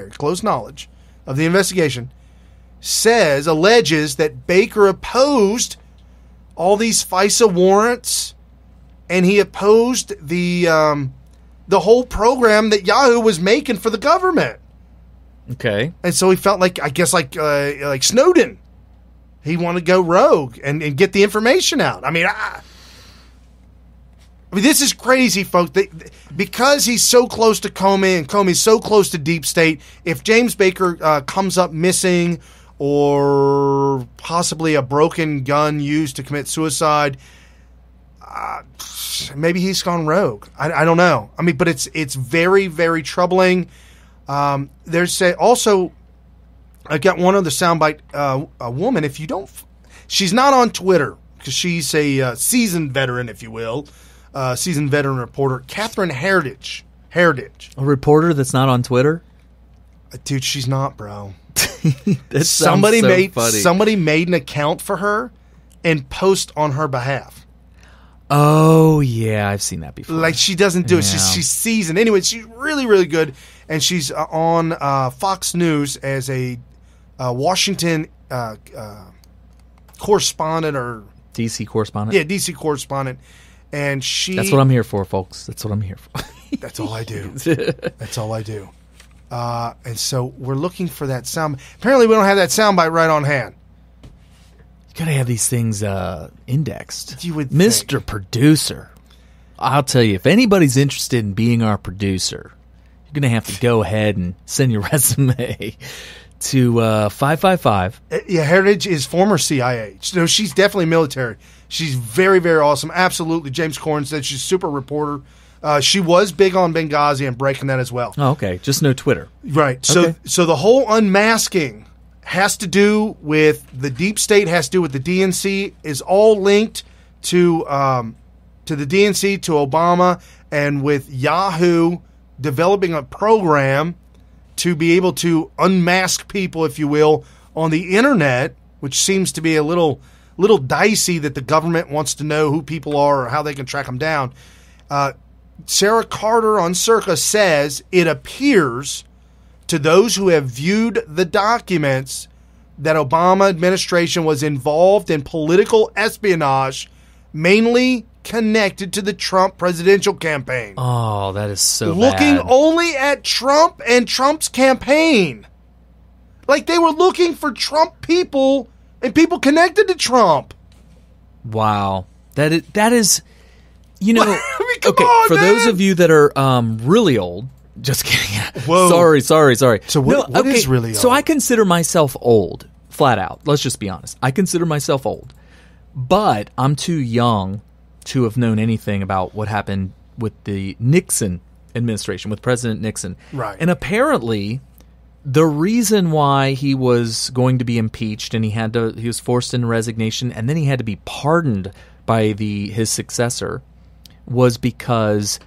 S3: alleges that Baker opposed all these FISA warrants, and he opposed the whole program that Yahoo was making for the government.
S1: Okay.
S3: And so he felt like Snowden. He wanted to go rogue and get the information out. I mean, this is crazy, folks. Because he's so close to Comey and Comey's so close to Deep State, if James Baker comes up missing or possibly a broken gun used to commit suicide, maybe he's gone rogue. I don't know. I mean, but it's very, very troubling. There's also, I got one other soundbite. A woman, she's not on Twitter because she's a seasoned veteran, if you will, seasoned veteran reporter, Catherine Heritage.
S1: A reporter that's not on Twitter?
S3: Dude, she's not, bro.
S1: Somebody
S3: made an account for her and post on her behalf.
S1: Oh, yeah, I've seen that before.
S3: Like, she doesn't do it. She's seasoned. Anyway, she's really, really good. And she's on Fox News as a Washington correspondent or...
S1: D.C. correspondent?
S3: Yeah, D.C. correspondent. And
S1: That's what I'm here for, folks. That's what I'm here for.
S3: That's all I do. That's all I do. And so we're looking for that sound. Apparently, we don't have that soundbite right on hand.
S1: Gotta have these things indexed.
S3: You would
S1: Mr.
S3: think.
S1: Producer, I'll tell you, if anybody's interested in being our producer, you're gonna have to go ahead and send your resume to 555.
S3: Yeah, Heritage is former CIA. So she's definitely military. She's very, very awesome. Absolutely. James Corn said she's a super reporter. She was big on Benghazi and breaking that as well.
S1: Oh, okay. Just no Twitter.
S3: Right.
S1: Okay.
S3: So the whole unmasking has to do with the deep state, has to do with the DNC, is all linked to the DNC, to Obama, and with Yahoo developing a program to be able to unmask people, if you will, on the internet, which seems to be a little dicey that the government wants to know who people are or how they can track them down. Sarah Carter on Circa says it appears to those who have viewed the documents that Obama administration was involved in political espionage, mainly connected to the Trump presidential campaign.
S1: Oh, that is so
S3: looking
S1: bad.
S3: only at Trump and Trump's campaign. Like they were looking for Trump people and people connected to Trump.
S1: Wow. That is you know,
S3: I mean, come
S1: okay,
S3: on,
S1: for
S3: man.
S1: those of you that are really old, just kidding.
S3: Whoa.
S1: Sorry.
S3: So what is really old?
S1: So I consider myself old, flat out. Let's just be honest. I consider myself old. But I'm too young to have known anything about what happened with the Nixon administration, with President Nixon.
S3: Right.
S1: And apparently, the reason why he was going to be impeached and he was forced into resignation and then he had to be pardoned by his successor was because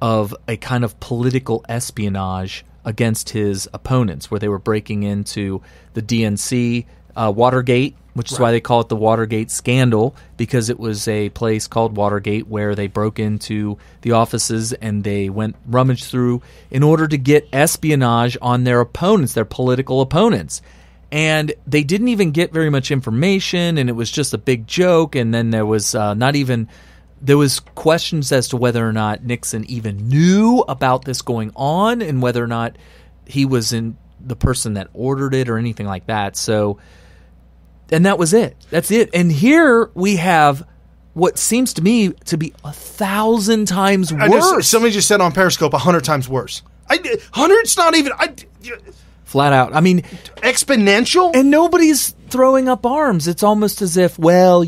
S1: of a kind of political espionage against his opponents, where they were breaking into the DNC, Watergate, which is why they call it the Watergate scandal, because it was a place called Watergate where they broke into the offices and they rummaged through in order to get espionage on their opponents, their political opponents. And they didn't even get very much information, and it was just a big joke. And then there was there was questions as to whether or not Nixon even knew about this going on and whether or not he was the person that ordered it or anything like that. So, and that was it. That's it. And here we have what seems to me to be 1,000 times worse.
S3: Somebody just said on Periscope 100 times worse. 100's not even...
S1: Flat out. I mean...
S3: Exponential?
S1: And nobody's throwing up arms. It's almost as if, well,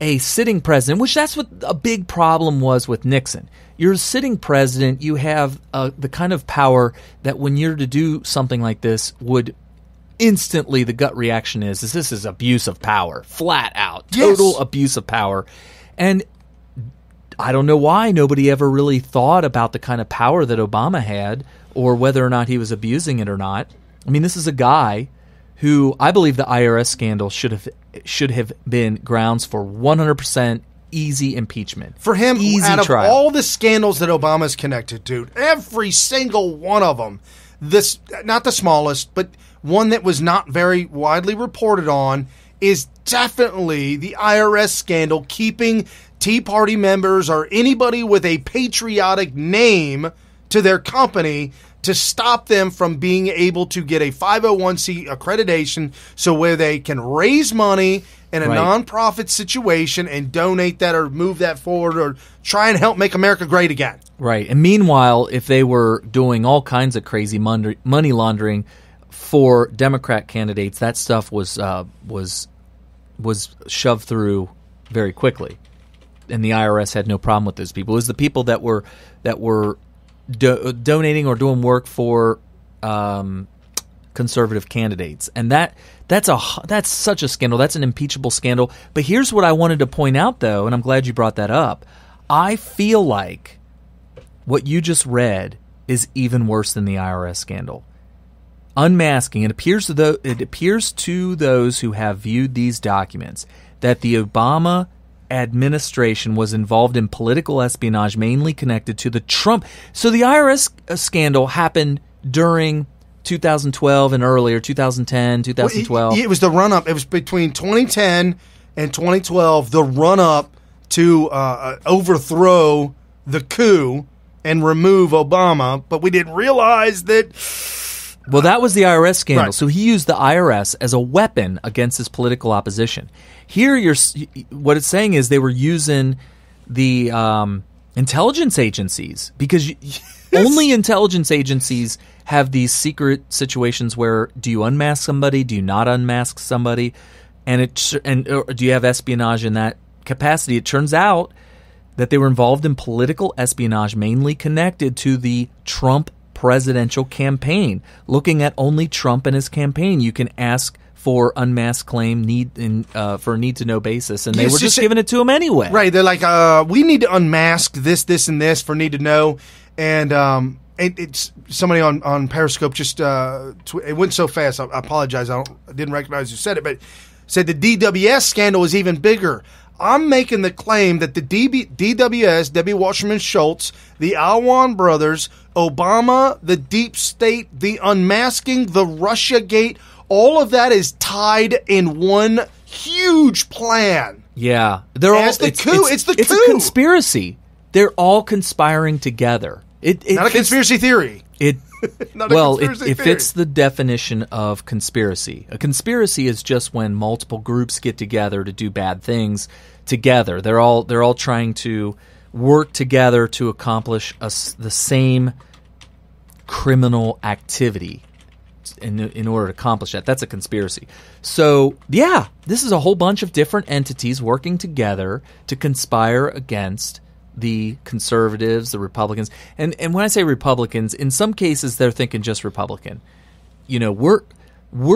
S1: a sitting president, which that's what a big problem was with Nixon. You're a sitting president. You have the kind of power that when you're to do something like this would instantly, the gut reaction is this is abuse of power. Flat out. Total abuse of power. And I don't know why nobody ever really thought about the kind of power that Obama had or whether or not he was abusing it or not. I mean, this is a guy who I believe the IRS scandal should have been grounds for 100% easy impeachment.
S3: For him,
S1: easy
S3: out of
S1: trial.
S3: all the scandals that Obama's connected to, every single one of them, this not the smallest, but one that was not very widely reported on, is definitely the IRS scandal, keeping Tea Party members or anybody with a patriotic name to their company to stop them from being able to get a 501c accreditation, so where they can raise money in a nonprofit situation and donate that or move that forward or try and help make America great again.
S1: Right. And meanwhile, if they were doing all kinds of crazy money laundering for Democrat candidates, that stuff was shoved through very quickly. And the IRS had no problem with those people. It was the people that were donating or doing work for conservative candidates, and that's such a scandal. That's an impeachable scandal. But here's what I wanted to point out, though, and I'm glad you brought that up. I feel like what you just read is even worse than the IRS scandal. Unmasking. It appears to those who have viewed these documents that the Obama administration was involved in political espionage mainly connected to the Trump. So the IRS scandal happened during 2012 and earlier, 2010, 2012.
S3: It was the run-up. It was between 2010 and 2012, the run-up to overthrow the coup and remove Obama, but we didn't realize that...
S1: Well, that was the IRS scandal.
S3: Right.
S1: So he used the IRS as a weapon against his political opposition. Here, what it's saying is they were using the intelligence agencies, because only intelligence agencies have these secret situations where do you unmask somebody, do you not unmask somebody, or do you have espionage in that capacity? It turns out that they were involved in political espionage mainly connected to the Trump presidential campaign, looking at only Trump and his campaign. You can ask for unmasked claim for a need-to-know basis, and they were just giving it to him anyway.
S3: Right. They're like, we need to unmask this, and this for need-to-know. And it's somebody on Periscope just it went so fast. I apologize. I didn't recognize who said it, but said the DWS scandal is even bigger. I'm making the claim that the DWS, Debbie Wasserman Schultz, the Awan Brothers, Obama, the deep state, the unmasking, the Russiagate, all of that is tied in one huge plan.
S1: Yeah.
S3: It's the coup. It's
S1: a conspiracy. They're all conspiring together.
S3: Not a conspiracy theory.
S1: It fits the definition of conspiracy. A conspiracy is just when multiple groups get together to do bad things together. They're all trying to work together to accomplish the same criminal activity. in order to accomplish that. That's a conspiracy. So, yeah, this is a whole bunch of different entities working together to conspire against the conservatives, the Republicans. And when I say Republicans, in some cases they're thinking just Republican. You know, we're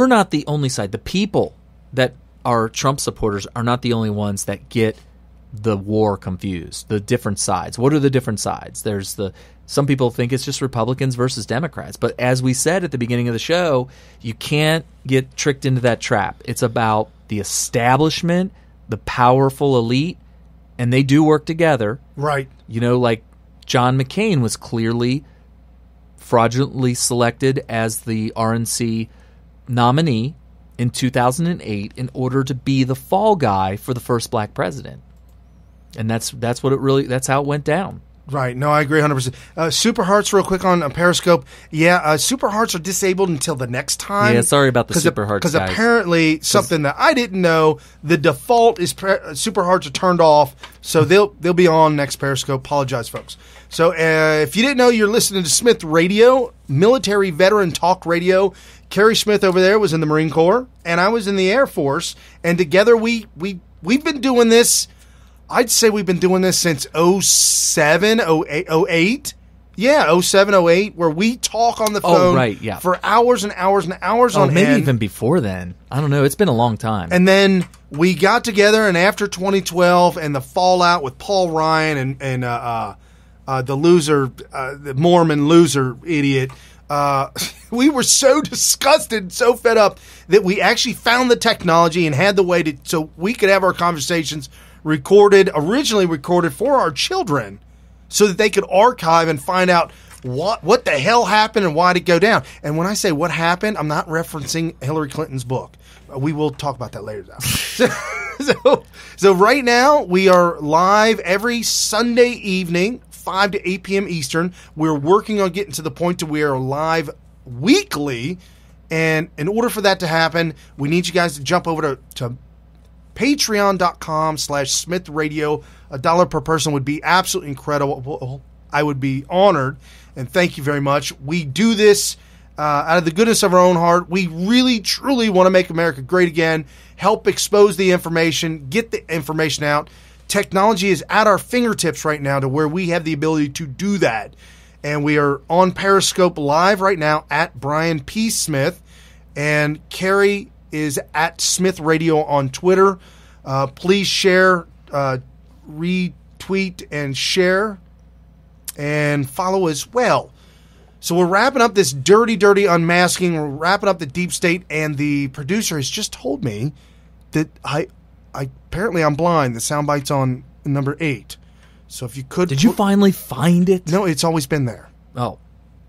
S1: not the only side. The people that are Trump supporters are not the only ones that get the war confused, the different sides. What are the different sides? Some people think it's just Republicans versus Democrats. But as we said at the beginning of the show, you can't get tricked into that trap. It's about the establishment, the powerful elite, and they do work together.
S3: Right.
S1: You know, like John McCain was clearly fraudulently selected as the RNC nominee in 2008 in order to be the fall guy for the first black president. And that's how it went down.
S3: Right. No, I agree 100%. Super Hearts, real quick on Periscope. Yeah, Super Hearts are disabled until the next time.
S1: Yeah, sorry about the Super Hearts,
S3: guys.
S1: Because
S3: apparently, something that I didn't know, the default is Super Hearts are turned off, so they'll be on next Periscope. Apologize, folks. So if you didn't know, you're listening to Smith Radio, military veteran talk radio. Kerry Smith over there was in the Marine Corps, and I was in the Air Force, and together we've been doing this. I'd say we've been doing this since 07, 08. Yeah, 07, 08, where we talk on the phone for hours and hours and hours on end.
S1: Maybe even before then. I don't know. It's been a long time.
S3: And then we got together, and after 2012 and the fallout with Paul Ryan and the loser, the Mormon loser idiot, we were so disgusted, so fed up that we actually found the technology and had the way so we could have our conversations originally recorded for our children so that they could archive and find out what the hell happened and why did it go down. And when I say what happened, I'm not referencing Hillary Clinton's book. We will talk about that later, though. So right now, we are live every Sunday evening, 5 to 8 p.m. Eastern. We're working on getting to the point to where we are live weekly. And in order for that to happen, we need you guys to jump over to Patreon.com/Smith Radio. $1 per person would be absolutely incredible. I would be honored, and thank you very much. We do this out of the goodness of our own heart. We really, truly want to make America great again, help expose the information, get the information out. Technology is at our fingertips right now to where we have the ability to do that. And we are on Periscope live right now at Brian P. Smith, and Carrie is at Smith Radio on Twitter. Please share, retweet, and share, and follow as well. So we're wrapping up this dirty unmasking. We're wrapping up the deep state, and the producer has just told me that I apparently I'm blind. The soundbite's on number 8. So if you could...
S1: Did you finally find it?
S3: No, it's always been there.
S1: Oh.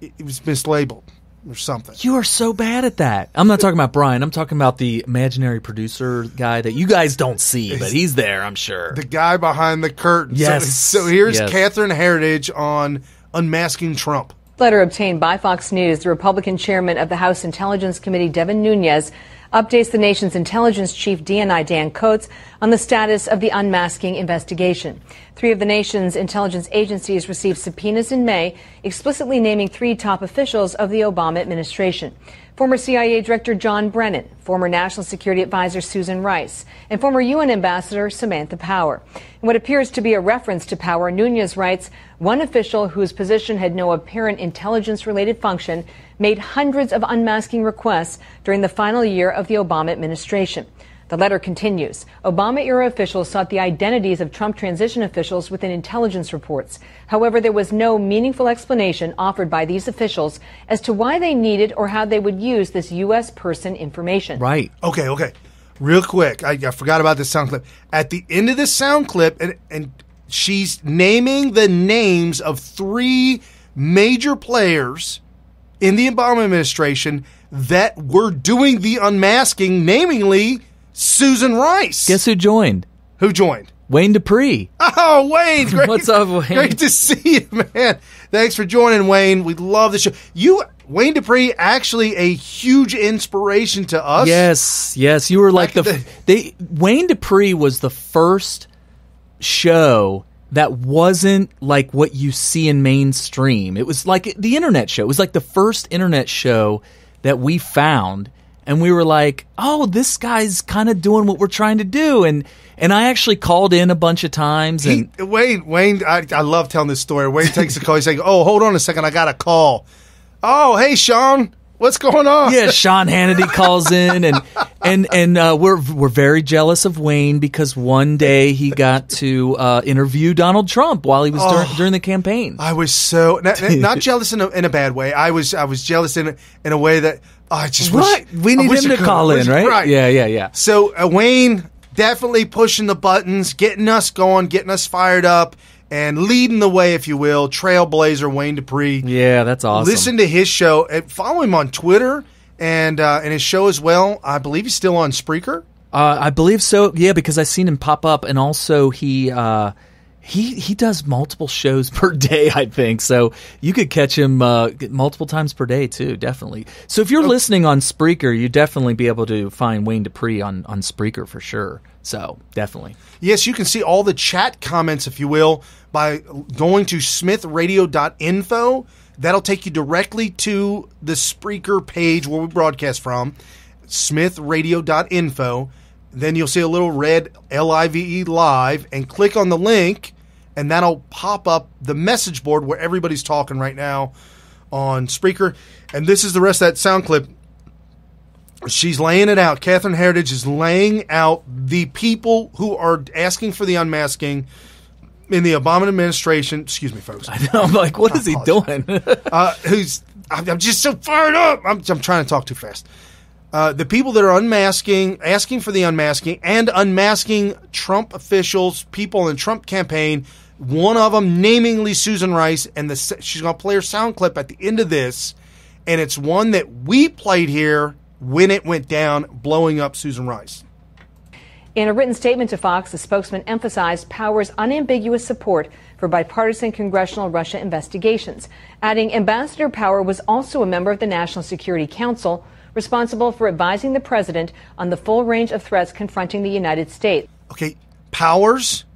S3: It was mislabeled or something.
S1: You are so bad at that. I'm not talking about Brian. I'm talking about the imaginary producer guy that you guys don't see, but he's there, I'm sure.
S3: The guy behind the curtain.
S1: Yes.
S3: So here's Catherine Heritage on unmasking Trump.
S11: Letter obtained by Fox News, the Republican chairman of the House Intelligence Committee, Devin Nunes, updates the nation's intelligence chief, DNI Dan Coats, on the status of the unmasking investigation. 3 of the nation's intelligence agencies received subpoenas in May, explicitly naming 3 top officials of the Obama administration. Former CIA Director John Brennan, former National Security Advisor Susan Rice, and former UN Ambassador Samantha Power. In what appears to be a reference to Power, Nunes writes, one official whose position had no apparent intelligence-related function made hundreds of unmasking requests during the final year of the Obama administration. The letter continues. Obama-era officials sought the identities of Trump transition officials within intelligence reports. However, there was no meaningful explanation offered by these officials as to why they needed or how they would use this U.S. person information.
S1: Right.
S3: Okay. Real quick, I forgot about this sound clip. At the end of this sound clip, and she's naming the names of 3 major players in the Obama administration that were doing the unmasking, namely Susan Rice.
S1: Guess who joined?
S3: Who joined?
S1: Wayne Dupree.
S3: Oh, Wayne. Great.
S1: What's up, Wayne?
S3: Great to see you, man. Thanks for joining, Wayne. We love the show. Wayne Dupree, actually a huge inspiration to us.
S1: Yes. You were like Wayne Dupree was the first show that wasn't like what you see in mainstream. It was like the internet show. It was like the first internet show that we found, and we were like, oh, this guy's kind of doing what we're trying to do. And I actually called in a bunch of times. And
S3: Wayne, I love telling this story. Wayne takes a call. He's like, oh, hold on a second. I got a call. Oh, hey, Sean. What's going on?
S1: Yeah, Sean Hannity calls in, and we're very jealous of Wayne because one day he got to interview Donald Trump while he was during the campaign.
S3: I was so not jealous in a bad way. I was jealous in a way that I just wish
S1: we need him to call in, right?
S3: Right.
S1: Yeah.
S3: So Wayne definitely pushing the buttons, getting us going, getting us fired up. And leading the way, if you will, Trailblazer Wayne Dupree.
S1: Yeah, that's awesome.
S3: Listen to his show. And follow him on Twitter and his show as well. I believe he's still on Spreaker.
S1: I believe so. Yeah, because I've seen him pop up, and also he does multiple shows per day, I think. So you could catch him multiple times per day too, definitely. So if you're listening on Spreaker, you definitely be able to find Wayne Dupree on Spreaker for sure. So definitely.
S3: Yes, you can see all the chat comments, if you will, by going to smithradio.info. That'll take you directly to the Spreaker page where we broadcast from, smithradio.info. Then you'll see a little red LIVE live, and click on the link, and that'll pop up the message board where everybody's talking right now on Spreaker. And this is the rest of that sound clip. She's laying it out. Catherine Heritage is laying out the people who are asking for the unmasking in the Obama administration. Excuse me, folks.
S1: I know. I'm like, what is he doing?
S3: I'm just so fired up. I'm trying to talk too fast. The people that are unmasking, asking for the unmasking, and unmasking Trump officials, people in the Trump campaign. One of them, namingly Susan Rice, and she's going to play her sound clip at the end of this, and it's one that we played here when it went down, blowing up Susan Rice.
S11: In a written statement to Fox, the spokesman emphasized Power's unambiguous support for bipartisan congressional Russia investigations, adding Ambassador Power was also a member of the National Security Council, responsible for advising the president on the full range of threats confronting the United States.
S3: Okay, Powers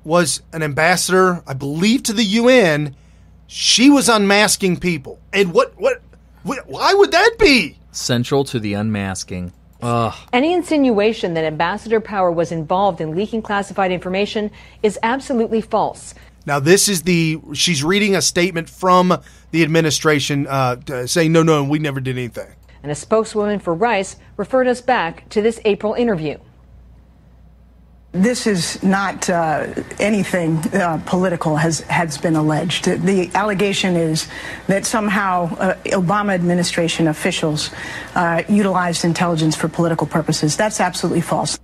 S3: was an ambassador, I believe, to the UN. She was unmasking people. And why would that be?
S1: Central to the unmasking. Ugh.
S11: Any insinuation that Ambassador Power was involved in leaking classified information is absolutely false.
S3: Now, this is she's reading a statement from the administration saying, no, we never did anything.
S11: And a spokeswoman for Rice referred us back to this April interview.
S12: This is not anything political has been alleged. The allegation is that somehow Obama administration officials utilized intelligence for political purposes. That's absolutely false.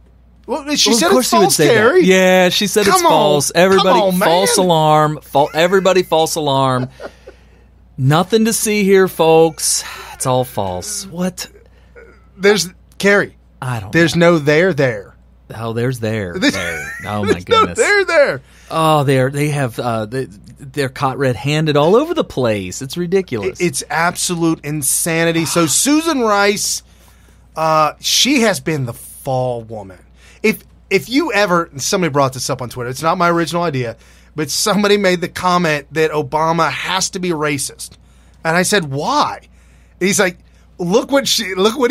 S3: Well, she said it's false, Terry.
S1: That. Yeah, she said it's false. Everybody, false alarm. Everybody, false alarm. Nothing to see here, folks. It's all false. What?
S3: There's Carrie. There's no there.
S1: Oh, there's there. Oh my goodness.
S3: No, there.
S1: Oh, they have they're caught red-handed all over the place. It's ridiculous.
S3: It's absolute insanity. So Susan Rice, she has been the fall woman. If you ever, somebody brought this up on Twitter. It's not my original idea, but somebody made the comment that Obama has to be racist, and I said, why? And he's like, Look what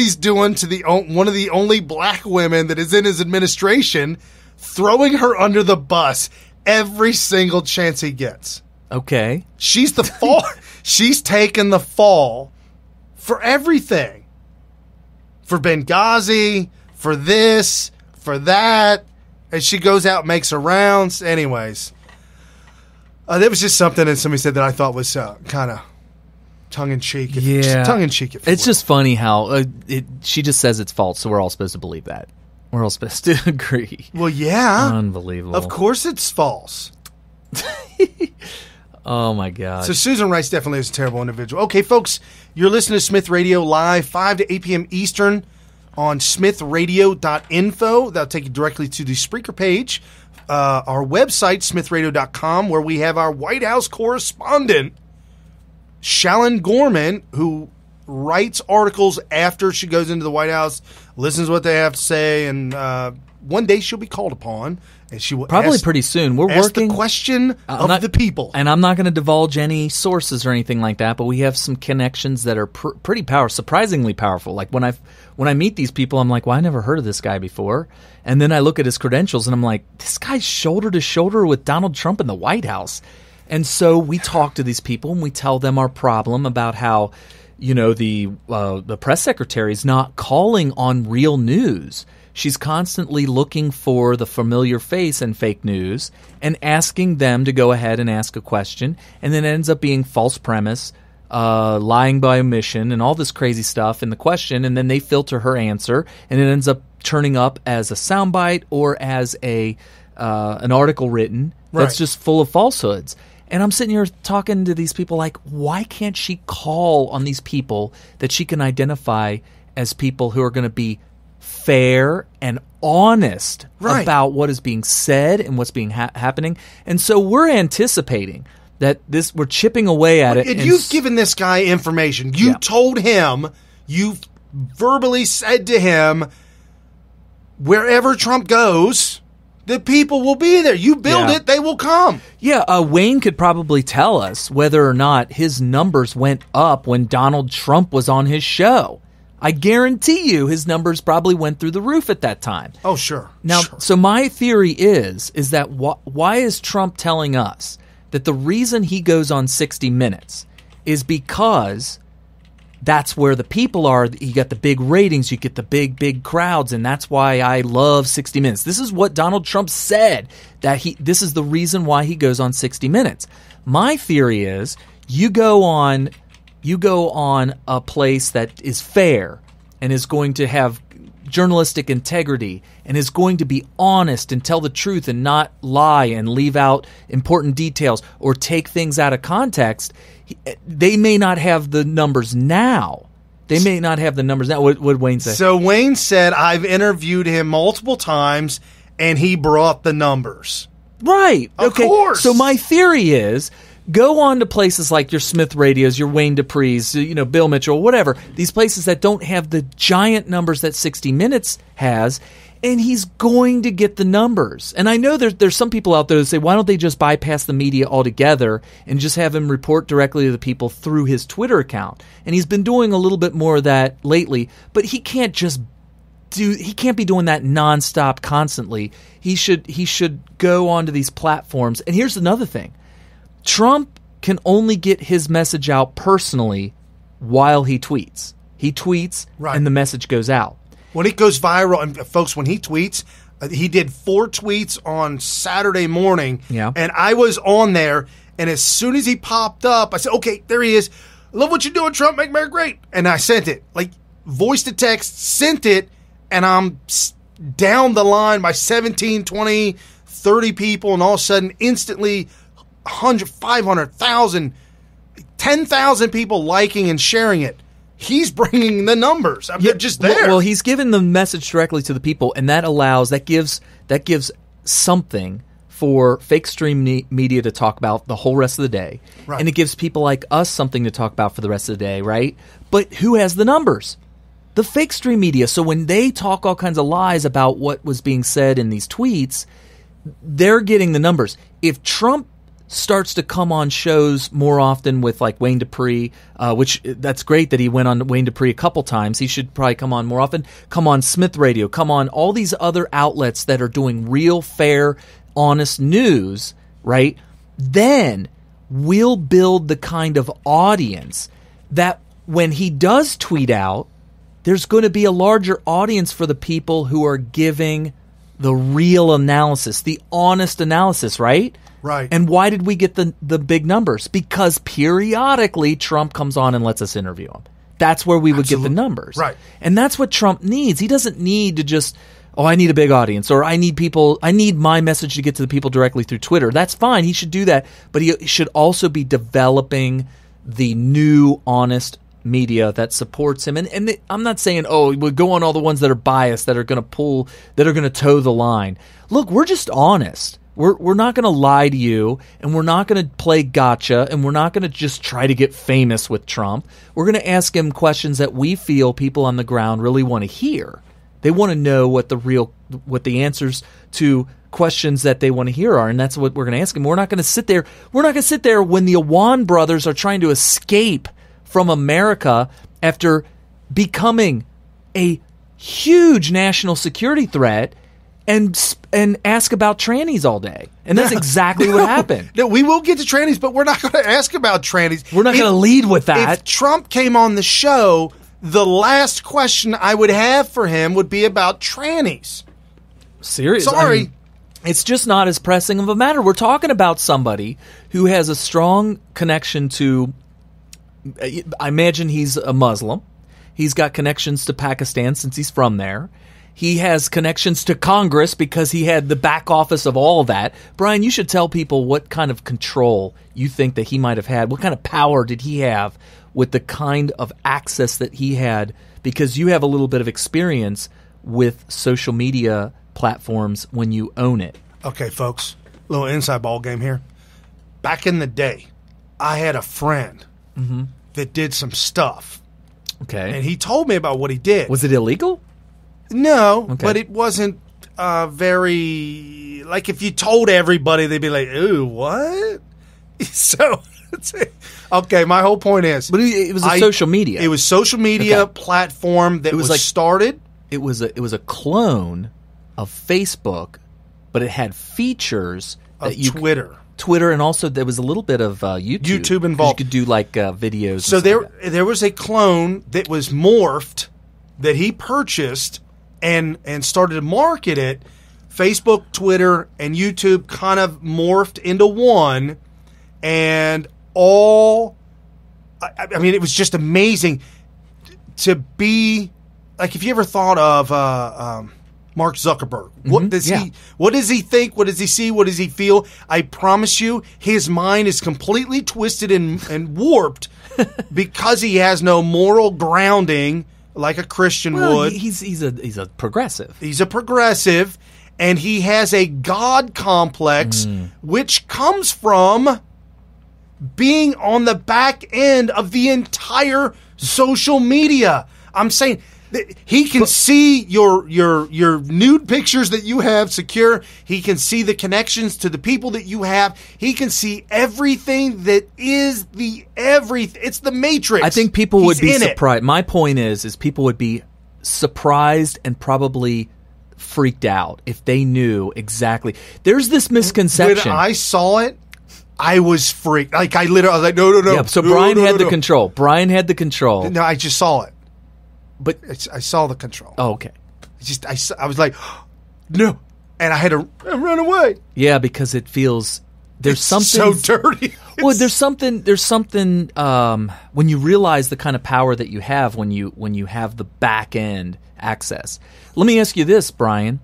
S3: he's doing to one of the only black women that is in his administration, throwing her under the bus every single chance he gets.
S1: Okay.
S3: She's the fall. She's taken the fall for everything. For Benghazi, for this, for that. And she goes out and makes her rounds. Anyways. There was just something that somebody said that I thought was kind of tongue-in-cheek.
S1: Yeah.
S3: Tongue-in-cheek.
S1: It's just funny how she just says it's false, so we're all supposed to believe that. We're all supposed to agree.
S3: Well, yeah.
S1: Unbelievable.
S3: Of course it's false.
S1: Oh, my God.
S3: So Susan Rice definitely is a terrible individual. Okay, folks, you're listening to Smith Radio live, 5 to 8 p.m. Eastern on smithradio.info. That'll take you directly to the Spreaker page. Our website, smithradio.com, where we have our White House correspondent, Shallon Gorman, who writes articles after she goes into the White House, listens to what they have to say, and one day she'll be called upon, and she will
S1: probably
S3: ask,
S1: pretty soon. We're
S3: ask
S1: working
S3: the question of the people.
S1: And I'm not going to divulge any sources or anything like that, but we have some connections that are pretty surprisingly powerful. Like when I meet these people, I'm like, well, I never heard of this guy before. And then I look at his credentials and I'm like, this guy's shoulder to shoulder with Donald Trump in the White House. And so we talk to these people and we tell them our problem about how, the press secretary is not calling on real news. She's constantly looking for the familiar face in fake news and asking them to go ahead and ask a question, and then it ends up being false premise, lying by omission, and all this crazy stuff in the question, and then they filter her answer, and it ends up turning up as a soundbite or as an article written that's just full of falsehoods. And I'm sitting here talking to these people like, why can't she call on these people that she can identify as people who are going to be fair and honest about what is being said and what's being happening? And so we're anticipating that we're chipping away at it.
S3: And you've given this guy information. You told him, you verbally said to him, wherever Trump goes, the people will be there. You build it, they will come.
S1: Yeah, Wayne could probably tell us whether or not his numbers went up when Donald Trump was on his show. I guarantee you his numbers probably went through the roof at that time.
S3: Oh, sure.
S1: Now, so my theory is that why is Trump telling us that the reason he goes on 60 Minutes is because that's where the people are. You get the big ratings, you get the big crowds, and that's why I love 60 Minutes. This is what Donald Trump said, that this is the reason why he goes on 60 Minutes. My theory is you go on a place that is fair and is going to have journalistic integrity and is going to be honest and tell the truth and not lie and leave out important details or take things out of context. They may not have the numbers now. What did Wayne say?
S3: So Wayne said, I've interviewed him multiple times and he brought the numbers.
S1: Right.
S3: Of course.
S1: So my theory is, go on to places like your Smith Radios, your Wayne Dupree's, Bill Mitchell, whatever. These places that don't have the giant numbers that 60 Minutes has, and he's going to get the numbers. And I know there's some people out there that say, why don't they just bypass the media altogether and just have him report directly to the people through his Twitter account? And he's been doing a little bit more of that lately, but he can't be doing that nonstop constantly. He should go onto these platforms. And here's another thing. Trump can only get his message out personally while he tweets. He tweets, and the message goes out.
S3: When it goes viral, and folks, when he tweets, he did 4 tweets on Saturday morning, and I was on there, and as soon as he popped up, I said, okay, there he is. Love what you're doing, Trump, make America great. And I sent it. Like, voice to text, sent it, and I'm down the line by 17, 20, 30 people, and all of a sudden, instantly, 100, 500,000, 10,000 people liking and sharing it. He's bringing the numbers. They're just there.
S1: Well, he's given the message directly to the people, and that gives something for fake stream media to talk about the whole rest of the day.
S3: Right.
S1: And it gives people like us something to talk about for the rest of the day, right? But who has the numbers? The fake stream media. So when they talk all kinds of lies about what was being said in these tweets, they're getting the numbers. If Trump starts to come on shows more often with like Wayne Dupree, which that's great that he went on Wayne Dupree a couple times. He should probably come on more often. Come on Smith Radio. Come on all these other outlets that are doing real, fair, honest news, right? Then we'll build the kind of audience that when he does tweet out, there's going to be a larger audience for the people who are giving the real analysis, the honest analysis, right?
S3: Right.
S1: And why did we get the big numbers? Because periodically Trump comes on and lets us interview him. That's where we would get the numbers.
S3: Right.
S1: And that's what Trump needs. He doesn't need to just, I need a big audience, or I need my message to get to the people directly through Twitter. That's fine. He should do that. But he should also be developing the new, honest media that supports him. And I'm not saying, we'll go on all the ones that are biased, that are going to toe the line. Look, we're just honest. We're not going to lie to you, and we're not going to play gotcha, and we're not going to just try to get famous with Trump. We're going to ask him questions that we feel people on the ground really want to hear. They want to know what the answers to questions that they want to hear are, and that's what we're going to ask them. We're not going to sit there. We're not going to sit there when the Awan brothers are trying to escape from America after becoming a huge national security threat and ask about trannies all day. And that's exactly what happened.
S3: No, we will get to trannies, but we're not going to ask about trannies.
S1: We're not going to lead with that.
S3: If Trump came on the show, the last question I would have for him would be about trannies.
S1: Seriously.
S3: Sorry.
S1: I mean, it's just not as pressing of a matter. We're talking about somebody who has a strong connection to, I imagine he's a Muslim. He's got connections to Pakistan since he's from there. He has connections to Congress because he had the back office of all of that. Brian, you should tell people what kind of control you think that he might have had. What kind of power did he have with the kind of access that he had? Because you have a little bit of experience with social media platforms when you own it.
S3: Okay, folks, little inside ball game here. Back in the day, I had a friend that did some stuff.
S1: Okay.
S3: And he told me about what he did.
S1: Was it illegal?
S3: No,
S1: Okay.
S3: but it wasn't very... Like, if you told everybody, they'd be like, ooh, what? So, okay, my whole point is...
S1: But it was a social media.
S3: It was social media platform that was started.
S1: It was a clone of Facebook, but it had features
S3: Of Twitter.
S1: And also there was a little bit of YouTube.
S3: YouTube involved.
S1: You could do like videos.
S3: So
S1: and stuff like that.
S3: there was a clone that was morphed that he purchased and started to market it. Facebook, Twitter, and YouTube kind of morphed into one, and all. I mean, it was just amazing to be like. If you ever thought of Mark Zuckerberg, what does he? What does he think? What does he see? What does he feel? I promise you, his mind is completely twisted and warped because he has no moral grounding like a Christian would.
S1: He's a progressive.
S3: He's a progressive, and he has a God complex, which comes from being on the back end of the entire social media. I'm saying he can see your nude pictures that you have secure. He can see the connections to the people that you have. He can see everything that is it's the Matrix.
S1: I think people would be surprised. My point is people would be surprised and probably freaked out if they knew exactly. There's this misconception.
S3: When I saw it, I was freaked. Like I was like, no.
S1: Yeah, so Brian had the control. Brian had the control.
S3: No, I just saw it.
S1: But
S3: I saw the control.
S1: Oh, okay.
S3: I was like, no, and I had to run away.
S1: Yeah, because it feels there's something
S3: so dirty.
S1: Well, there's something when you realize the kind of power that you have when you have the back end access. Let me ask you this, Brian: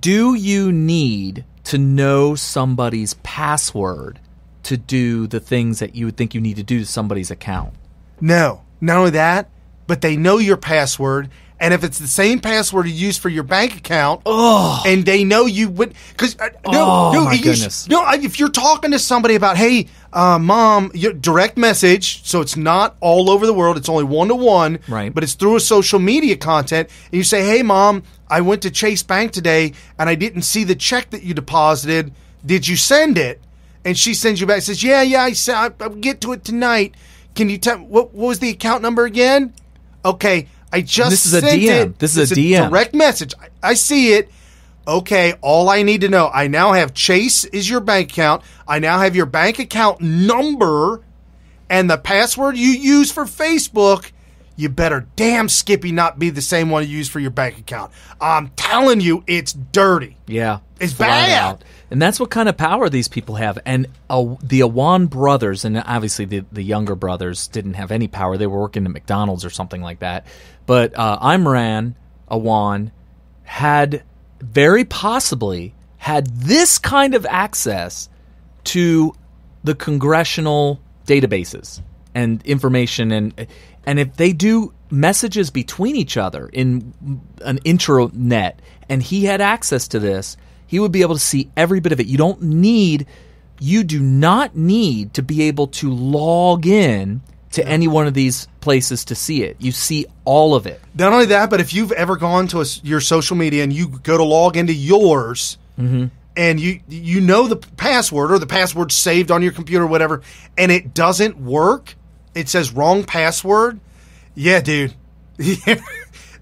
S1: do you need to know somebody's password to do the things that you would think you need to do to somebody's account?
S3: No, not only that. But they know your password, and if it's the same password you use for your bank account, and they know you would, because
S1: goodness.
S3: If you're talking to somebody about, hey, mom, your direct message, so it's not all over the world, it's only one-to-one,
S1: right?
S3: But it's through a social media content, and you say, hey, mom, I went to Chase Bank today, and I didn't see the check that you deposited. Did you send it? And she sends you back, says, yeah, I'll get to it tonight. Can you tell what was the account number again? Okay, I just
S1: sent it. This is a DM.
S3: Direct message. I see it. Okay, all I need to know. I now have Chase is your bank account. I now have your bank account number and the password you use for Facebook. You better damn Skippy not be the same one you use for your bank account. I'm telling you, it's dirty.
S1: Yeah.
S3: It's bad.
S1: And that's what kind of power these people have. And the Awan brothers, and obviously the younger brothers didn't have any power. They were working at McDonald's or something like that. But Imran, Awan, had very possibly had this kind of access to the congressional databases and information. And if they do messages between each other in an intranet, and he had access to this, he would be able to see every bit of it. You do not need to be able to log in to any one of these places to see it. You see all of it.
S3: Not only that, but if you've ever gone to your social media and you go to log into yours, and you know the password or the password saved on your computer or whatever, and it doesn't work, it says wrong password, yeah, dude.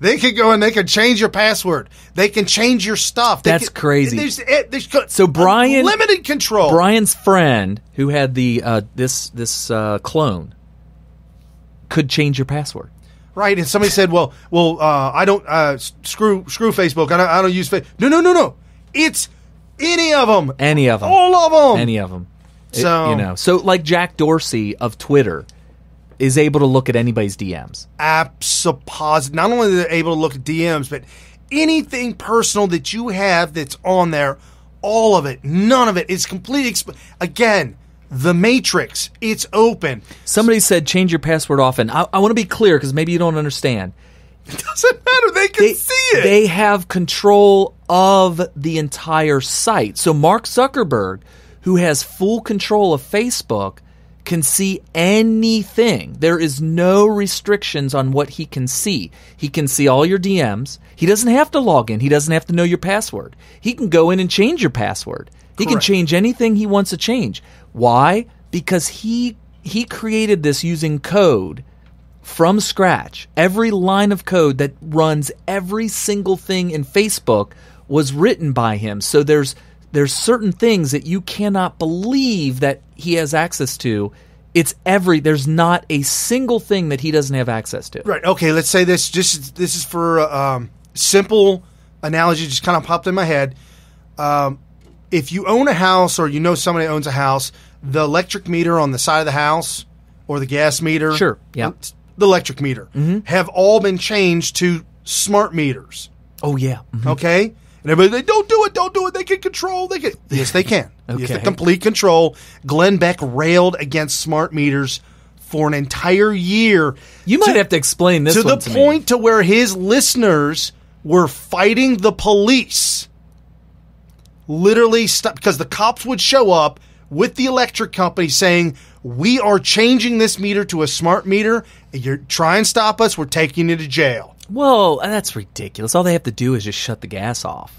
S3: They can go and they can change your password. They can change your stuff.
S1: That's crazy.
S3: There's
S1: so Brian,
S3: limited control.
S1: Brian's friend who had the this clone could change your password.
S3: Right, and somebody said, "Well, I don't screw Facebook. I don't use Facebook." No. It's any of them.
S1: Any of them.
S3: All of them.
S1: Any of them.
S3: So
S1: so like Jack Dorsey of Twitter is able to look at anybody's DMs.
S3: Absolutely. Not only are they able to look at DMs, but anything personal that you have that's on there, all of it, none of it is completely again, the Matrix, it's open.
S1: Somebody said change your password often. I want to be clear because maybe you don't understand.
S3: It doesn't matter. They can see it.
S1: They have control of the entire site. So Mark Zuckerberg, who has full control of Facebook, can see anything. There is no restrictions on what he can see. He can see all your DMs. He doesn't have to log in. He doesn't have to know your password. He can go in and change your password. He can change anything he wants to change. Why? Because he created this using code from scratch. Every line of code that runs every single thing in Facebook was written by him. So there's certain things that you cannot believe that he has access to. There's not a single thing that he doesn't have access to.
S3: Right. Okay, let's say this. This is for simple analogy, just kind of popped in my head. If you own a house or you know somebody owns a house, the electric meter on the side of the house or the gas meter,
S1: sure, yeah,
S3: the electric meter, have all been changed to smart meters.
S1: Oh, yeah.
S3: Okay? And everybody, don't do it. They can control. Yes, they can.
S1: Okay.
S3: Yes, the complete control. Glenn Beck railed against smart meters for an entire year.
S1: You might have to explain this
S3: to
S1: one
S3: the point to where his listeners were fighting the police. Literally, because the cops would show up with the electric company saying, "We are changing this meter to a smart meter. And you're trying to stop us. We're taking you to jail."
S1: Well, that's ridiculous. All they have to do is just shut the gas off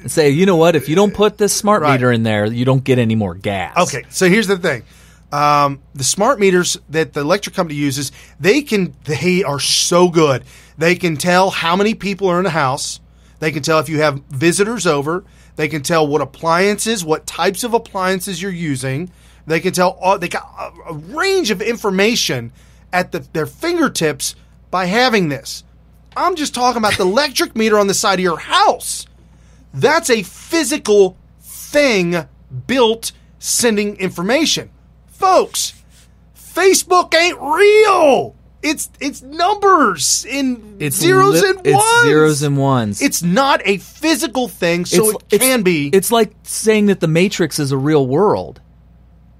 S1: and say, you know what, if you don't put this smart meter in there, you don't get any more gas.
S3: Okay, so here's the thing. The smart meters that the electric company uses, they are so good. They can tell how many people are in the house. They can tell if you have visitors over. They can tell what appliances, what types of appliances you're using. They can tell, they got a range of information at their fingertips by having this. I'm just talking about the electric meter on the side of your house. That's a physical thing built sending information. Folks, Facebook ain't real. It's numbers in zeros and ones.
S1: It's zeros and ones.
S3: It's not a physical thing, so it can be.
S1: It's like saying that the Matrix is a real world.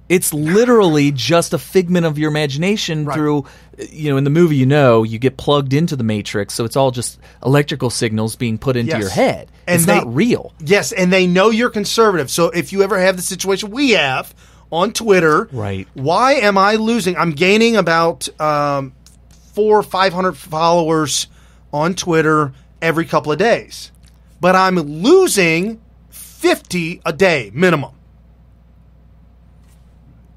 S1: It's literally just a figment of your imagination through, in the movie, you get plugged into the Matrix, so it's all just electrical signals being put into your head. And it's not real.
S3: Yes, and they know you're conservative. So if you ever have the situation we have on Twitter, why am I losing? I'm gaining about 400 or 500 followers on Twitter every couple of days. But I'm losing 50 a day minimum.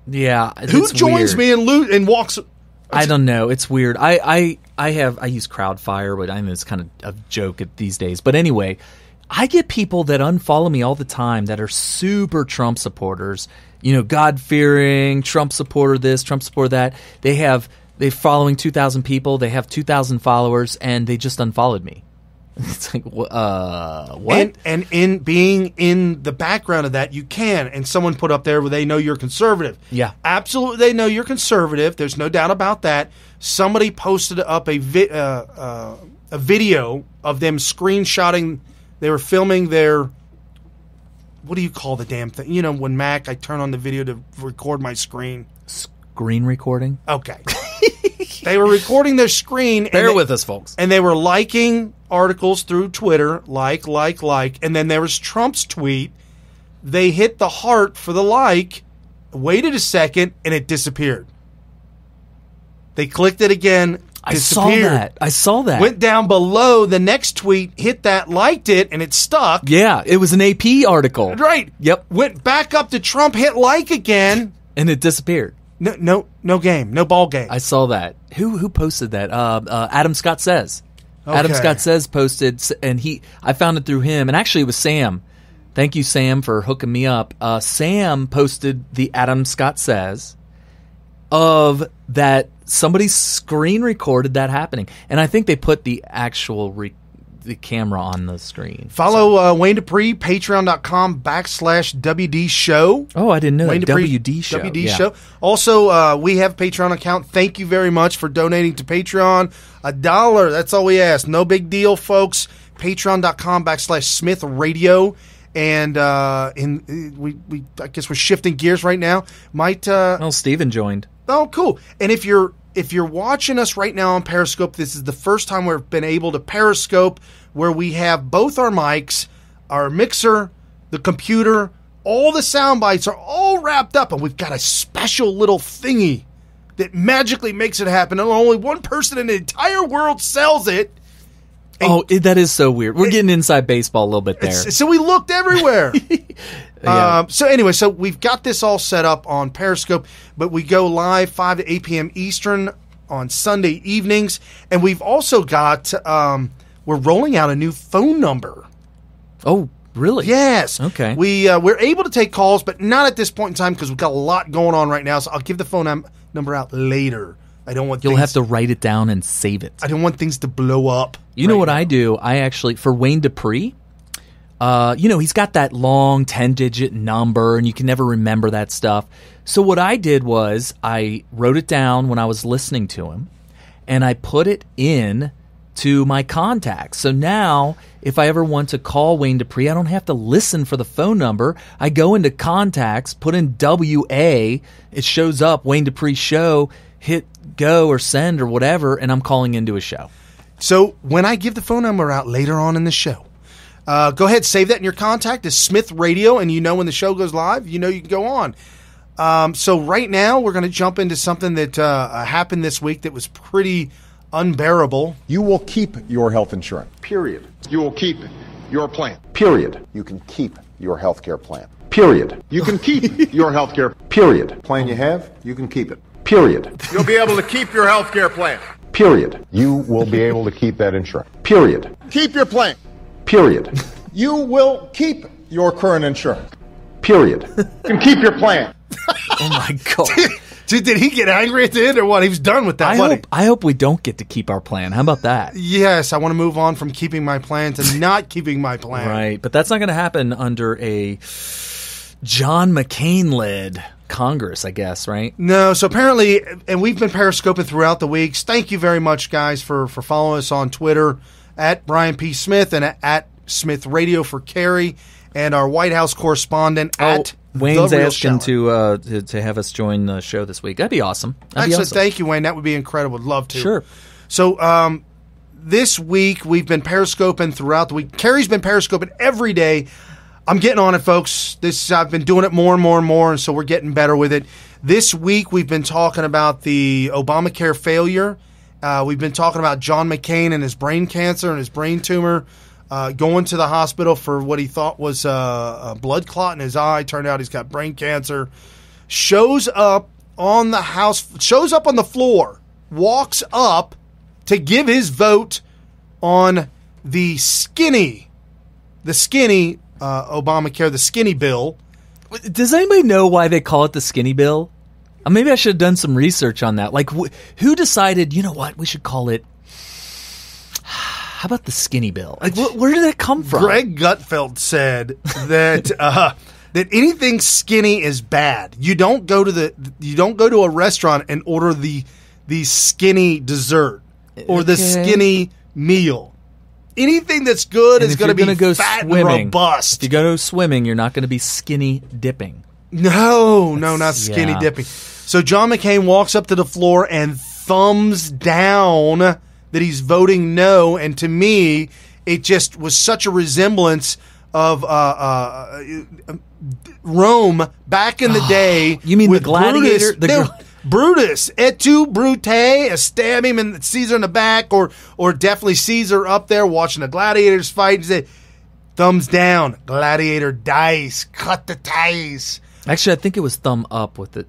S1: Yeah,
S3: who joins me and walks?
S1: I don't know. It's weird. I use Crowdfire, but I know it's kind of a joke these days. But anyway, I get people that unfollow me all the time that are super Trump supporters. God-fearing Trump supporter this, Trump supporter that. They're following 2,000 people. They have 2,000 followers, and they just unfollowed me. It's like, what?
S3: And in being in the background of that, you can. And someone put up there where they know you're conservative.
S1: Yeah.
S3: Absolutely, they know you're conservative. There's no doubt about that. Somebody posted up a video of them screenshotting. They were filming their, what do you call the damn thing? When Mac, I turn on the video to record my screen.
S1: Screen recording?
S3: Okay. They were recording their screen.
S1: Bear with us, folks.
S3: And they were liking articles through Twitter, like. And then there was Trump's tweet. They hit the heart for the like, waited a second, and it disappeared. They clicked it again.
S1: I saw that.
S3: Went down below. The next tweet hit that, liked it, and it stuck.
S1: Yeah, it was an AP article.
S3: Right.
S1: Yep.
S3: Went back up to Trump, hit like again.
S1: And it disappeared.
S3: No game. No ball game.
S1: I saw that. Who posted that? Adam Scott Says.
S3: Okay.
S1: Adam Scott Says posted, and I found it through him. And actually, it was Sam. Thank you, Sam, for hooking me up. Sam posted the Adam Scott Says of that. Somebody screen recorded that happening, and I think they put the actual the camera on the screen.
S3: Follow Wayne Dupree, patreon.com/WD show.
S1: Oh, I didn't know
S3: Wayne
S1: that.
S3: Dupree,
S1: WD show.
S3: WD show. Also, we have a Patreon account. Thank you very much for donating to Patreon. $1. That's all we ask. No big deal, folks. Patreon.com/Smith Radio. And we I guess we're shifting gears right now.
S1: Steven joined.
S3: Oh, cool. And if you're watching us right now on Periscope, this is the first time we've been able to Periscope where we have both our mics, our mixer, the computer, all the sound bites are all wrapped up, and we've got a special little thingy that magically makes it happen. And only one person in the entire world sells it.
S1: That is so weird. We're getting inside baseball a little bit there.
S3: So we looked everywhere.
S1: Yeah.
S3: So we've got this all set up on Periscope, but we go live 5 to 8 p.m. Eastern on Sunday evenings. And we've also got, we're rolling out a new phone number.
S1: Oh, really?
S3: Yes.
S1: Okay.
S3: We're able to take calls, but not at this point in time because we've got a lot going on right now. So I'll give the phone number out later. I don't want
S1: You'll have to write it down and save it.
S3: I don't want things to blow up.
S1: You know what I do? I actually, for Wayne Dupree, he's got that long 10-digit number, and you can never remember that stuff. So what I did was I wrote it down when I was listening to him, and I put it in to my contacts. So now, if I ever want to call Wayne Dupree, I don't have to listen for the phone number. I go into contacts, put in WA, it shows up, Wayne Dupree Show, hit go or send or whatever, and I'm calling into a show.
S3: So when I give the phone number out later on in the show, go ahead, save that in your contact as Smith Radio, and when the show goes live, you can go on. So right now, we're going to jump into something that happened this week that was pretty unbearable.
S13: You will keep your health insurance. Period. You will keep your plan. Period. You can keep your health care plan. Period. You can keep your health care. Period. Plan you have, you can keep it. Period. You'll be able to keep your health care plan. Period. You will be able to keep that insurance. Period. Keep your plan. Period. You will keep your current insurance. Period. You can keep your plan.
S1: Oh, my God.
S3: Did he get angry at the end or what? He was done with that.
S1: I hope we don't get to keep our plan. How about that?
S3: Yes, I want to move on from keeping my plan to not keeping my plan.
S1: Right, but that's not going to happen under a John McCain-led Congress, I guess, right?
S3: No, so apparently, and we've been periscoping throughout the weeks. Thank you very much, guys, for following us on Twitter at Brian P. Smith and at Smith Radio for Kerry, and our White House correspondent at
S1: Wayne's asking to have us join the show this week. That'd be awesome.
S3: Excellent. Thank you, Wayne. That would be incredible. Would love to.
S1: Sure.
S3: So this week we've been periscoping throughout the week. Kerry's been periscoping every day. I'm getting on it, folks. I've been doing it more and more and more, and so we're getting better with it. This week we've been talking about the Obamacare failure. We've been talking about John McCain and his brain cancer and his brain tumor, going to the hospital for what he thought was a blood clot in his eye. Turned out he's got brain cancer. Shows up on the floor, walks up to give his vote on the skinny Obamacare, the skinny bill.
S1: Does anybody know why they call it the skinny bill? Maybe I should have done some research on that. Like, who decided, you know what, we should call it, how about the skinny bill? Like, where did that come from?
S3: Greg Gutfeld said that that anything skinny is bad. You don't go to a restaurant and order the skinny dessert or the skinny meal. Anything that's good is going to be fat and robust.
S1: If you go swimming, you're not going to be skinny dipping.
S3: No, not skinny dipping. So John McCain walks up to the floor and thumbs down that he's voting no. And to me, it just was such a resemblance of Rome back in the day.
S1: You mean the gladiator?
S3: Brutus, et tu, Brute, stab him and Caesar in the back, or definitely Caesar up there watching the gladiators fight and say, thumbs down, gladiator dies, cut the ties.
S1: Actually, I think it was thumb up with it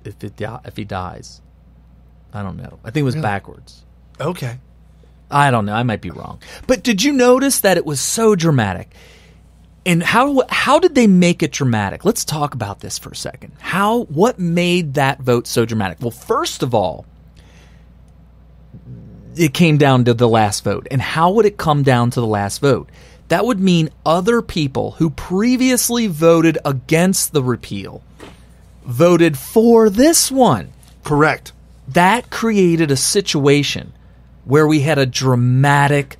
S1: if he dies. I don't know. I think it was backwards.
S3: Okay.
S1: I don't know. I might be wrong. But did you notice that it was so dramatic? And how did they make it dramatic? Let's talk about this for a second. What made that vote so dramatic? Well, first of all, it came down to the last vote. And how would it come down to the last vote? That would mean other people who previously voted against the repeal voted for this one.
S3: Correct.
S1: That created a situation where we had a dramatic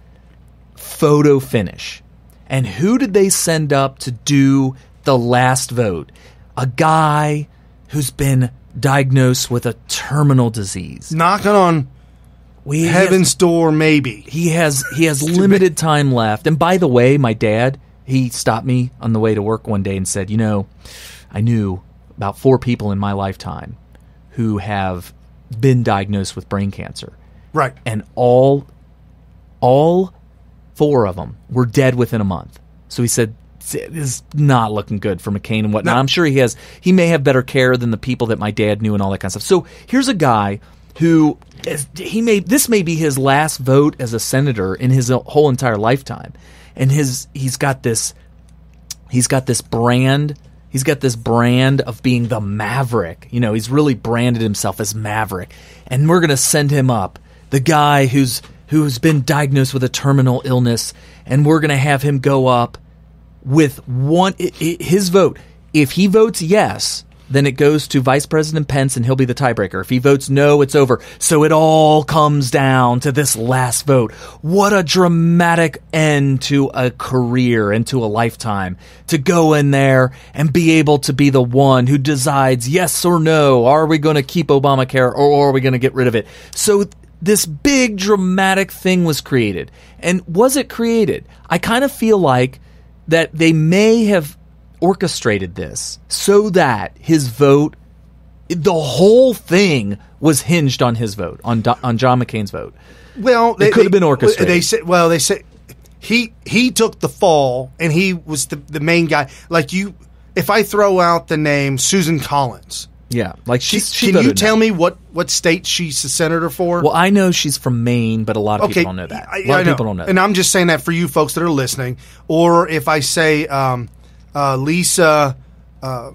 S1: photo finish. And who did they send up to do the last vote? A guy who's been diagnosed with a terminal disease.
S3: Knocking on heaven's door, maybe.
S1: He has limited time left. And by the way, my dad, he stopped me on the way to work one day and said, I knew about 4 people in my lifetime who have been diagnosed with brain cancer.
S3: Right.
S1: And all 4 of them were dead within a month. So he said, this is not looking good for McCain and whatnot. No. I'm sure he may have better care than the people that my dad knew and all that kind of stuff. So here's a guy who this may be his last vote as a senator in his whole entire lifetime. And he's got this brand of being the maverick. He's really branded himself as Maverick. And we're going to send him up, the guy who's been diagnosed with a terminal illness, and we're going to have him go up with his vote. If he votes yes, then it goes to Vice President Pence, and he'll be the tiebreaker. If he votes no, it's over. So it all comes down to this last vote. What a dramatic end to a career and to a lifetime, to go in there and be able to be the one who decides yes or no. Are we going to keep Obamacare, or are we going to get rid of it? So this big dramatic thing was created. And was it created? I kind of feel like that they may have orchestrated this so that his vote, the whole thing was hinged on his vote, on John McCain's vote.
S3: Well,
S1: it could have been orchestrated.
S3: They say he took the fall, and he was the main guy. Like if I throw out the name Susan Collins.
S1: Yeah, like she
S3: can you tell me what state she's a senator for?
S1: Well, I know she's from Maine, but a lot of people don't know that. A lot of people don't know that.
S3: And I'm just saying that for you folks that are listening. Or if I say Lisa,
S1: I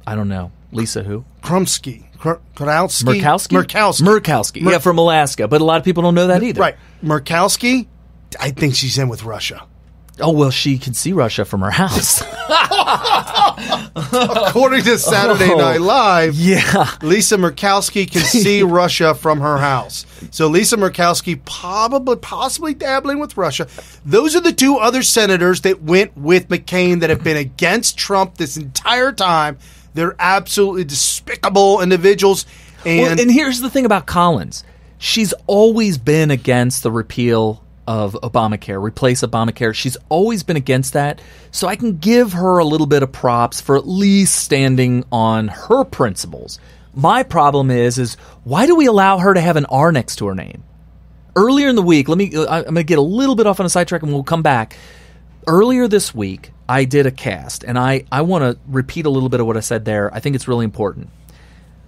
S1: don't know. Lisa who?
S3: Krumsky.
S1: Murkowski. Yeah, from Alaska. But a lot of people don't know that either.
S3: Right. Murkowski, I think she's in with Russia.
S1: Oh, well, she can see Russia from her house.
S3: According to Saturday Night Live,
S1: yeah,
S3: Lisa Murkowski can see Russia from her house. So Lisa Murkowski possibly dabbling with Russia. Those are the 2 other senators that went with McCain that have been against Trump this entire time. They're absolutely despicable individuals. And
S1: here's the thing about Collins. She's always been against the repeal of Obamacare, replace Obamacare. She's always been against that. So I can give her a little bit of props for at least standing on her principles. My problem is why do we allow her to have an R next to her name? Earlier in the week, I'm going to get a little bit off on a sidetrack and we'll come back. Earlier this week, I did a cast, and I want to repeat a little bit of what I said there. I think it's really important.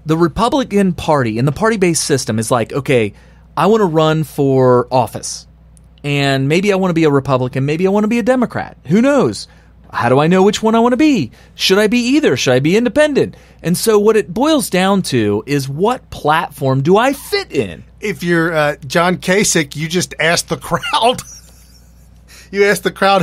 S1: The Republican Party and the party-based system is like, okay, I want to run for office. And maybe I want to be a Republican. Maybe I want to be a Democrat. Who knows? How do I know which one I want to be? Should I be either? Should I be independent? And so what it boils down to is what platform do I fit in?
S3: If you're John Kasich, you just ask the crowd. You ask the crowd,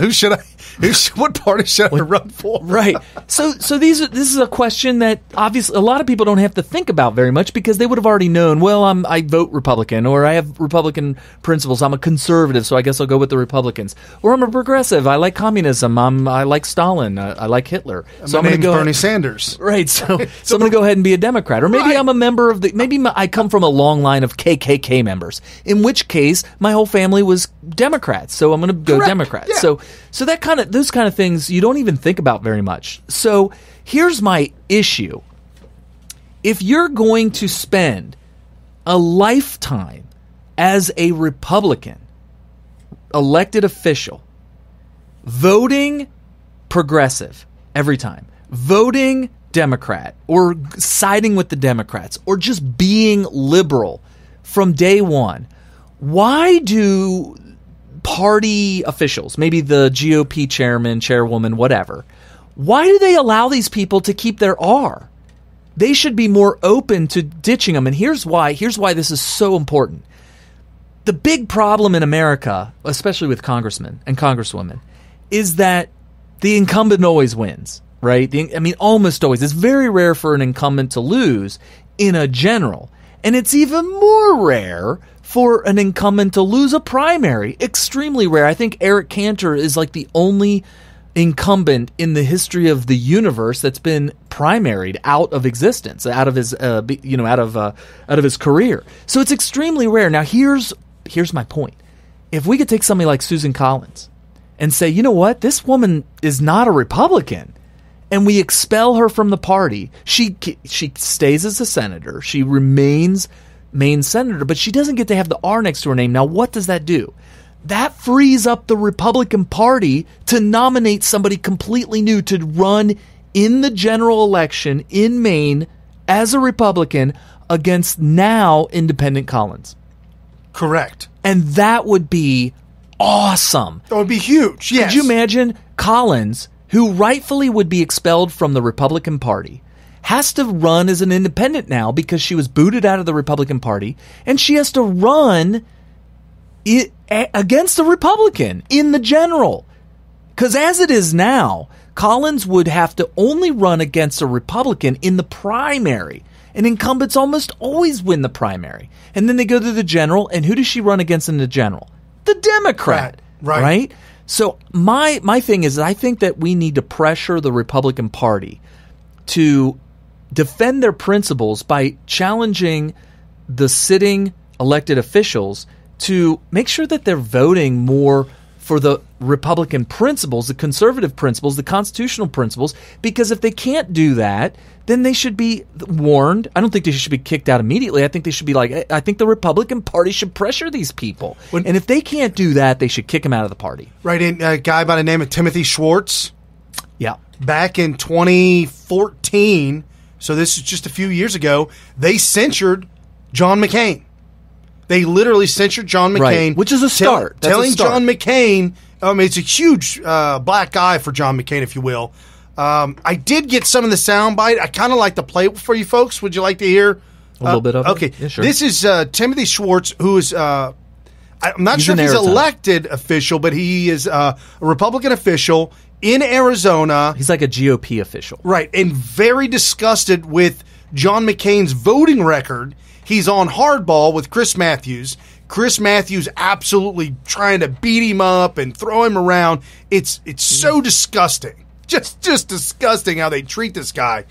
S3: what party should I run for?
S1: Right. So this is a question that obviously a lot of people don't have to think about very much because they would have already known, well, I vote Republican, or I have Republican principles. I'm a conservative, so I guess I'll go with the Republicans. Or I'm a progressive. I like communism. I like Stalin. I like Hitler. So I'm going to go
S3: Bernie Sanders.
S1: Right. So I'm going to go ahead and be a Democrat. Or maybe I'm a member of maybe I come from a long line of KKK members, in which case my whole family was Democrats. So I'm going to go Democrat. Yeah. So those kind of things you don't even think about very much. So here's my issue If you're going to spend a lifetime as a Republican elected official voting progressive every time, voting Democrat, or siding with the Democrats, or just being liberal from day one, why do party officials, maybe the GOP chairman, chairwoman, whatever, why do they allow these people to keep their R? They should be more open to ditching them. And here's why this is so important. The big problem in America, especially with congressmen and congresswomen, is that the incumbent always wins, right? Almost always. It's very rare for an incumbent to lose in a general. And it's even more rare for an incumbent to lose a primary. Extremely rare. I think Eric Cantor is like the only incumbent in the history of the universe that's been primaried out of existence, out of his out of his career. So it's extremely rare. Now here's my point. If we could take somebody like Susan Collins and say, you know what, this woman is not a Republican, and we expel her from the party, she stays as a senator, she remains Maine senator, but she doesn't get to have the R next to her name. Now what does that do? That frees up the Republican Party to nominate somebody completely new to run in the general election in Maine as a Republican against now independent Collins.
S3: Correct.
S1: And that would be awesome.
S3: That would be huge, yes.
S1: Could you imagine Collins, who rightfully would be expelled from the Republican Party, has to run as an independent now because she was booted out of the Republican Party, and she has to run against a Republican in the general. Because as it is now, Collins would have to only run against a Republican in the primary. And incumbents almost always win the primary. And then they go to the general, and who does she run against in the general? The Democrat. Right? So my thing is, I think that we need to pressure the Republican Party to defend their principles by challenging the sitting elected officials to make sure that they're voting more for the Republican principles, the conservative principles, the constitutional principles, because if they can't do that, then they should be warned. I don't think they should be kicked out immediately. I think they should be like, I think the Republican Party should pressure these people. And if they can't do that, they should kick them out of the party.
S3: Right, and a guy by the name of Timothy Schwartz.
S1: Yeah.
S3: Back in 2014, so this is just a few years ago, they censured John McCain. They literally censured John McCain.
S1: Right, which is a start.
S3: Telling John McCain, it's a huge black eye for John McCain, if you will. I did get some of the soundbite. I kind of like to play it for you folks. Would you like to hear?
S1: A little bit of it?
S3: Okay.
S1: Yeah, sure.
S3: This is Timothy Schwartz, who is, I'm not sure if he's an elected official, but he is a Republican official in Arizona.
S1: He's like a GOP official.
S3: Right, and very disgusted with John McCain's voting record. He's on hardball with Chris Matthews. Chris Matthews absolutely trying to beat him up and throw him around. It's so disgusting. Just disgusting how they treat this guy.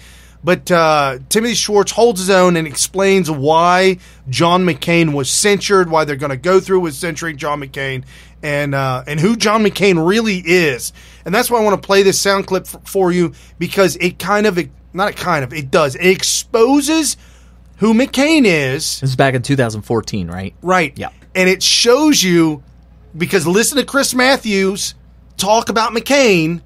S3: But Timothy Schwartz holds his own and explains why John McCain was censured, why they're going to go through with censoring John McCain, and who John McCain really is. And that's why I want to play this sound clip for you, because it does. It exposes who McCain is.
S1: This is back in 2014, right?
S3: Right.
S1: Yeah.
S3: And it shows you, because listen to Chris Matthews talk about McCain,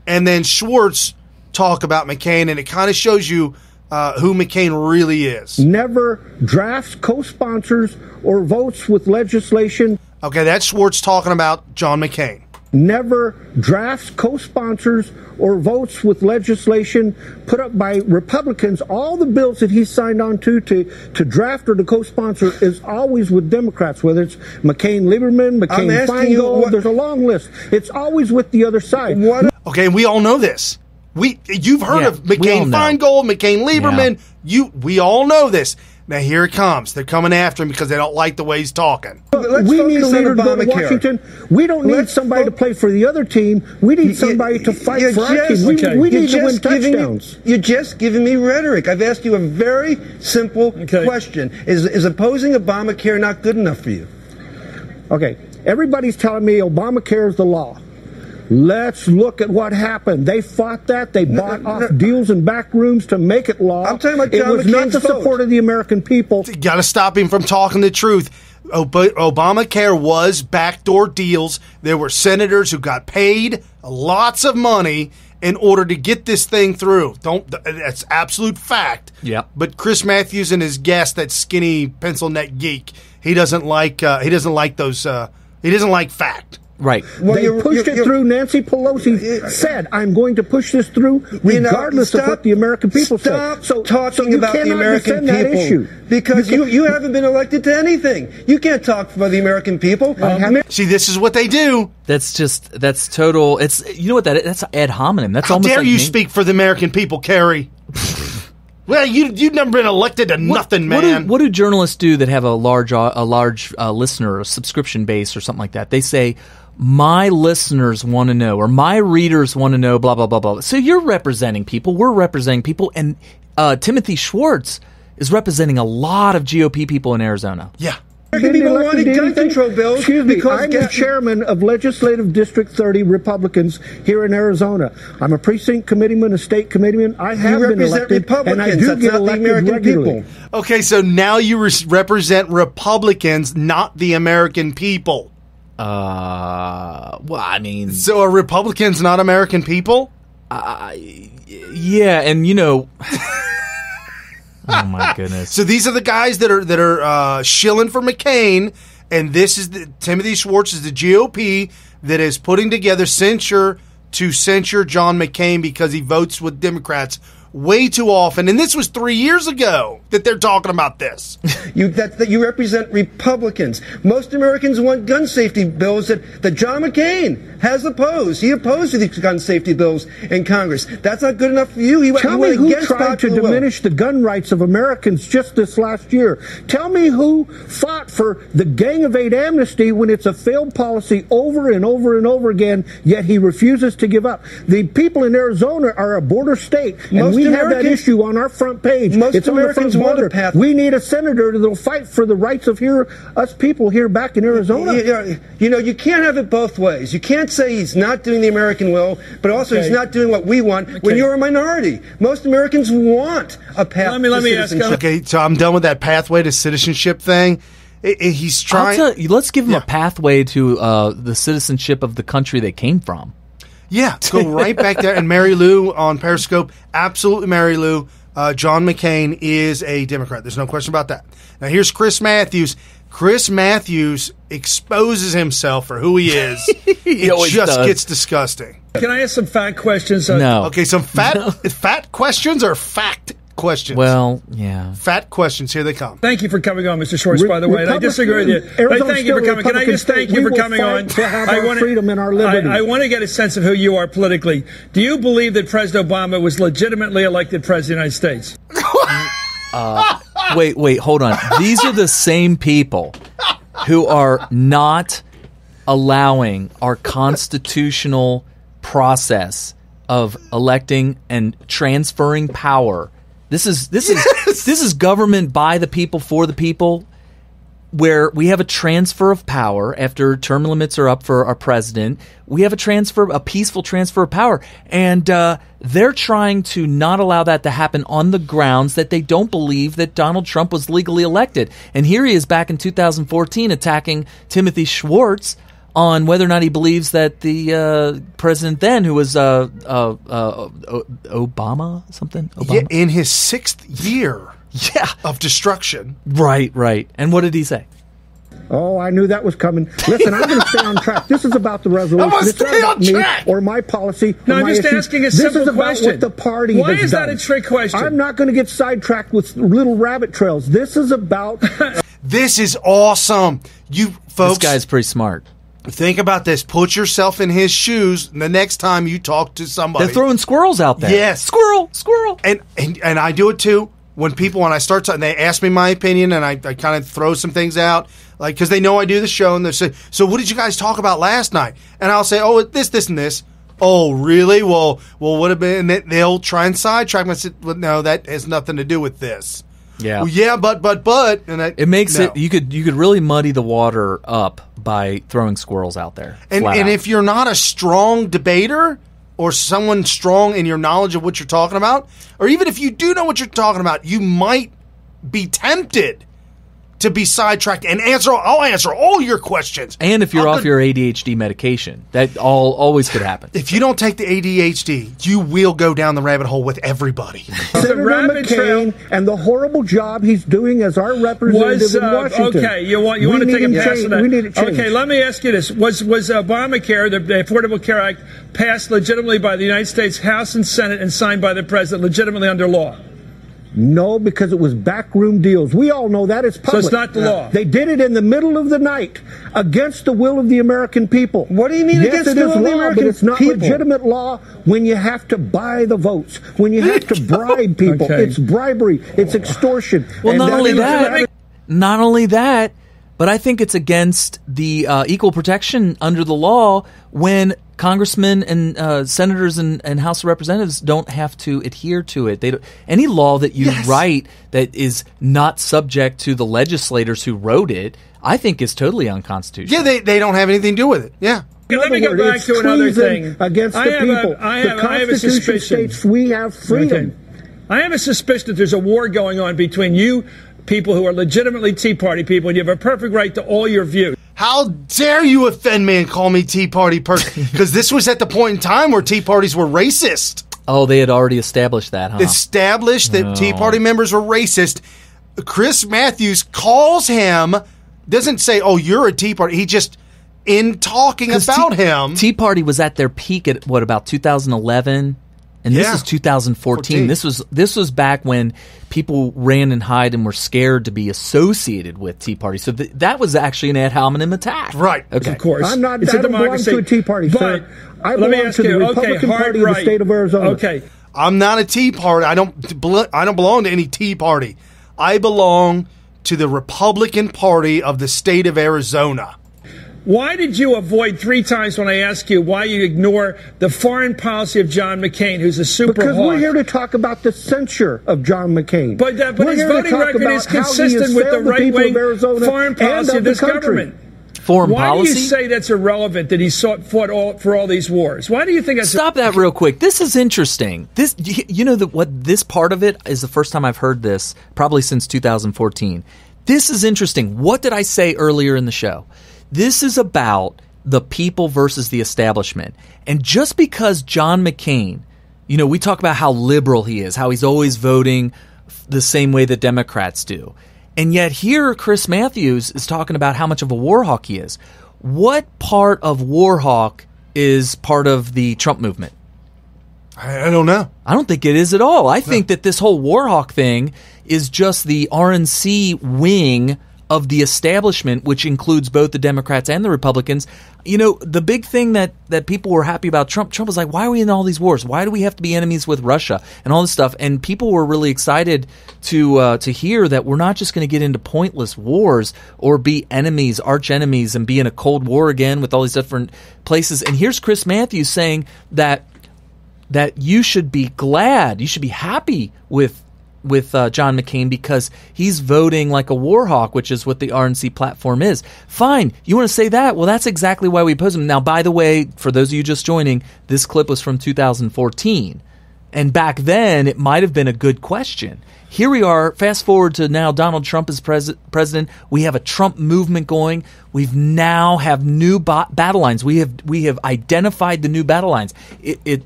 S3: and then Schwartz talk about McCain, and it kind of shows you who McCain really is.
S14: Never drafts, co-sponsors, or votes with legislation.
S3: Okay, that's Schwartz talking about John McCain.
S14: Never drafts, co-sponsors, or votes with legislation put up by Republicans. All the bills that he signed on to draft or to co-sponsor is always with Democrats, whether it's McCain-Lieberman, McCain-Feingold. There's a long list. It's always with the other side.
S3: Okay, and we all know this. You've heard of McCain-Feingold, McCain-Lieberman.
S1: Yeah.
S3: We all know this. Now here it comes. They're coming after him because they don't like the way he's talking.
S14: We need a leader to go to Washington. We don't need somebody to play for the other team. We need somebody to fight for our team. We need to win touchdowns.
S15: You're just giving me rhetoric. I've asked you a very simple question. Is opposing Obamacare not good enough for you?
S14: Okay. Everybody's telling me Obamacare is the law. Let's look at what happened. They fought that. They bought off deals in back rooms to make it law.
S15: I'm talking about
S14: it
S15: John
S14: was not
S15: McCain's
S14: the support of the American people.
S3: You got to stop him from talking the truth. Obamacare was backdoor deals. There were senators who got paid lots of money in order to get this thing through. That's absolute fact.
S1: Yeah.
S3: But Chris Matthews and his guest, that skinny pencil neck geek, he doesn't like those. He doesn't like fact.
S1: Right.
S14: Well, they pushed it through. Nancy Pelosi said, I'm going to push this through regardless of what the American people say.
S15: Stop talking about the American people. Because you haven't been elected to anything. You can't talk for the American people.
S3: See, this is what they do.
S1: That's total. It's, you know what that's ad hominem. That's
S3: How
S1: almost
S3: dare
S1: like
S3: you speak for the American people, Kerry? Well, you've never been elected to nothing, man.
S1: What do journalists do that have a large listener, a subscription base or something like that? They say, my listeners want to know, or my readers want to know, blah, blah, blah, blah. So you're representing people. We're representing people. And Timothy Schwartz is representing a lot of GOP people in Arizona.
S3: Yeah.
S15: People wanted gun control bills.
S14: Excuse me, I'm the chairman of Legislative District 30 Republicans here in Arizona. I'm a precinct committeeman, a state committeeman. I have been elected, and I do get elected regularly.
S3: Okay, so now you represent Republicans, not the American people.
S1: Well, I mean...
S3: So are Republicans not American people?
S1: Yeah, and you know... Oh my goodness!
S3: So these are the guys that are shilling for McCain, and this is Timothy Schwartz is the GOP that is putting together censure to censure John McCain because he votes with Democrats way too often. And this was 3 years ago that they're talking about this.
S15: You represent Republicans. Most Americans want gun safety bills that John McCain has opposed. He opposed these gun safety bills in Congress. That's not good enough for you.
S14: Tell me who tried to diminish the gun rights of Americans just this last year. Tell me who fought for the Gang of Eight amnesty when it's a failed policy over and over and over again, yet he refuses to give up. The people in Arizona are a border state, and we have that issue on our front page.
S15: Most Americans want a path.
S14: We need a senator that will fight for the rights of us people here back in Arizona.
S15: You know, you can't have it both ways. You can't say he's not doing the American will, but also he's not doing what we want when you're a minority. Most Americans want a path to citizenship.
S3: Okay, so I'm done with that pathway to citizenship thing. He's trying...
S1: let's give him a pathway to the citizenship of the country they came from.
S3: Yeah, go right back there. And Mary Lou on Periscope, absolutely Mary Lou. John McCain is a Democrat. There's no question about that. Now here's Chris Matthews. Chris Matthews exposes himself for who he is. It just gets disgusting.
S16: Can I ask some fact questions?
S1: No.
S3: Okay, some fat questions or fact questions?
S1: Well, yeah.
S3: Fat questions. Here they come.
S16: Thank you for coming on, Mr. Schwartz, by the way. And I disagree with you. But thank you for coming. Can I just thank you for coming on?
S14: Freedom and our liberty.
S16: I want to get a sense of who you are politically. Do you believe that President Obama was legitimately elected President of the United States?
S1: Wait, hold on. These are the same people who are not allowing our constitutional process of electing and transferring power. This is government by the people for the people, where we have a transfer of power after term limits are up for our president. We have a peaceful transfer of power, and they're trying to not allow that to happen on the grounds that they don't believe that Donald Trump was legally elected. And here he is back in 2014 attacking Timothy Schwartz on whether or not he believes that the president then, who was Obama.
S3: Yeah, in his 6th year of destruction.
S1: Right. And what did he say?
S14: Oh, I knew that was coming. Listen, I'm going to stay on track. This is about the resolution. It's not about me or my policy.
S16: No, I'm just asking a simple question.
S14: This is about what the party
S16: Why
S14: has
S16: is
S14: done.
S16: that a trick question?
S14: I'm not going to get sidetracked with little rabbit trails. This is about...
S3: This is awesome. You folks...
S1: This guy's pretty smart.
S3: Think about this. Put yourself in his shoes the next time you talk to somebody.
S1: They're throwing squirrels out there.
S3: Yes.
S1: Squirrel.
S3: And I do it too. When I start talking, they ask me my opinion, and I kind of throw some things out, like, because they know I do the show, and they say, so what did you guys talk about last night? And I'll say, oh, this, and this. Oh, really? Well, what have been? And they'll try and sidetrack me. I said, well, no, that has nothing to do with this.
S1: Yeah.
S3: Well, yeah, but. And
S1: it makes it, you could really muddy the water up by throwing squirrels out there.
S3: And if you're not a strong debater or someone strong in your knowledge of what you're talking about, or even if you do know what you're talking about, you might be tempted to be sidetracked and I'll answer all your questions.
S1: And if you're off your ADHD medication, that always could happen.
S3: If you don't take the ADHD, you will go down the rabbit hole with everybody.
S14: Senator McCain and the horrible job he's doing as our representative in Washington.
S16: Okay, you want to take a pass on that?
S14: We need it changed.
S16: Okay, let me ask you this. Was Obamacare, the Affordable Care Act, passed legitimately by the United States House and Senate and signed by the President legitimately under law?
S14: No, because it was backroom deals. We all know that. It's public.
S16: So it's not the law.
S14: They did it in the middle of the night against the will of the American people.
S15: What do you mean against the will of the American people?
S14: But it's not legitimate law when you have to buy the votes, when you have to bribe people.
S16: Okay.
S14: It's bribery. It's extortion.
S1: Well, not only that, but I think it's against the equal protection under the law when congressmen and senators and House of Representatives don't have to adhere to it. Any law that you write that is not subject to the legislators who wrote it, I think is totally unconstitutional.
S3: Yeah, they don't have anything to do with it. Yeah.
S16: Okay, let me go back to another thing.
S14: Against the people. The Constitution states we have freedom.
S16: Okay. I have a suspicion that there's a war going on between you people who are legitimately Tea Party people, and you have a perfect right to all your views.
S3: How dare you offend me and call me Tea Party person? Because this was at the point in time where Tea Parties were racist.
S1: Oh, they had already established that, huh?
S3: Established that Tea Party members were racist. Chris Matthews calls him, doesn't say, oh, you're a Tea Party. He just, in talking about him.
S1: Tea Party was at their peak at, about 2011? And this is 2014. This was back when people ran and hid and were scared to be associated with Tea Party. So that was actually an ad hominem attack.
S3: Right.
S1: Okay.
S16: Of course.
S14: I don't belong to a Tea Party, sir. I belong to the Republican Party of the state of Arizona.
S16: Okay.
S3: I'm not a Tea Party. I don't belong to any Tea Party. I belong to the Republican Party of the state of Arizona.
S16: Why did you avoid 3 times when I asked you why you ignore the foreign policy of John McCain, who's a super
S14: Because we're here to talk about the censure of John McCain.
S16: But his voting record is consistent with the right-wing foreign policy of this government. Why do you say that's irrelevant, that he fought for all these wars? Why do you think that's...
S1: Stop that real quick. This is interesting. What this part of it is the first time I've heard this, probably since 2014. This is interesting. What did I say earlier in the show? This is about the people versus the establishment. And just because John McCain, we talk about how liberal he is, how he's always voting the same way that Democrats do. And yet here Chris Matthews is talking about how much of a war hawk he is. What part of war hawk is part of the Trump movement?
S3: I don't know.
S1: I don't think it is at all. I think that this whole war hawk thing is just the RNC wing of the establishment, which includes both the Democrats and the Republicans. The big thing that people were happy about Trump was like, why are we in all these wars? Why do we have to be enemies with Russia and all this stuff? And people were really excited to hear that we're not just going to get into pointless wars or be enemies, arch enemies, and be in a Cold War again with all these different places. And here's Chris Matthews saying that you should be glad, you should be happy with John McCain because he's voting like a war hawk, which is what the RNC platform is. Fine. You want to say that? Well, that's exactly why we oppose him. Now, by the way, for those of you just joining, this clip was from 2014. And back then, it might have been a good question. Here we are, fast forward to now Donald Trump is president. We have a Trump movement going. We've now have new battle lines. We have identified the new battle lines.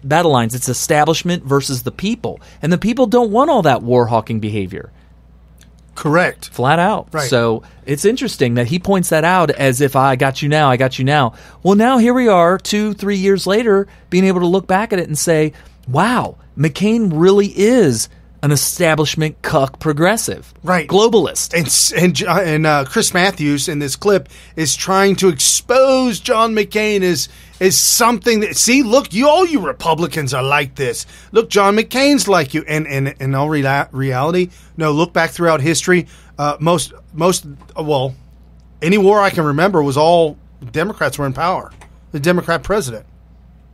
S1: Battle lines. It's establishment versus the people. And the people don't want all that war hawking behavior.
S3: Correct.
S1: Flat out.
S3: Right.
S1: So it's interesting that he points that out as if I got you now, I got you now. Well, now here we are 2-3 years later being able to look back at it and say, wow, McCain really is an establishment cuck progressive,
S3: right?
S1: Globalist,
S3: and Chris Matthews in this clip is trying to expose John McCain as something that look, all you Republicans are like this. Look, John McCain's like you, and in all reality, no. Look back throughout history, most any war I can remember was all Democrats were in power. The Democrat president.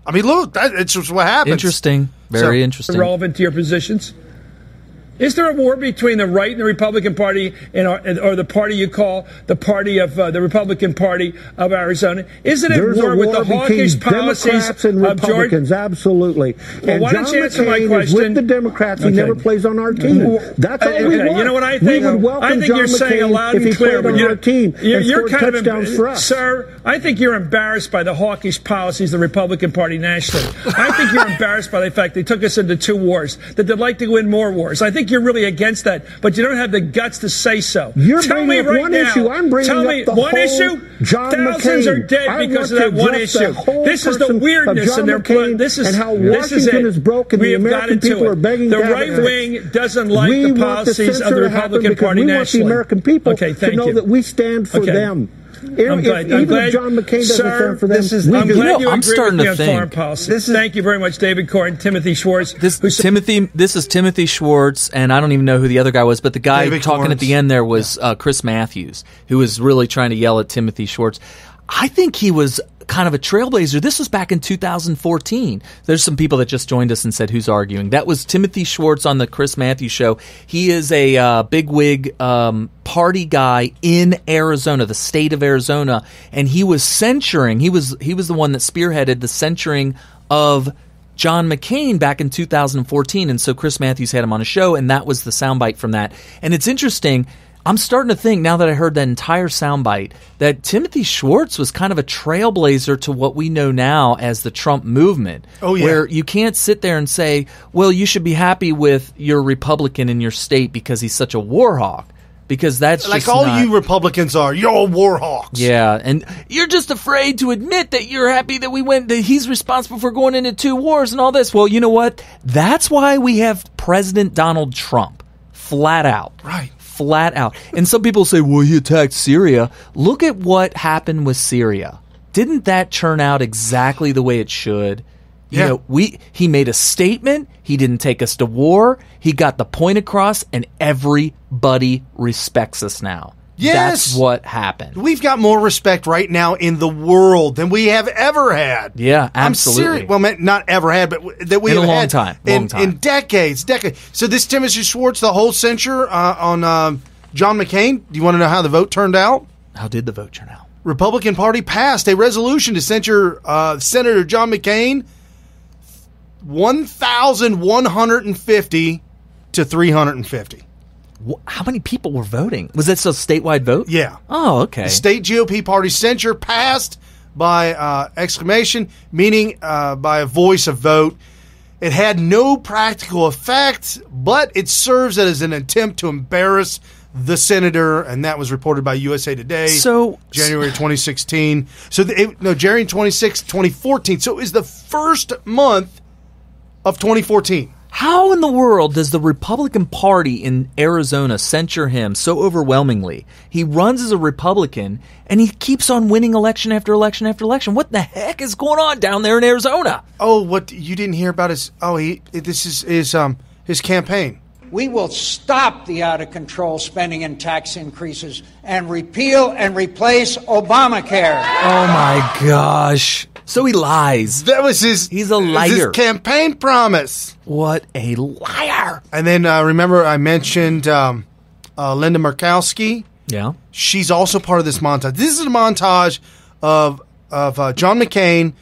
S3: I mean, look, it's just what happens.
S1: Interesting, very interesting.
S16: Relevant to your positions. Is there a war between the right and the Republican Party, or the party you call the party of the Republican Party of Arizona? Isn't it
S14: There's
S16: war
S14: a
S16: with
S14: war
S16: the hawkish policies
S14: Democrats and Republicans? Absolutely.
S16: Well,
S14: and
S16: why
S14: John
S16: don't you answer my
S14: McCain
S16: question?
S14: is with the Democrats. He never plays on our team. That's all we want.
S16: You know what I think?
S14: We would welcome
S16: I think
S14: John
S16: you're saying
S14: McCain
S16: loud
S14: if
S16: and
S14: he
S16: clear.
S14: played on our team and
S16: You're
S14: scored
S16: kind
S14: touchdowns
S16: of,
S14: for us.
S16: sir. I think you're embarrassed by the hawkish policies of the Republican Party nationally. I think you're embarrassed by the fact they took us into 2 wars, that they'd like to win more wars. I think you're really against that, but you don't have the guts to say so.
S14: You're
S16: Tell me
S14: bringing up
S16: right
S14: one
S16: now.
S14: issue. I'm bringing
S16: Tell
S14: up
S16: me
S14: the
S16: one
S14: whole
S16: issue.
S14: John
S16: Thousands
S14: McCain.
S16: are dead because of that one issue.
S14: This is the
S16: weirdness in their
S14: McCain
S16: this is
S14: and how
S16: this is
S14: Washington
S16: it.
S14: is broken.
S16: We
S14: The
S16: have
S14: American
S16: got into
S14: people
S16: it.
S14: are begging
S16: the
S14: to have
S16: right
S14: it
S16: wing doesn't like
S14: we
S16: the
S14: want
S16: policies of the Republican Party
S14: we
S16: nationally.
S14: want the American people to know that we stand for them.
S16: I'm glad.
S14: Even if John McCain doesn't stand for them,
S16: I'm glad you
S1: I'm
S16: agree
S1: starting
S16: with me
S1: to
S16: on
S1: think.
S16: foreign policy. Thank you very much, David Corn, Timothy Schwartz.
S1: This is Timothy Schwartz, and I don't even know who the other guy was, but the guy
S3: David
S1: talking
S3: Corns.
S1: at the end there was Chris Matthews, who was really trying to yell at Timothy Schwartz. I think he was kind of a trailblazer. This was back in 2014. There's some people that just joined us and said, who's arguing? That was Timothy Schwartz on the Chris Matthews show. He is a bigwig party guy in Arizona, the state of Arizona, and he was censuring. He was the one that spearheaded the censuring of John McCain back in 2014, and so Chris Matthews had him on a show, and that was the soundbite from that. And it's interesting. I'm starting to think, now that I heard that entire soundbite, that Timothy Schwartz was kind of a trailblazer to what we know now as the Trump movement.
S3: Oh, yeah.
S1: Where you can't sit there and say, well, you should be happy with your Republican in your state because he's such a war hawk. Because that's
S3: like
S1: just
S3: all
S1: not,
S3: you Republicans are. You're all war hawks.
S1: Yeah, and you're just afraid to admit that you're happy that he's responsible for going into 2 wars and all this. Well, you know what? That's why we have President Donald Trump. Flat out.
S3: Right.
S1: Flat out. And some people say, well, he attacked Syria. Look at what happened with Syria. Didn't that turn out exactly the way it should?
S3: Yeah.
S1: You know, he made a statement. He didn't take us to war. He got the point across, and everybody respects us now.
S3: Yes.
S1: That's what happened.
S3: We've got more respect right now in the world than we have ever had.
S1: Yeah, absolutely.
S3: I'm serious. Well, not ever had, but that we
S1: in
S3: have
S1: a long
S3: had
S1: time.
S3: In decades. So this Timothy Schwartz, the whole censure on John McCain, do you want to know how the vote turned out?
S1: How did the vote turn out?
S3: Republican Party passed a resolution to censure Senator John McCain 1,150 to 350.
S1: How many people were voting? Was that a statewide vote?
S3: Yeah.
S1: Oh, okay.
S3: The state GOP party censure passed by exclamation, meaning by a voice of vote. It had no practical effect, but it serves as an attempt to embarrass the senator, and that was reported by USA Today.
S1: So
S3: January 2016. January 26, 2014. So it was the first month of 2014.
S1: How in the world does the Republican Party in Arizona censure him so overwhelmingly? He runs as a Republican, and he keeps on winning election after election after election. What the heck is going on down there in Arizona?
S3: Oh, what you didn't hear about his? This is his campaign.
S17: We will stop the out-of-control spending and tax increases and repeal and replace Obamacare.
S1: Oh, my gosh. So he lies.
S3: That was his...
S1: He's a liar.
S3: His campaign promise.
S1: What a liar.
S3: And then, remember I mentioned Linda Murkowski?
S1: Yeah.
S3: She's also part of this montage. This is a montage of John McCain,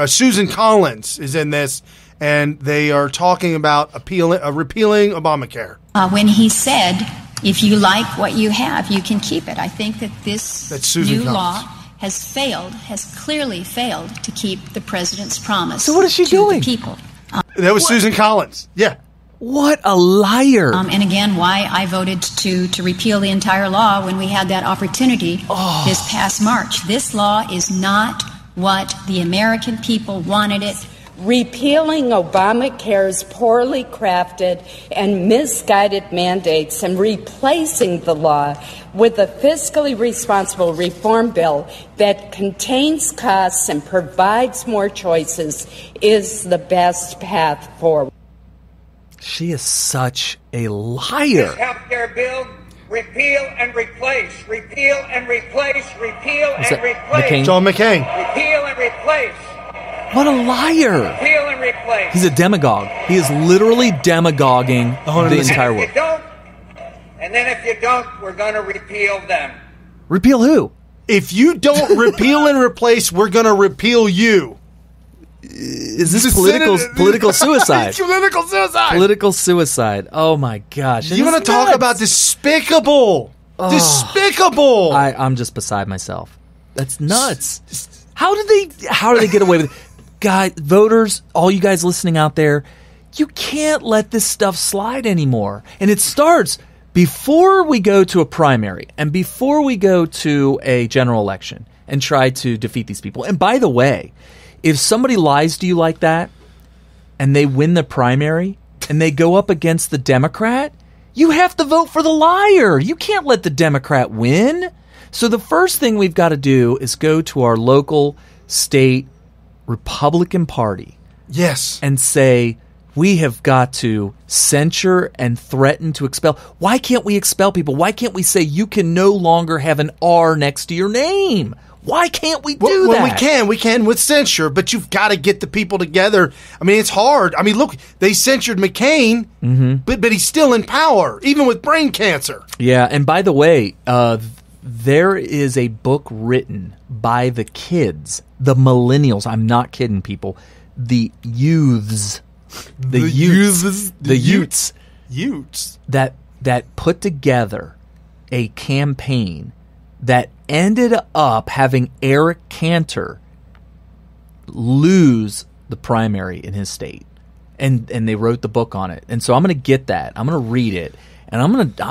S3: Susan Collins is in this, and they are talking about repealing Obamacare.
S18: When he said, if you like what you have, you can keep it. I think that this new law has clearly failed to keep the president's promise.
S1: So what is she doing?
S18: The people.
S3: That was Susan Collins. Yeah.
S1: What a liar.
S18: And again, why I voted to repeal the entire law when we had that opportunity this past March. This law is not what the American people wanted it.
S19: Repealing Obamacare's poorly crafted and misguided mandates and replacing the law with a fiscally responsible reform bill that contains costs and provides more choices is the best path forward.
S1: She is such a liar.
S17: This health care bill, repeal and replace, repeal and replace, repeal and replace.
S3: John McCain.
S17: Repeal and replace.
S1: What a liar.
S20: Repeal and replace.
S1: He's a demagogue. He is literally demagoguing the entire world.
S20: If you don't, and then if you don't, we're going to repeal them.
S1: Repeal who?
S3: If you don't repeal and replace, we're going to repeal you.
S1: Is this political suicide?
S3: It's political suicide.
S1: Political suicide. Oh, my gosh.
S3: You want to talk about despicable? Oh, despicable.
S1: I'm just beside myself. That's nuts. How do they get away with it? Guys, voters, all you guys listening out there, you can't let this stuff slide anymore. And it starts before we go to a primary and before we go to a general election and try to defeat these people. And by the way, if somebody lies to you like that and they win the primary and they go up against the Democrat, you have to vote for the liar. You can't let the Democrat win. So the first thing we've got to do is go to our local, state Republican Party.
S3: Yes.
S1: And say, we have got to censure and threaten to expel. Why can't we expel people? Why can't we say you can no longer have an R next to your name? Why can't we do that?
S3: We can with censure, but you've got to get the people together. I mean, it's hard. I mean, look, they censured McCain, but he's still in power, even with brain cancer.
S1: Yeah, and by the way, there is a book written by the kids, the millennials. I'm not kidding, people. The youths. The youths that put together a campaign that ended up having Eric Cantor lose the primary in his state, and they wrote the book on it. And so I'm going to get that. I'm going to read it, and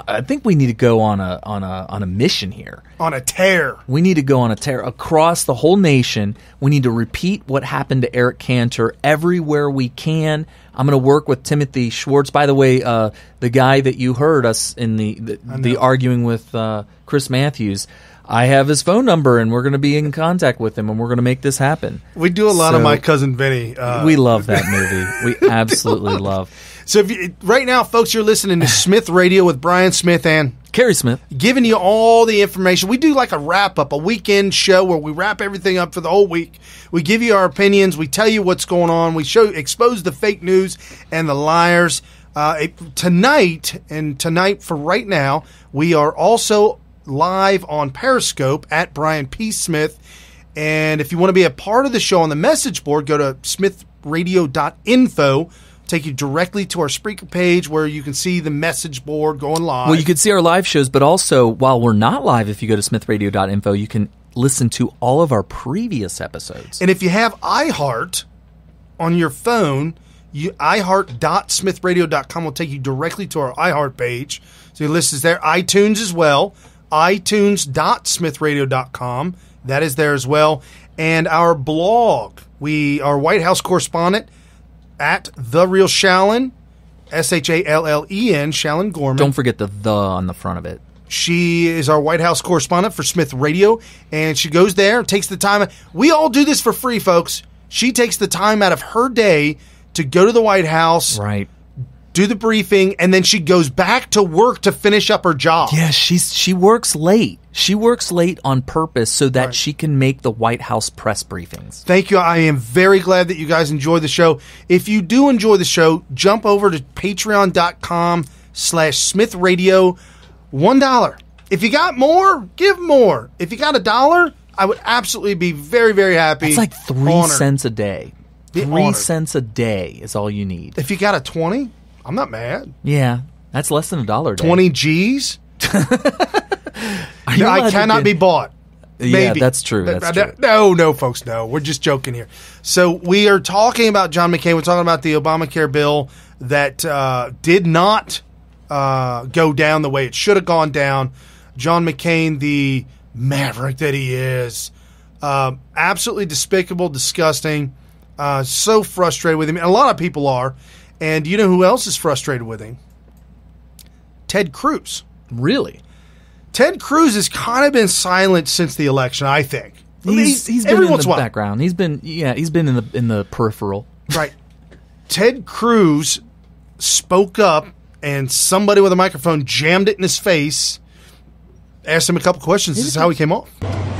S1: I think we need to go on a mission here.
S3: On a tear.
S1: We need to go on a tear across the whole nation. We need to repeat what happened to Eric Cantor everywhere we can. I'm going to work with Timothy Schwartz. By the way, the guy that you heard us in the arguing with Chris Matthews, I have his phone number, and we're going to be in contact with him, and we're going to make this happen.
S3: We do a lot of My Cousin Vinny.
S1: We love that movie. We absolutely love.
S3: So right now, folks, you're listening to Smith Radio with Brian Smith and
S1: Carrie Smith,
S3: giving you all the information. We do like a wrap-up, a weekend show where we wrap everything up for the whole week. We give you our opinions. We tell you what's going on. We expose the fake news and the liars. Tonight for right now, we are also live on Periscope at Brian P. Smith. And if you want to be a part of the show on the message board, go to smithradio.info. Take you directly to our Spreaker page where you can see the message board going live.
S1: Well, you can see our live shows, but also while we're not live, if you go to smithradio.info, you can listen to all of our previous episodes.
S3: And if you have iHeart on your phone, iHeart.smithradio.com will take you directly to our iHeart page. So your list is there. iTunes as well. iTunes.smithradio.com. That is there as well. And our blog. Our White House correspondent at The Real Shallen, Shallen, Shallen Gorman.
S1: Don't forget the on the front of it.
S3: She is our White House correspondent for Smith Radio, and she goes there, takes the time. We all do this for free, folks. She takes the time out of her day to go to the White House,
S1: right,
S3: do the briefing, and then she goes back to work to finish up her job.
S1: Yeah, she works late. She works late on purpose so that she can make the White House press briefings.
S3: Thank you. I am very glad that you guys enjoy the show. If you do enjoy the show, jump over to patreon.com/SmithRadio. $1. If you got more, give more. If you got $1, I would absolutely be very, very happy.
S1: It's like 3 cents a day. 3 cents a day is all you need.
S3: If you got a 20, I'm not mad.
S1: Yeah, that's less than $1 a day.
S3: 20 G's? I cannot be bought. Maybe.
S1: Yeah, that's true. That's true.
S3: No, folks, no. We're just joking here. So we are talking about John McCain. We're talking about the Obamacare bill that did not go down the way it should have gone down. John McCain, the maverick that he is, absolutely despicable, disgusting, so frustrated with him. And a lot of people are. And you know who else is frustrated with him? Ted Cruz.
S1: Really?
S3: Ted Cruz has kind of been silent since the election, I think.
S1: He's been in the background. He's been in the peripheral.
S3: Right. Ted Cruz spoke up, and somebody with a microphone jammed it in his face, asked him a couple questions. This is how he came off.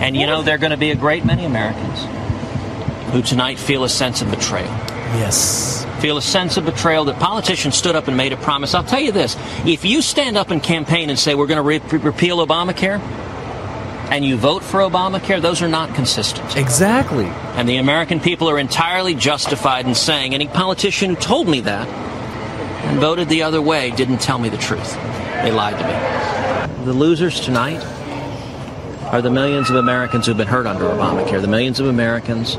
S21: And, there are going to be a great many Americans who tonight feel a sense of betrayal.
S1: Yes.
S21: Feel a sense of betrayal that politicians stood up and made a promise. I'll tell you this. If you stand up and campaign and say we're going to repeal Obamacare, and you vote for Obamacare, those are not consistent.
S1: Exactly.
S21: And the American people are entirely justified in saying any politician who told me that and voted the other way didn't tell me the truth. They lied to me. The losers tonight are the millions of Americans who've been hurt under Obamacare, the millions of Americans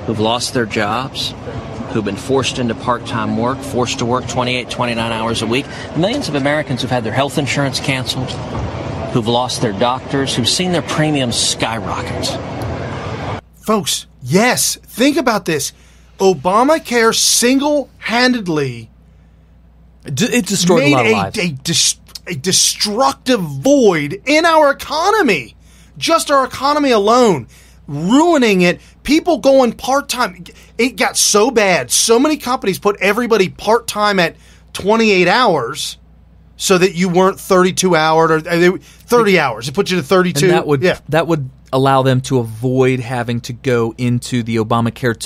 S21: who've lost their jobs, who've been forced into part-time work, forced to work 28, 29 hours a week, the millions of Americans who've had their health insurance canceled, who've lost their doctors, who've seen their premiums skyrocket.
S3: Folks, yes, think about this. Obamacare single-handedly
S1: it destroyed a lot of lives.
S3: A destructive void in our economy. Just our economy alone. Ruining it. People going part-time. It got so bad. So many companies put everybody part-time at 28 hours so that you weren't 32 hours or 30 hours. It put you to 32.
S1: And that would allow them to avoid having to go into the Obamacare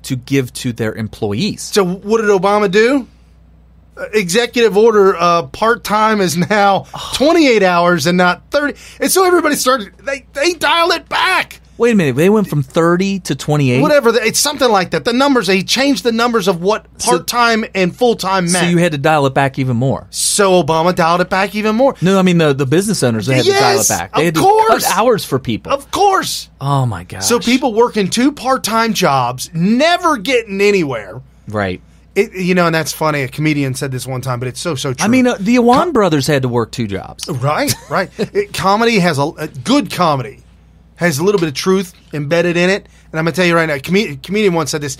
S1: to give to their employees.
S3: So what did Obama do? Executive order, part-time is now 28 hours and not 30. And so everybody started, they dialed it back.
S1: Wait a minute, they went from 30 to 28?
S3: Whatever, it's something like that. The numbers, he changed the numbers of what part-time and full-time meant.
S1: So you had to dial it back even more.
S3: So Obama dialed it back even more.
S1: No, I mean the business owners, they had to dial it back. They had to cut hours for people.
S3: Of course.
S1: Oh my gosh.
S3: So people working 2 part-time jobs, never getting anywhere.
S1: Right.
S3: And that's funny. A comedian said this one time, but it's so true.
S1: I mean, the Awan Brothers had to work 2 jobs.
S3: Right. Comedy has a good comedy has a little bit of truth embedded in it. And I'm going to tell you right now, a comedian once said this.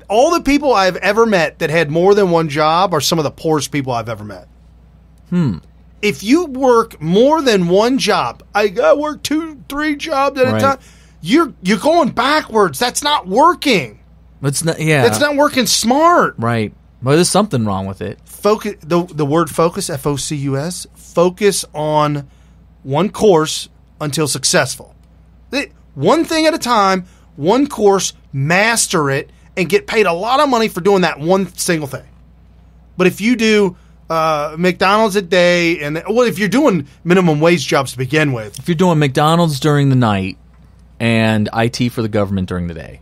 S3: All the people I've ever met that had more than one job are some of the poorest people I've ever met. If you work more than one job, I work 2-3 jobs at a time. You're going backwards. That's not working.
S1: It's not. Yeah,
S3: it's not working smart.
S1: Right. Well, there's something wrong with it.
S3: Focus. The word focus, FOCUS. Focus on one course until successful. One thing at a time. One course. Master it and get paid a lot of money for doing that one single thing. But if you do McDonald's a day, if you're doing minimum wage jobs to begin with,
S1: if you're doing McDonald's during the night and IT for the government during the day.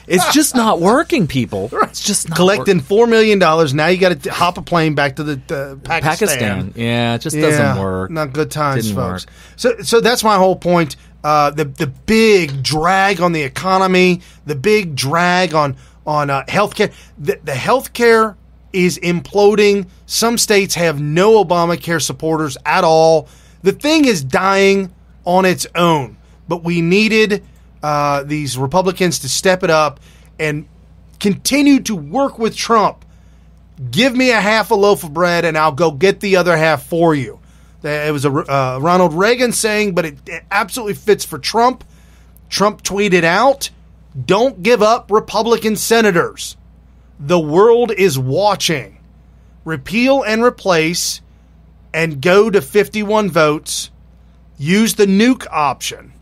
S1: It's just not working, people. It's just not
S3: collecting $4 million. Now you got to hop a plane back to the Pakistan.
S1: Yeah, it just doesn't work.
S3: Not good times,
S1: Didn't
S3: folks.
S1: Work.
S3: So that's my whole point. The big drag on the economy, the big drag on healthcare. The healthcare is imploding. Some states have no Obamacare supporters at all. The thing is dying on its own. But we needed these Republicans to step it up and continue to work with Trump. Give me a half a loaf of bread and I'll go get the other half for you. It was a Ronald Reagan saying, but it absolutely fits for Trump. Trump tweeted out, "Don't give up Republican senators. The world is watching. Repeal and replace and go to 51 votes. Use the nuke option.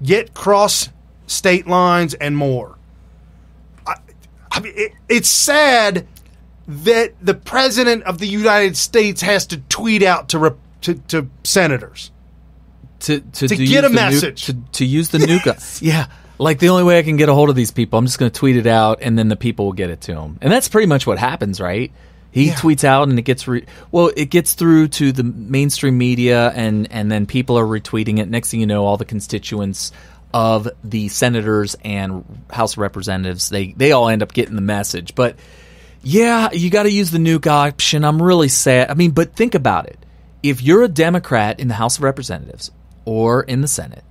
S3: Get cross state lines and more." I mean, it's sad that the president of the United States has to tweet out to senators to get a message
S1: to use the nuke. Yeah, like the only way I can get a hold of these people, I'm just going to tweet it out, and then the people will get it to him. And that's pretty much what happens, right? He tweets out, and it gets it gets through to the mainstream media, and then people are retweeting it. Next thing you know, all the constituents of the senators and House of Representatives, they all end up getting the message. But yeah, you got to use the nuke option. I'm really sad. I mean, but think about it. If you're a Democrat in the House of Representatives or in the Senate,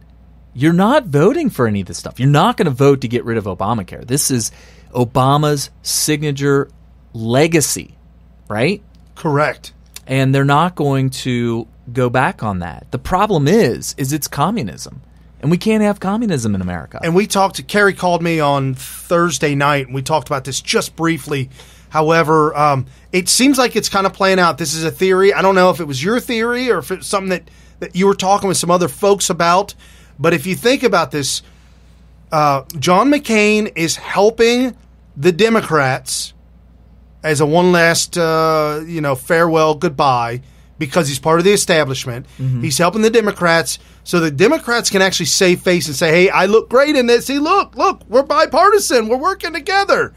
S1: you're not voting for any of this stuff. You're not going to vote to get rid of Obamacare. This is Obama's signature legacy. Right?
S3: Correct.
S1: And they're not going to go back on that. The problem is it's communism. And we can't have communism in America.
S3: And Carrie called me on Thursday night, and we talked about this just briefly. However, it seems like it's kind of playing out. This is a theory. I don't know if it was your theory or if it's something that you were talking with some other folks about. But if you think about this, John McCain is helping the Democrats as a one last, farewell, goodbye, because he's part of the establishment. Mm-hmm. He's helping the Democrats so the Democrats can actually save face and say, hey, I look great in this. See, look, we're bipartisan. We're working together.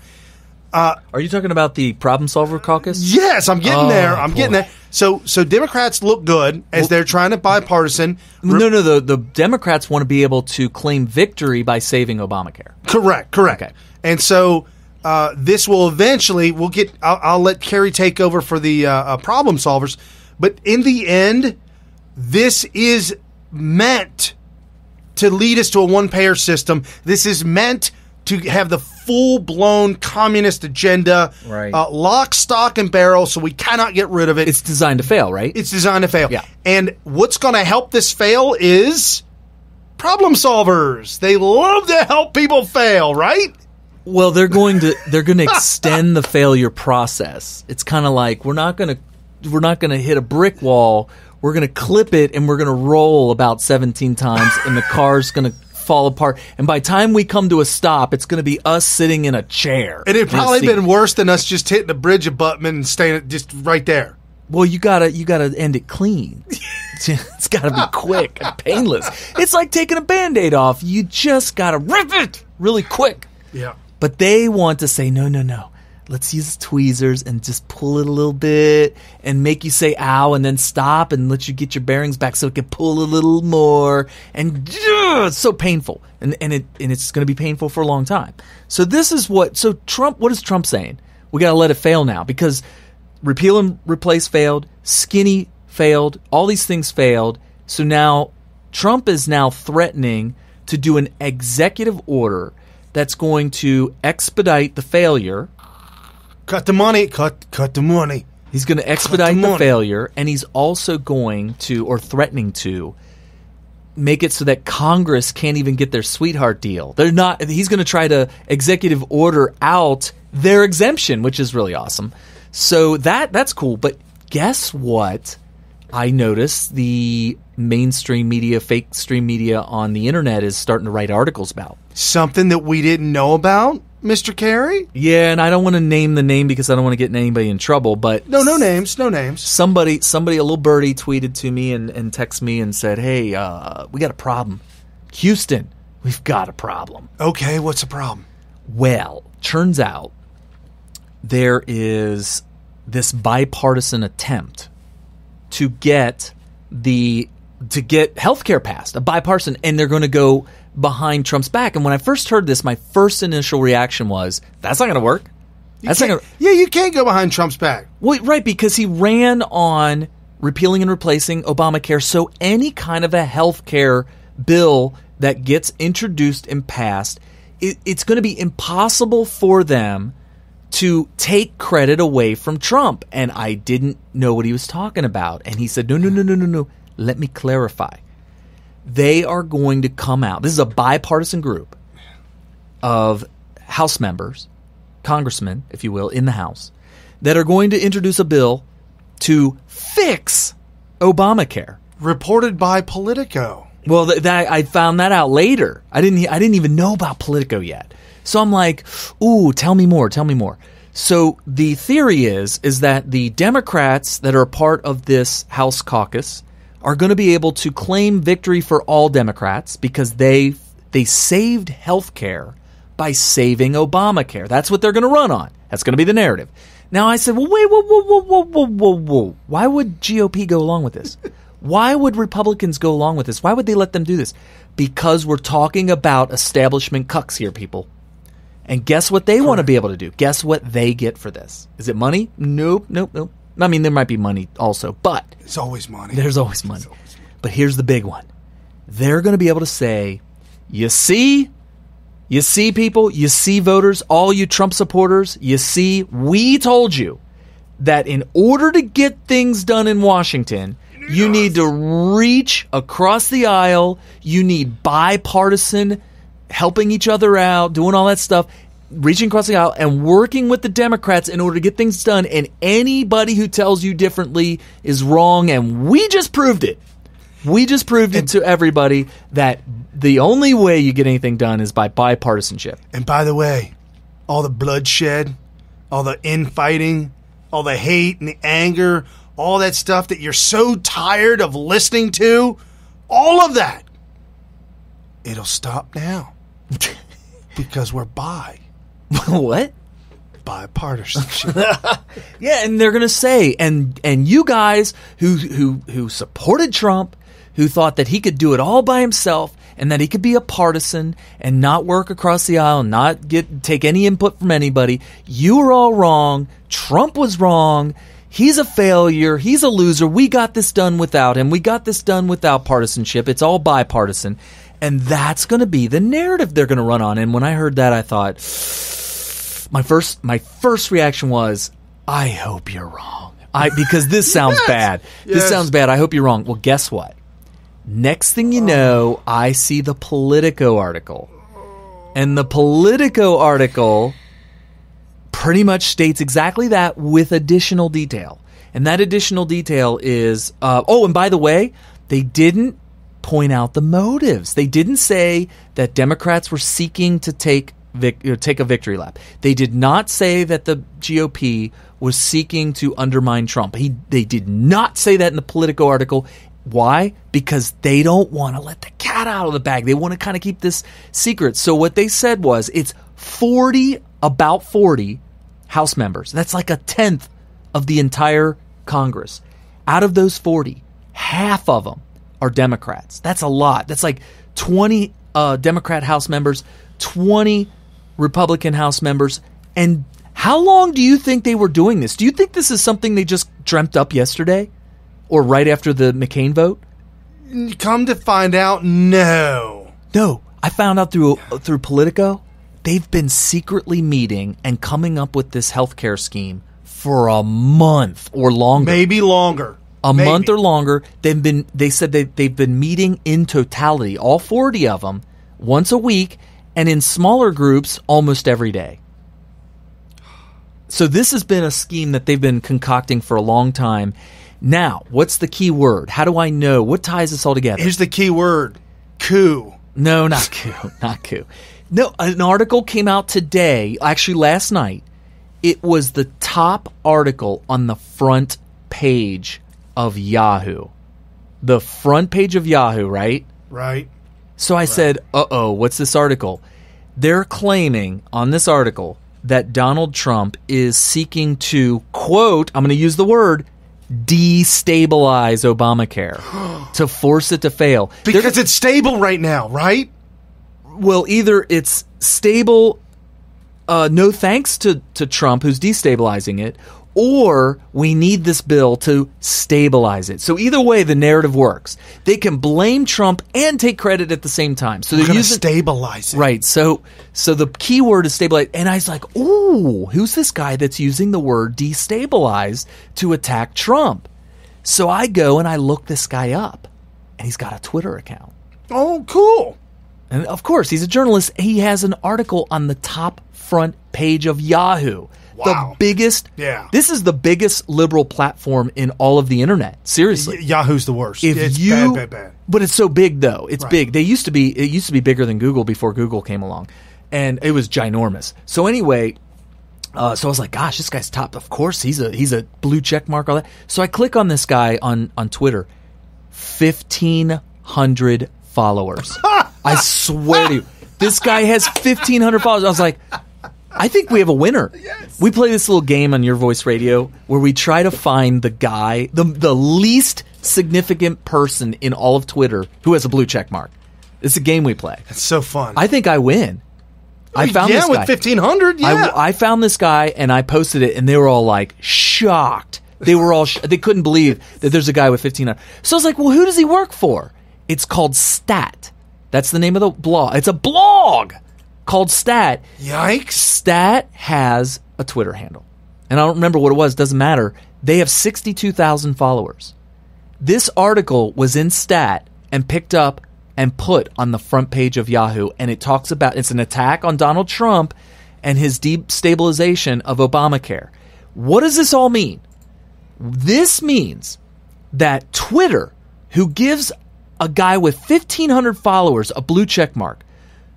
S1: Are you talking about the Problem Solver Caucus?
S3: Yes, I'm getting there. I'm getting there. So Democrats look good as they're trying to bipartisan.
S1: No. The Democrats want to be able to claim victory by saving Obamacare.
S3: Correct.
S1: Okay.
S3: And so this will eventually, I'll let Kerry take over for the problem solvers. But in the end, this is meant to lead us to a one-payer system. This is meant to have the full-blown communist agenda,
S1: right.
S3: Lock, stock, and barrel, so we cannot get rid of it.
S1: It's designed to fail, right?
S3: It's designed to fail.
S1: Yeah.
S3: And what's going to help this fail is problem solvers. They love to help people fail, right?
S1: Well, they're going to extend the failure process. It's kind of like we're not going to hit a brick wall. We're going to clip it, and we're going to roll about 17 times, and the car's going to fall apart. And by the time we come to a stop, it's going to be us sitting in a chair.
S3: And it'd probably been worse than us just hitting the bridge abutment and staying just right there.
S1: Well, you gotta end it clean. It's gotta be quick and painless. It's like taking a Band-Aid off. You just gotta rip it really quick.
S3: Yeah.
S1: But they want to say, no. Let's use tweezers and just pull it a little bit and make you say ow and then stop and let you get your bearings back so it can pull a little more. And it's so painful. And it's going to be painful for a long time. So what is Trump saying? We got to let it fail now because repeal and replace failed, skinny failed, all these things failed. So now Trump is now threatening to do an executive order that's going to expedite the failure.
S3: Cut the money. Cut the money.
S1: He's going to expedite the failure, and he's also going to, or threatening to, make it so that Congress can't even get their sweetheart deal. He's going to try to executive order out their exemption, which is really awesome. So that's cool. But guess what? I noticed the mainstream media, fake stream media on the internet is starting to write articles about.
S3: Something that we didn't know about, Mr. Carey?
S1: Yeah, and I don't want to name the name because I don't want to get anybody in trouble, but...
S3: No names.
S1: Somebody, a little birdie tweeted to me and texted me and said, hey, we got a problem. Houston, we've got a problem.
S3: Okay, what's the problem?
S1: Well, turns out there is this bipartisan attempt to get healthcare passed, a bipartisan, and they're going to go behind Trump's back. And when I first heard this, my first initial reaction was, that's not going to work.
S3: You can't go behind Trump's back.
S1: Well, right, because he ran on repealing and replacing Obamacare. So any kind of a healthcare bill that gets introduced and passed, it's going to be impossible for them to take credit away from Trump. And I didn't know what he was talking about. And he said, no. Let me clarify. They are going to come out. This is a bipartisan group of House members, congressmen, if you will, in the House, that are going to introduce a bill to fix Obamacare.
S3: Reported by Politico.
S1: Well, I found that out later. I didn't even know about Politico yet. So I'm like, ooh, tell me more. So the theory is that the Democrats that are a part of this House caucus are going to be able to claim victory for all Democrats because they saved health care by saving Obamacare. That's what they're going to run on. That's going to be the narrative. Now I said, well, wait, whoa. Why would GOP go along with this? Why would Republicans go along with this? Why would they let them do this? Because we're talking about establishment cucks here, people. And guess what they want to be able to do? Guess what they get for this? Is it money? Nope. I mean, there might be money also, but...
S3: There's always money.
S1: There's always money. But here's the big one. They're going to be able to say, you see, people, you see, voters, all you Trump supporters, you see, we told you that in order to get things done in Washington, you need to reach across the aisle, you need bipartisan, helping each other out, doing all that stuff, reaching across the aisle and working with the Democrats in order to get things done, and anybody who tells you differently is wrong, and we just proved it. We just proved it to everybody that the only way you get anything done is by bipartisanship.
S3: And by the way, all the bloodshed, all the infighting, all the hate and the anger, all that stuff that you're so tired of listening to, all of that, it'll stop now. Because we're
S1: What?
S3: Bipartisanship.
S1: Yeah, and they're going to say, and you guys who supported Trump, who thought that he could do it all by himself and that he could be a partisan and not work across the aisle and not take any input from anybody, you were all wrong. Trump was wrong. He's a failure. He's a loser. We got this done without him. We got this done without partisanship. It's all bipartisan. And that's going to be the narrative they're going to run on. And when I heard that, I thought, my first reaction was, I hope you're wrong. Because this sounds bad. This sounds bad. I hope you're wrong. Well, guess what? Next thing you know, I see the Politico article. And the Politico article pretty much states exactly that with additional detail. And that additional detail is, and by the way, they didn't point out the motives. They didn't say that Democrats were seeking to take a victory lap. They did not say that the GOP was seeking to undermine Trump. They did not say that in the Politico article. Why? Because they don't want to let the cat out of the bag. They want to kind of keep this secret. So what they said was it's about 40 House members. That's like a tenth of the entire Congress. Out of those 40, half of them are Democrats. That's a lot. That's like 20 Democrat House members, 20 Republican House members. And how long do you think they were doing this? Do you think this is something they just dreamt up yesterday or right after the McCain vote?
S3: Come to find out, no.
S1: No, I found out through Politico. They've been secretly meeting and coming up with this healthcare scheme for a month or longer.
S3: Maybe longer.
S1: A month or longer. They said they've been meeting in totality, all 40 of them, once a week, and in smaller groups almost every day. So this has been a scheme that they've been concocting for a long time. Now, what's the key word? How do I know? What ties this all together?
S3: Here's the key word. Coup.
S1: No, not coup. Not coup. No, an article came out today, actually last night. It was the top article on the front page of Yahoo. The front page of Yahoo, right?
S3: Right.
S1: So I said, what's this article? They're claiming on this article that Donald Trump is seeking to, quote, I'm going to use the word, destabilize Obamacare, to force it to fail.
S3: Because it's stable right now, right?
S1: Well, either it's stable, no thanks to Trump, who's destabilizing it, or we need this bill to stabilize it. So either way, the narrative works. They can blame Trump and take credit at the same time. So they're
S3: going to
S1: using
S3: stabilize it.
S1: Right. So the key word is stabilize. And I was like, ooh, who's this guy that's using the word destabilize to attack Trump? So I go and I look this guy up, and he's got a Twitter account.
S3: Oh, cool.
S1: And of course, he's a journalist. He has an article on the top front page of Yahoo.
S3: Wow.
S1: The biggest.
S3: Yeah.
S1: This is the biggest liberal platform in all of the internet. Seriously.
S3: Yahoo's the worst.
S1: It's
S3: bad.
S1: But it's so big, though. It's
S3: Right.
S1: big. It used to be bigger than Google before Google came along. And it was ginormous. So anyway, so I was like, gosh, this guy's top. Of course, he's a blue check mark, all that. So I click on this guy on Twitter. 1,500 followers. I swear to you. This guy has 1,500 followers. I was like, I think we have a winner. Yes. We play this little game on Your Voice Radio where we try to find the guy, the least significant person in all of Twitter who has a blue check mark. It's a game we play.
S3: It's so fun.
S1: I think I win. I found this guy.
S3: With 1,500, yeah.
S1: I found this guy and I posted it and they were all like shocked. They were all they couldn't believe that there's a guy with 1,500. So I was like, well, who does he work for? It's called Stat. That's the name of the blog. It's a blog called Stat.
S3: Yikes.
S1: Stat has a Twitter handle. And I don't remember what it was. Doesn't matter. They have 62,000 followers. This article was in Stat and picked up and put on the front page of Yahoo. And it talks about, it's an attack on Donald Trump and his destabilization of Obamacare. What does this all mean? This means that Twitter, who gives a guy with 1,500 followers, a blue check mark,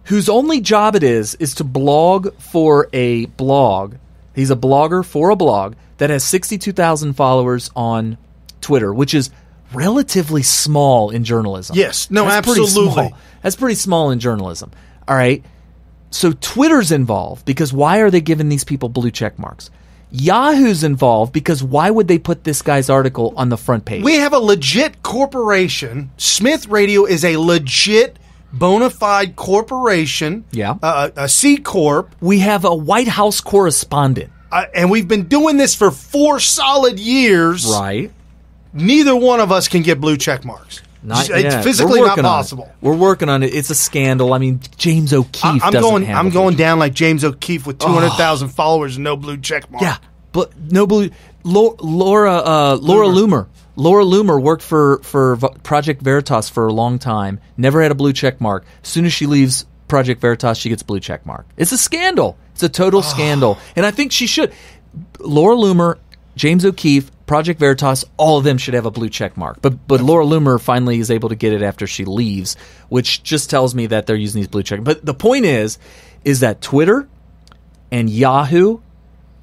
S1: whose only job it is to blog for a blog. He's a blogger for a blog that has 62,000 followers on Twitter, which is relatively small in journalism.
S3: Yes. No,
S1: That's
S3: absolutely.
S1: Pretty small. That's pretty small in journalism. All right. So Twitter's involved because why are they giving these people blue check marks? Yahoo's involved because why would they put this guy's article on the front page?
S3: We have a legit corporation. Smith Radio is a legit, bona fide corporation.
S1: Yeah.
S3: A C Corp.
S1: We have a White House correspondent.
S3: And we've been doing this for 4 solid years.
S1: Right.
S3: Neither one of us can get blue check marks. It's physically not possible.
S1: We're working on it. It's a scandal. I mean, James O'Keefe
S3: I'm going down like James O'Keefe with 200,000 followers and no blue check mark.
S1: Yeah, but no blue. Laura Loomer. Laura Loomer worked for Project Veritas for a long time. Never had a blue check mark. As soon as she leaves Project Veritas, she gets a blue check mark. It's a scandal. It's a total scandal, and I think she should. Laura Loomer, James O'Keefe, Project Veritas, all of them should have a blue check mark. But Laura Loomer finally is able to get it after she leaves, which just tells me that they're using these blue check. But the point is that Twitter and Yahoo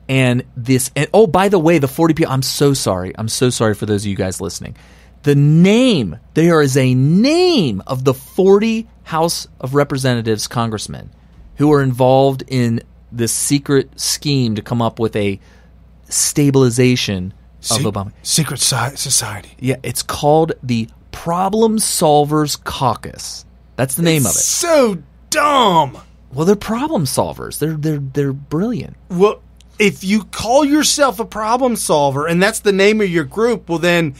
S1: and this, and oh, by the way, the 40 people, I'm so sorry for those of you guys listening. There is a name of the 40 House of Representatives congressmen who are involved in this secret scheme to come up with a stabilization of Obama.
S3: Secret society.
S1: Yeah, it's called the Problem Solvers Caucus. That's the name of it.
S3: So dumb.
S1: Well, they're problem solvers. They're brilliant.
S3: Well, if you call yourself a problem solver and that's the name of your group, well then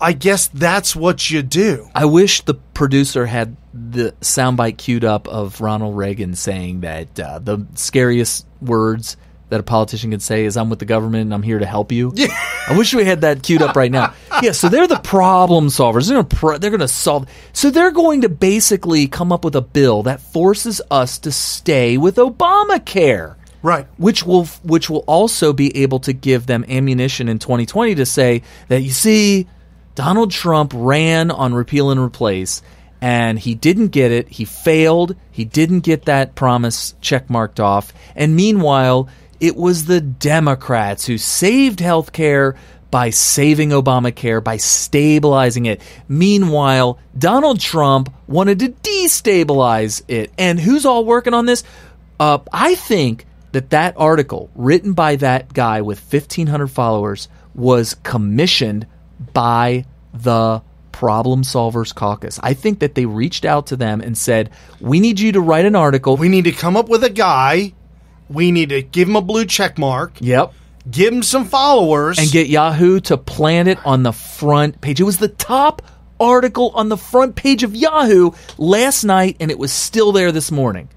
S3: I guess that's what you do.
S1: I wish the producer had the soundbite queued up of Ronald Reagan saying that the scariest words that a politician could say is, I'm with the government and I'm here to help you. Yeah. I wish we had that queued up right now. Yeah, so they're the problem solvers. They're going to solve. So they're going to basically come up with a bill that forces us to stay with Obamacare.
S3: Right.
S1: Which will also be able to give them ammunition in 2020 to say that, you see, Donald Trump ran on repeal and replace, and he didn't get it. He failed. He didn't get that promise checkmarked off. And meanwhile, it was the Democrats who saved health care by saving Obamacare, by stabilizing it. Meanwhile, Donald Trump wanted to destabilize it. And who's all working on this? I think that article written by that guy with 1,500 followers was commissioned by the Problem Solvers Caucus. I think that they reached out to them and said, we need you to write an article.
S3: We need to come up with a guy. We need to give him a blue check mark.
S1: Yep.
S3: Give him some followers.
S1: And get Yahoo to plant it on the front page. It was the top article on the front page of Yahoo last night, and it was still there this morning.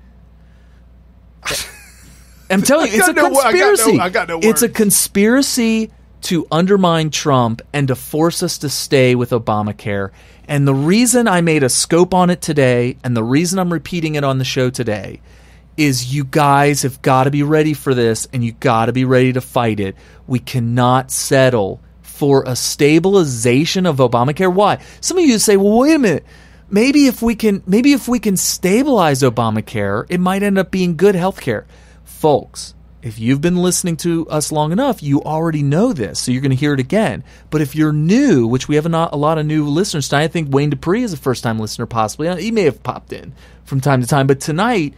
S1: I'm telling you, it's a conspiracy.
S3: I got no words.
S1: It's a conspiracy to undermine Trump and to force us to stay with Obamacare. And the reason I made a scope on it today, and the reason I'm repeating it on the show today, is you guys have got to be ready for this, and you got to be ready to fight it. We cannot settle for a stabilization of Obamacare. Why? Some of you say, well, wait a minute. Maybe if we can stabilize Obamacare, it might end up being good health care. Folks, if you've been listening to us long enough, you already know this, so you're going to hear it again. But if you're new, which we have a lot of new listeners tonight, I think Wayne Dupree is a first-time listener possibly. He may have popped in from time to time, but tonight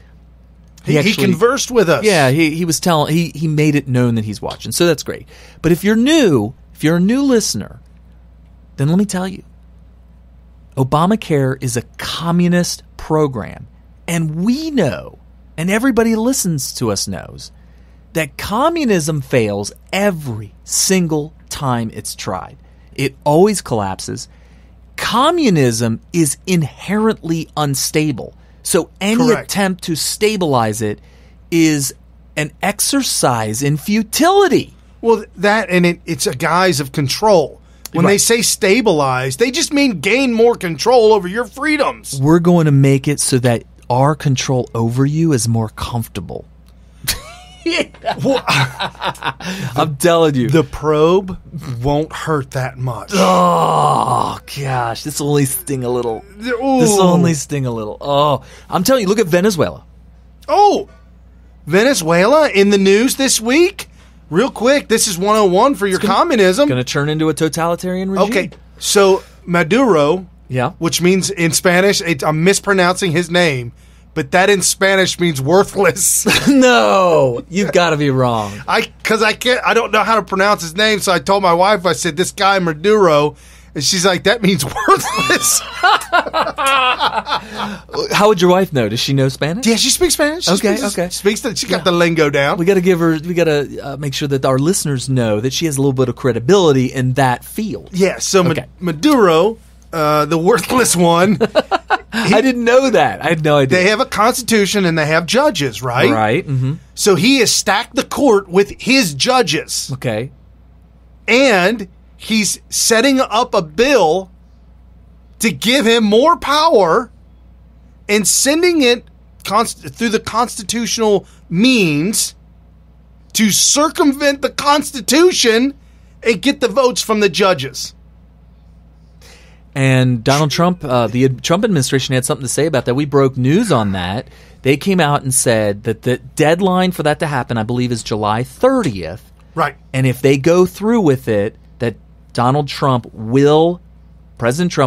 S3: he conversed with us.
S1: Yeah, he was telling, he made it known that he's watching, so that's great. But if you're new, if you're a new listener, then let me tell you, Obamacare is a communist program, and we know, and everybody who listens to us knows, that communism fails every single time it's tried. It always collapses. Communism is inherently unstable. So any attempt to stabilize it is an exercise in futility.
S3: Well, that and it's a guise of control. When they say stabilize, they just mean gain more control over your freedoms.
S1: We're going to make it so that our control over you is more comfortable. I'm telling you.
S3: The probe won't hurt that much.
S1: Oh, gosh. This will only sting a little. Oh, I'm telling you, look at Venezuela.
S3: Oh, Venezuela in the news this week? Real quick, this is 101 for your communism.
S1: Going to turn into a totalitarian regime.
S3: Okay, so Maduro,
S1: yeah,
S3: which means in Spanish, I'm mispronouncing his name, but that in Spanish means worthless.
S1: No, you've got to be wrong.
S3: I don't know how to pronounce his name, so I told my wife, I said, this guy Maduro, and she's like, that means worthless.
S1: How would your wife know? Does she know Spanish?
S3: Yeah, she speaks Spanish.
S1: Okay.
S3: She got the lingo down.
S1: We got to make sure that our listeners know that she has a little bit of credibility in that field.
S3: Yeah, so Maduro, the worthless one.
S1: I didn't know that. I had no idea.
S3: They have a constitution and they have judges, right?
S1: Right. Mm-hmm.
S3: So he has stacked the court with his judges.
S1: Okay.
S3: And he's setting up a bill to give him more power and sending it through the constitutional means to circumvent the Constitution and get the votes from the judges.
S1: And Donald Trump, the Trump administration had something to say about that. We broke news on that. They came out and said that the deadline for that to happen, I believe, is July 30th.
S3: Right.
S1: And if they go through with it, that President Trump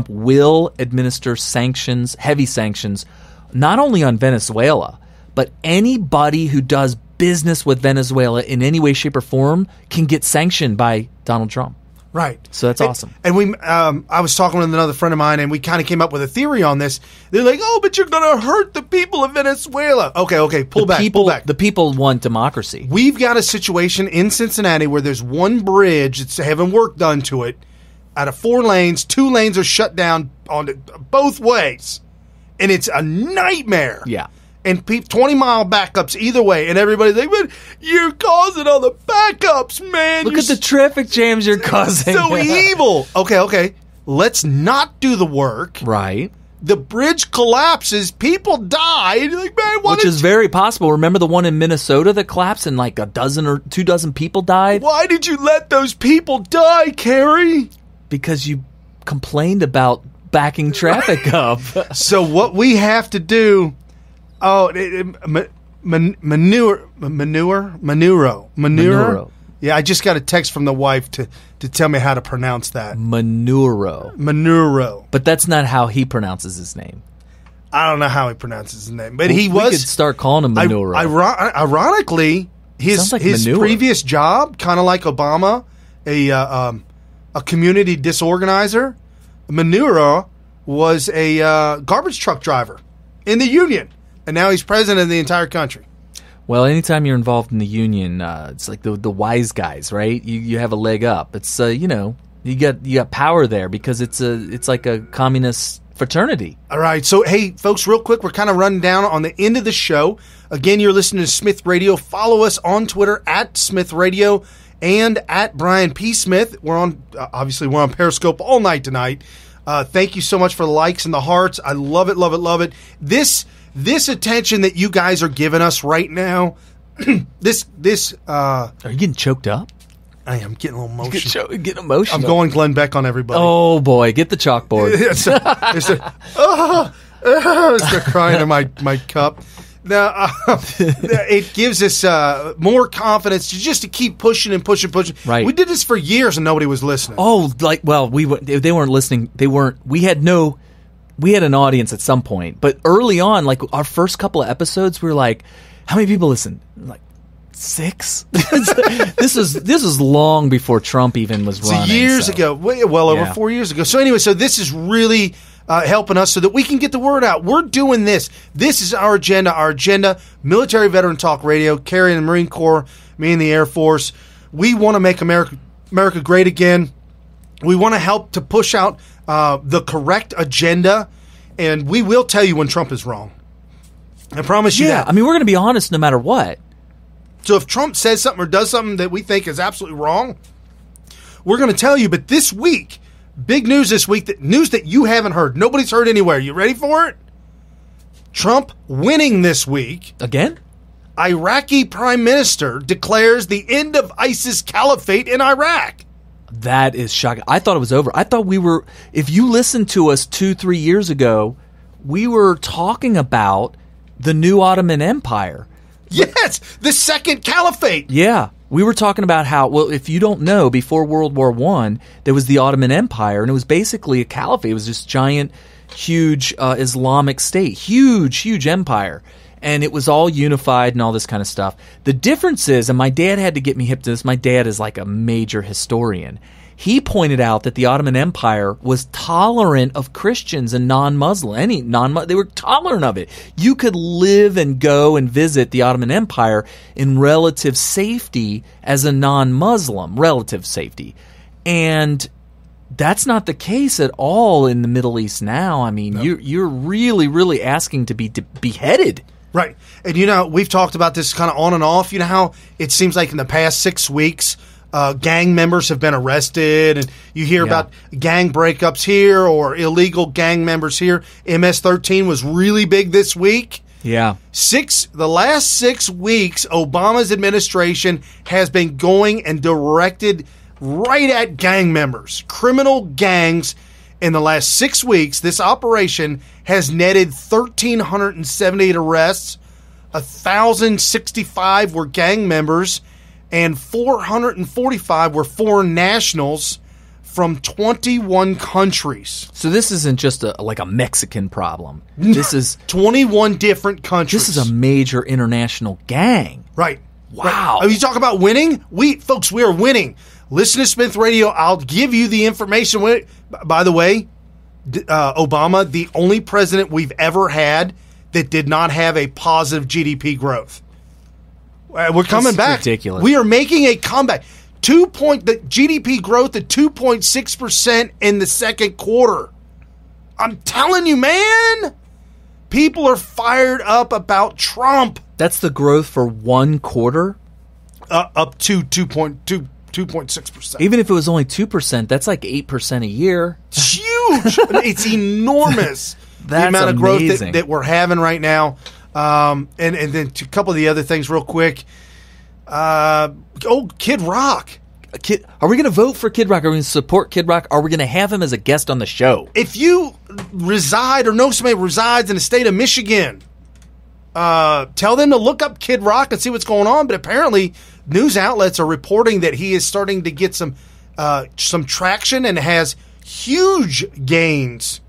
S1: will administer sanctions, heavy sanctions, not only on Venezuela, but anybody who does business with Venezuela in any way, shape, or form can get sanctioned by Donald Trump.
S3: Right.
S1: So that's awesome.
S3: And I was talking with another friend of mine, and we kind of came up with a theory on this. They're like, oh, but you're going to hurt the people of Venezuela. Okay, pull back.
S1: The people want democracy.
S3: We've got a situation in Cincinnati where there's one bridge that's having work done to it. Out of 4 lanes, 2 lanes are shut down on both ways. And it's a nightmare.
S1: Yeah.
S3: And 20-mile backups either way. And everybody's like, but you're causing all the backups, man.
S1: Look at the traffic jams you're causing.
S3: So evil. Okay. Let's not do the work.
S1: Right.
S3: The bridge collapses. People died. Like, man,
S1: which is very possible. Remember the one in Minnesota that collapsed and like 12 or 2 dozen people died?
S3: Why did you let those people die, Carrie?
S1: Because you complained about backing traffic up.
S3: So what we have to do... Oh, manure. Yeah, I just got a text from the wife to tell me how to pronounce that.
S1: Manuro. But that's not how he pronounces his name.
S3: I don't know how he pronounces his name, but
S1: we could start calling him Manuro.
S3: Ironically, his previous job, kind of like Obama, a community disorganizer, Manuro was a garbage truck driver in the union. And now he's president of the entire country.
S1: Well, anytime you're involved in the union, it's like the wise guys, right? You have a leg up. It's you got power there because it's like a communist fraternity.
S3: All right, so hey, folks, real quick, we're kind of running down on the end of the show. Again, you're listening to Smith Radio. Follow us on Twitter at Smith Radio and at Brian P. Smith. We're on Periscope all night tonight. Thank you so much for the likes and the hearts. I love it, love it, love it. This attention that you guys are giving us right now,
S1: Are you getting choked up?
S3: I am getting a little emotional.
S1: Getting emotional.
S3: I'm going Glenn Beck on everybody.
S1: Oh, boy. Get the chalkboard.
S3: Start crying in my cup. Now, it gives us more confidence to keep pushing and pushing.
S1: Right.
S3: We did this for years and nobody was listening.
S1: Oh, they weren't listening. We had an audience at some point, but early on, like our first couple of episodes, we were like, how many people listen? Like 6. This was long before Trump even was running.
S3: Years ago, over 4 years ago. So anyway, this is really helping us so that we can get the word out. We're doing this. This is our agenda. Military Veteran Talk Radio, Carrie in the Marine Corps, me in the Air Force. We want to make America great again. We want to help to push out the correct agenda, and we will tell you when Trump is wrong. I promise you that.
S1: I mean, we're going to be honest no matter what.
S3: So if Trump says something or does something that we think is absolutely wrong, we're going to tell you. But this week, big news this week, news that you haven't heard. Nobody's heard anywhere. You ready for it? Trump winning this week.
S1: Again?
S3: Iraqi prime minister declares the end of ISIS caliphate in Iraq.
S1: That is shocking. I thought it was over. I thought we were, if you listened to us 2-3 years ago, we were talking about the new Ottoman Empire.
S3: Yes, the second caliphate.
S1: Yeah. We were talking about how, well, if you don't know, before World War I, there was the Ottoman Empire, and it was basically a caliphate. It was this giant, huge Islamic state. Huge, huge empire. And it was all unified and all this kind of stuff. The difference is, and my dad had to get me hip to this, my dad is like a major historian. He pointed out that the Ottoman Empire was tolerant of Christians and non-Muslim. They were tolerant of it. You could live and go and visit the Ottoman Empire in relative safety as a non-Muslim, relative safety. And that's not the case at all in the Middle East now. I mean, you're really, really asking to be beheaded.
S3: Right. And, we've talked about this kind of on and off. You know how it seems like in the past 6 weeks, gang members have been arrested, and you hear about gang breakups here or illegal gang members here. MS-13 was really big this week.
S1: Yeah.
S3: The last 6 weeks, Obama's administration has been going and directed right at gang members, criminal gangs. In the last 6 weeks, this operation has netted 1,378 arrests, 1,065 were gang members, and 445 were foreign nationals from 21 countries.
S1: So this isn't just like a Mexican problem. This is
S3: 21 different countries.
S1: This is a major international gang.
S3: Right.
S1: Wow.
S3: Right. You talk about winning? We are winning. Listen to Smith Radio. I'll give you the information. By the way, Obama, the only president we've ever had that did not have a positive GDP growth. We're coming back.
S1: Ridiculous.
S3: We are making a comeback. The GDP growth at 2.6% in the second quarter. I'm telling you, man. People are fired up about Trump.
S1: That's the growth for 1 quarter?
S3: Up to 2.6%.
S1: Even if it was only 2%, that's like 8% a year.
S3: It's huge. It's enormous.
S1: That's
S3: the amount of
S1: amazing.
S3: growth that we're having right now. And then a couple of the other things real quick. Kid Rock.
S1: Are we going to vote for Kid Rock? Are we going to support Kid Rock? Are we going to have him as a guest on the show?
S3: If you reside or know somebody who resides in the state of Michigan, tell them to look up Kid Rock and see what's going on. But apparently, news outlets are reporting that he is starting to get some traction and has huge gains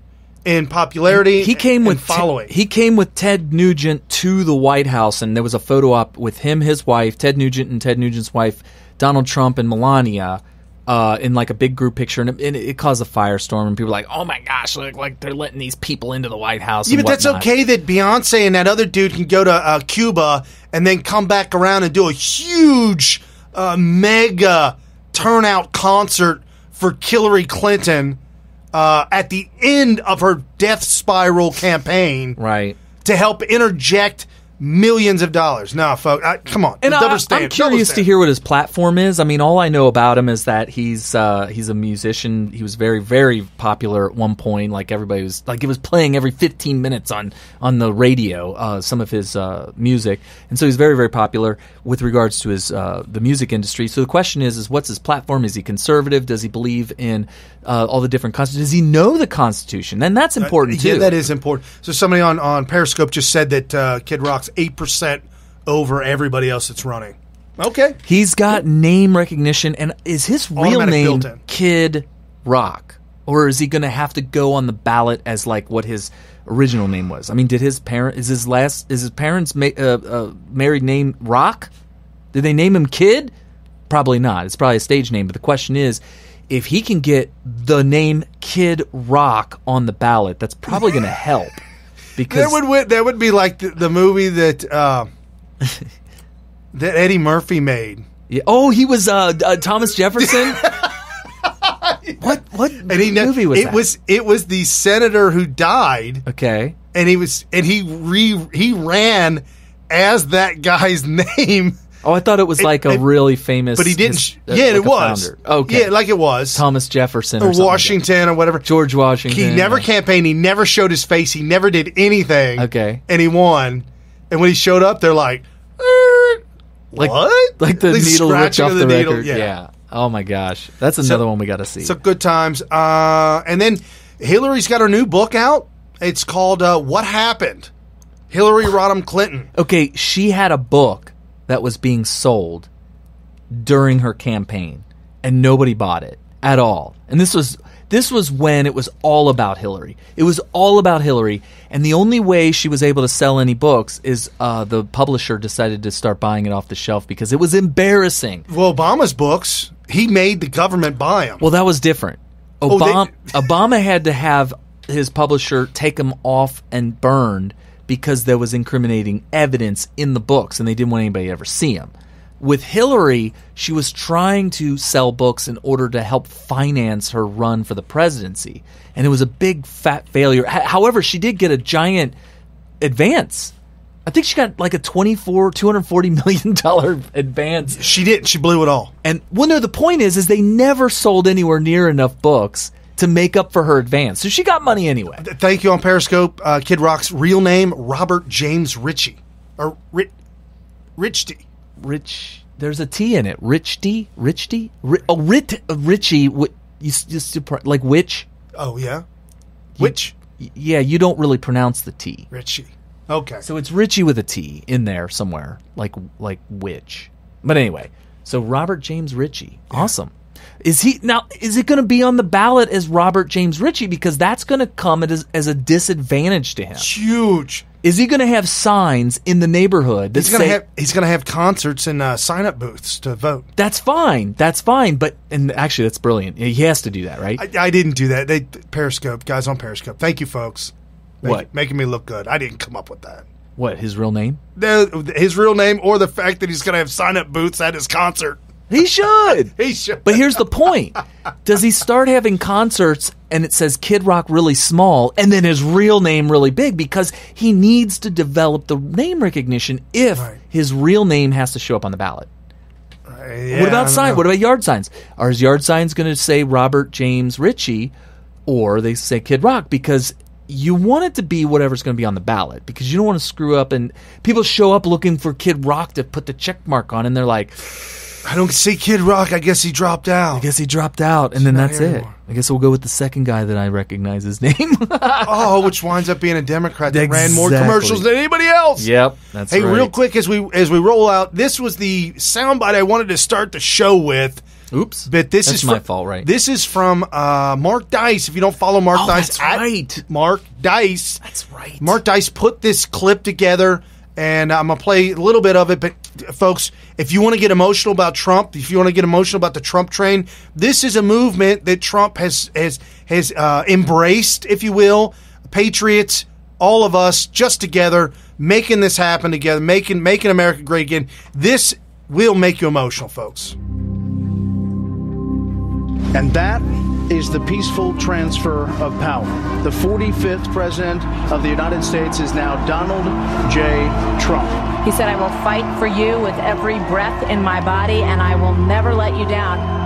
S3: in popularity.
S1: He came with
S3: following.
S1: He came with Ted Nugent to the White House, and there was a photo op with him, his wife, Ted Nugent, and Ted Nugent's wife, Donald Trump and Melania, in like a big group picture, and it caused a firestorm, and people were like, "Oh my gosh, look, like they're letting these people into the White House."
S3: Yeah, but that's okay that Beyonce and that other dude can go to Cuba and then come back around and do a huge, mega turnout concert for Hillary Clinton at the end of her death spiral campaign,
S1: right?
S3: To help interject millions of dollars. No, folks, come on.
S1: And I'm curious to hear what his platform is. I mean, all I know about him is that he's a musician. He was very, very popular at one point. Like everybody was, like it was playing every 15 minutes on the radio. Some of his music, and so he's very, very popular with regards to his the music industry. So the question is what's his platform? Is he conservative? Does he believe in all the different constitutions? Does he know the Constitution? And that's important too.
S3: Yeah, that is important. So somebody on Periscope just said that Kid Rock's 8% over everybody else that's running. Okay.
S1: He's got name recognition, and is his real name Kid Rock? Or is he going to have to go on the ballot as like what his original name was? I mean, is his parents' married name Rock? Did they name him Kid? Probably not. It's probably a stage name, but the question is, if he can get the name Kid Rock on the ballot, that's probably going to help. Because
S3: that would be like the movie that that Eddie Murphy made.
S1: Yeah. Oh, he was Thomas Jefferson. What movie was that?
S3: It was the senator who died.
S1: Okay,
S3: and he ran as that guy's name.
S1: Oh, I thought it was like a really famous.
S3: But he didn't. It was.
S1: Founder. Okay.
S3: Yeah, like it was.
S1: Thomas Jefferson
S3: or Washington or whatever.
S1: George Washington.
S3: He never campaigned. He never showed his face. He never did anything.
S1: Okay.
S3: And he won. And when he showed up, they're like, what?
S1: Like the needle ripped off the
S3: needle,
S1: record. Yeah. Oh my gosh, that's another one we got to see.
S3: So good times. And then Hillary's got her new book out. It's called "What Happened." Hillary Rodham Clinton.
S1: Okay, she had a book that was being sold during her campaign, and nobody bought it at all. And this was when it was all about Hillary. It was all about Hillary, and the only way she was able to sell any books is the publisher decided to start buying it off the shelf because it was embarrassing.
S3: Well, Obama's books, he made the government buy them.
S1: Well, that was different. Obama had to have his publisher take them off and burned because there was incriminating evidence in the books, and they didn't want anybody to ever see them. With Hillary, she was trying to sell books in order to help finance her run for the presidency, and it was a big fat failure. However, she did get a giant advance. I think she got like a $240 million advance.
S3: She did. She blew it all.
S1: And the point is they never sold anywhere near enough books to make up for her advance. So she got money anyway.
S3: Thank you on Periscope. Kid Rock's real name, Robert James Ritchie. Or Richie.
S1: Rich. There's a T in it. Richie? Richie? Richie. Like witch?
S3: Oh, yeah. Witch?
S1: Yeah, you don't really pronounce the T.
S3: Richie. Okay.
S1: So it's Richie with a T in there somewhere. Like witch. But anyway. So Robert James Ritchie. Yeah. Awesome. Is it going to be on the ballot as Robert James Ritchie? Because that's going to come as a disadvantage to him.
S3: It's huge.
S1: Is he going to have signs in the neighborhood that
S3: he's going to have concerts and sign-up booths to vote?
S1: That's fine. But actually, that's brilliant. He has to do that, right?
S3: I didn't do that. Periscope, guys on Periscope. Thank you, folks. Making me look good. I didn't come up with that.
S1: What, his real name?
S3: His real name, or the fact that he's going to have sign-up booths at his concert.
S1: He should.
S3: He should.
S1: But here's the point. Does he start having concerts and it says Kid Rock really small and then his real name really big? Because he needs to develop the name recognition if his real name has to show up on the ballot.
S3: Yeah,
S1: what about signs? What about yard signs? Are his yard signs going to say Robert James Ritchie or they say Kid Rock? Because you want it to be whatever's going to be on the ballot because you don't want to screw up and people show up looking for Kid Rock to put the check mark on and they're like,
S3: I don't see Kid Rock. I guess he dropped out.
S1: And then that's it. I guess we'll go with the second guy that I recognize his name.
S3: Which winds up being a Democrat that ran more commercials than anybody else.
S1: Yep, that's right.
S3: Hey, real quick as we roll out, this was the soundbite I wanted to start the show with.
S1: Oops,
S3: but that's my fault, right? This is from Mark Dice. If you don't follow Mark Dice,
S1: that's right.
S3: Mark Dice.
S1: That's right.
S3: Mark Dice put this clip together. And I'm going to play a little bit of it. But, folks, if you want to get emotional about Trump, if you want to get emotional about the Trump train, this is a movement that Trump has embraced, if you will. Patriots, all of us, just together, making this happen together, making America great again. This will make you emotional, folks.
S2: And that is the peaceful transfer of power. The 45th president of the United States is now Donald J. Trump.
S22: He said, I will fight for you with every breath in my body, and I will never let you down.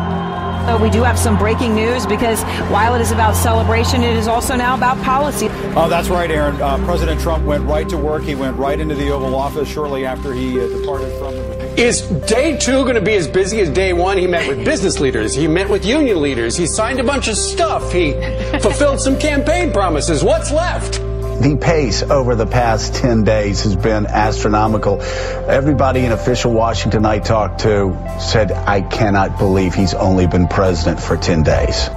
S22: So we do have some breaking news because while it is about celebration, it is also now about policy.
S23: Oh, that's right, Aaron. President Trump went right to work. He went right into the Oval Office shortly after he departed from the...
S24: Is day two going to be as busy as day one? He met with business leaders. He met with union leaders. He signed a bunch of stuff. He fulfilled some campaign promises. What's left?
S25: The pace over the past 10 days has been astronomical. Everybody in official Washington I talked to said, I cannot believe he's only been president for 10 days.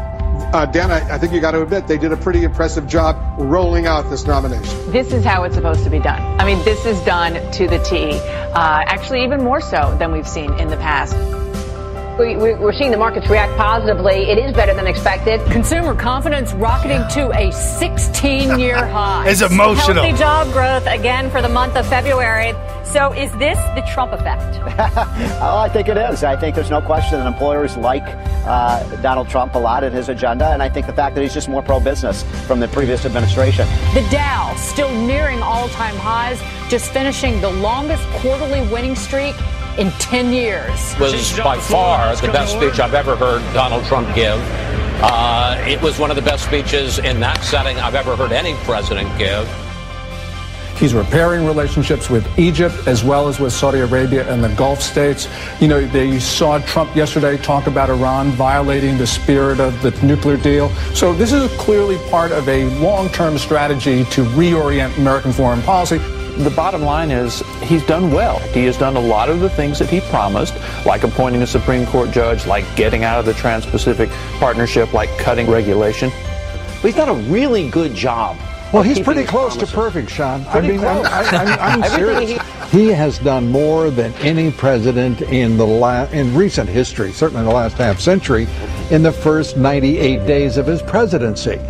S26: Dan, I think you got to admit they did a pretty impressive job rolling out this nomination.
S27: This is how it's supposed to be done. I mean, this is done to the T. Actually, even more so than we've seen in the past.
S28: We're seeing the markets react positively. It is better than expected.
S22: Consumer confidence rocketing to a 16-year high.
S3: It's emotional.
S22: Healthy job growth again for the month of February. So is this the Trump effect?
S29: Oh, I think it is. I think there's no question that employers like Donald Trump a lot in his agenda, and I think the fact that he's just more pro-business from the previous administration.
S22: The Dow still nearing all-time highs, just finishing the longest quarterly winning streak in 10 years.
S21: Was by far the best speech I've ever heard Donald Trump give. It was one of the best speeches in that setting I've ever heard any president give.
S4: He's repairing relationships with Egypt as well as with Saudi Arabia and the Gulf states. You know, they saw Trump yesterday talk about Iran violating the spirit of the nuclear deal. So this is clearly part of a long-term strategy to reorient American foreign policy.
S5: The bottom line is he's done well. He has done a lot of the things that he promised, like appointing a Supreme Court judge, like getting out of the Trans-Pacific Partnership, like cutting regulation.
S6: But he's done a really good job.
S7: Well, he's pretty close to perfect, Sean. I'm serious.
S6: He
S7: has done more than any president in recent history, certainly in the last half century, in the first 98 days of his presidency.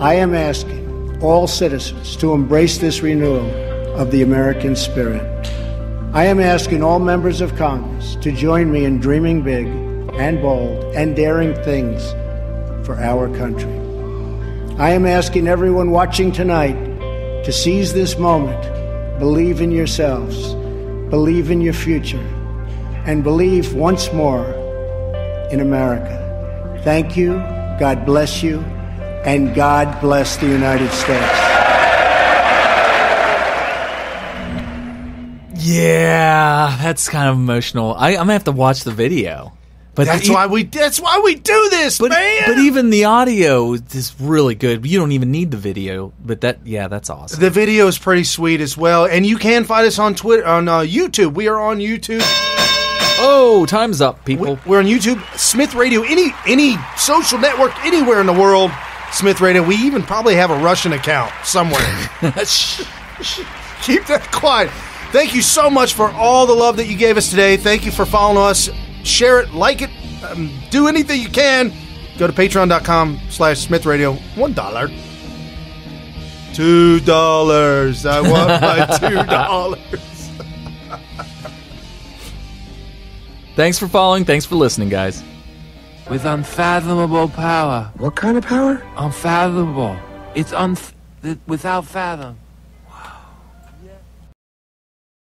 S8: I am asking all citizens to embrace this renewal of the American spirit. I am asking all members of Congress to join me in dreaming big and bold and daring things for our country. I am asking everyone watching tonight to seize this moment, believe in yourselves, believe in your future, and believe once more in America. Thank you, God bless you, and God bless the United States.
S1: Yeah, that's kind of emotional. I'm gonna have to watch the video. But
S3: that's why we do this, man.
S1: But even the audio is really good. You don't even need the video. But that's awesome.
S3: The video is pretty sweet as well. And you can find us on Twitter, on YouTube. We are on YouTube.
S1: Oh, time's up, people.
S3: We're on YouTube, Smith Radio, any social network anywhere in the world. Smith Radio. We even probably have a Russian account somewhere. Keep that quiet. Thank you so much for all the love that you gave us today. Thank you for following us. Share it, like it, do anything you can. Go to patreon.com/Smith Radio. $1. $2. I want my $2.
S1: Thanks for following. Thanks for listening, guys.
S9: With unfathomable power.
S7: What kind of power?
S9: Unfathomable. It's without fathom.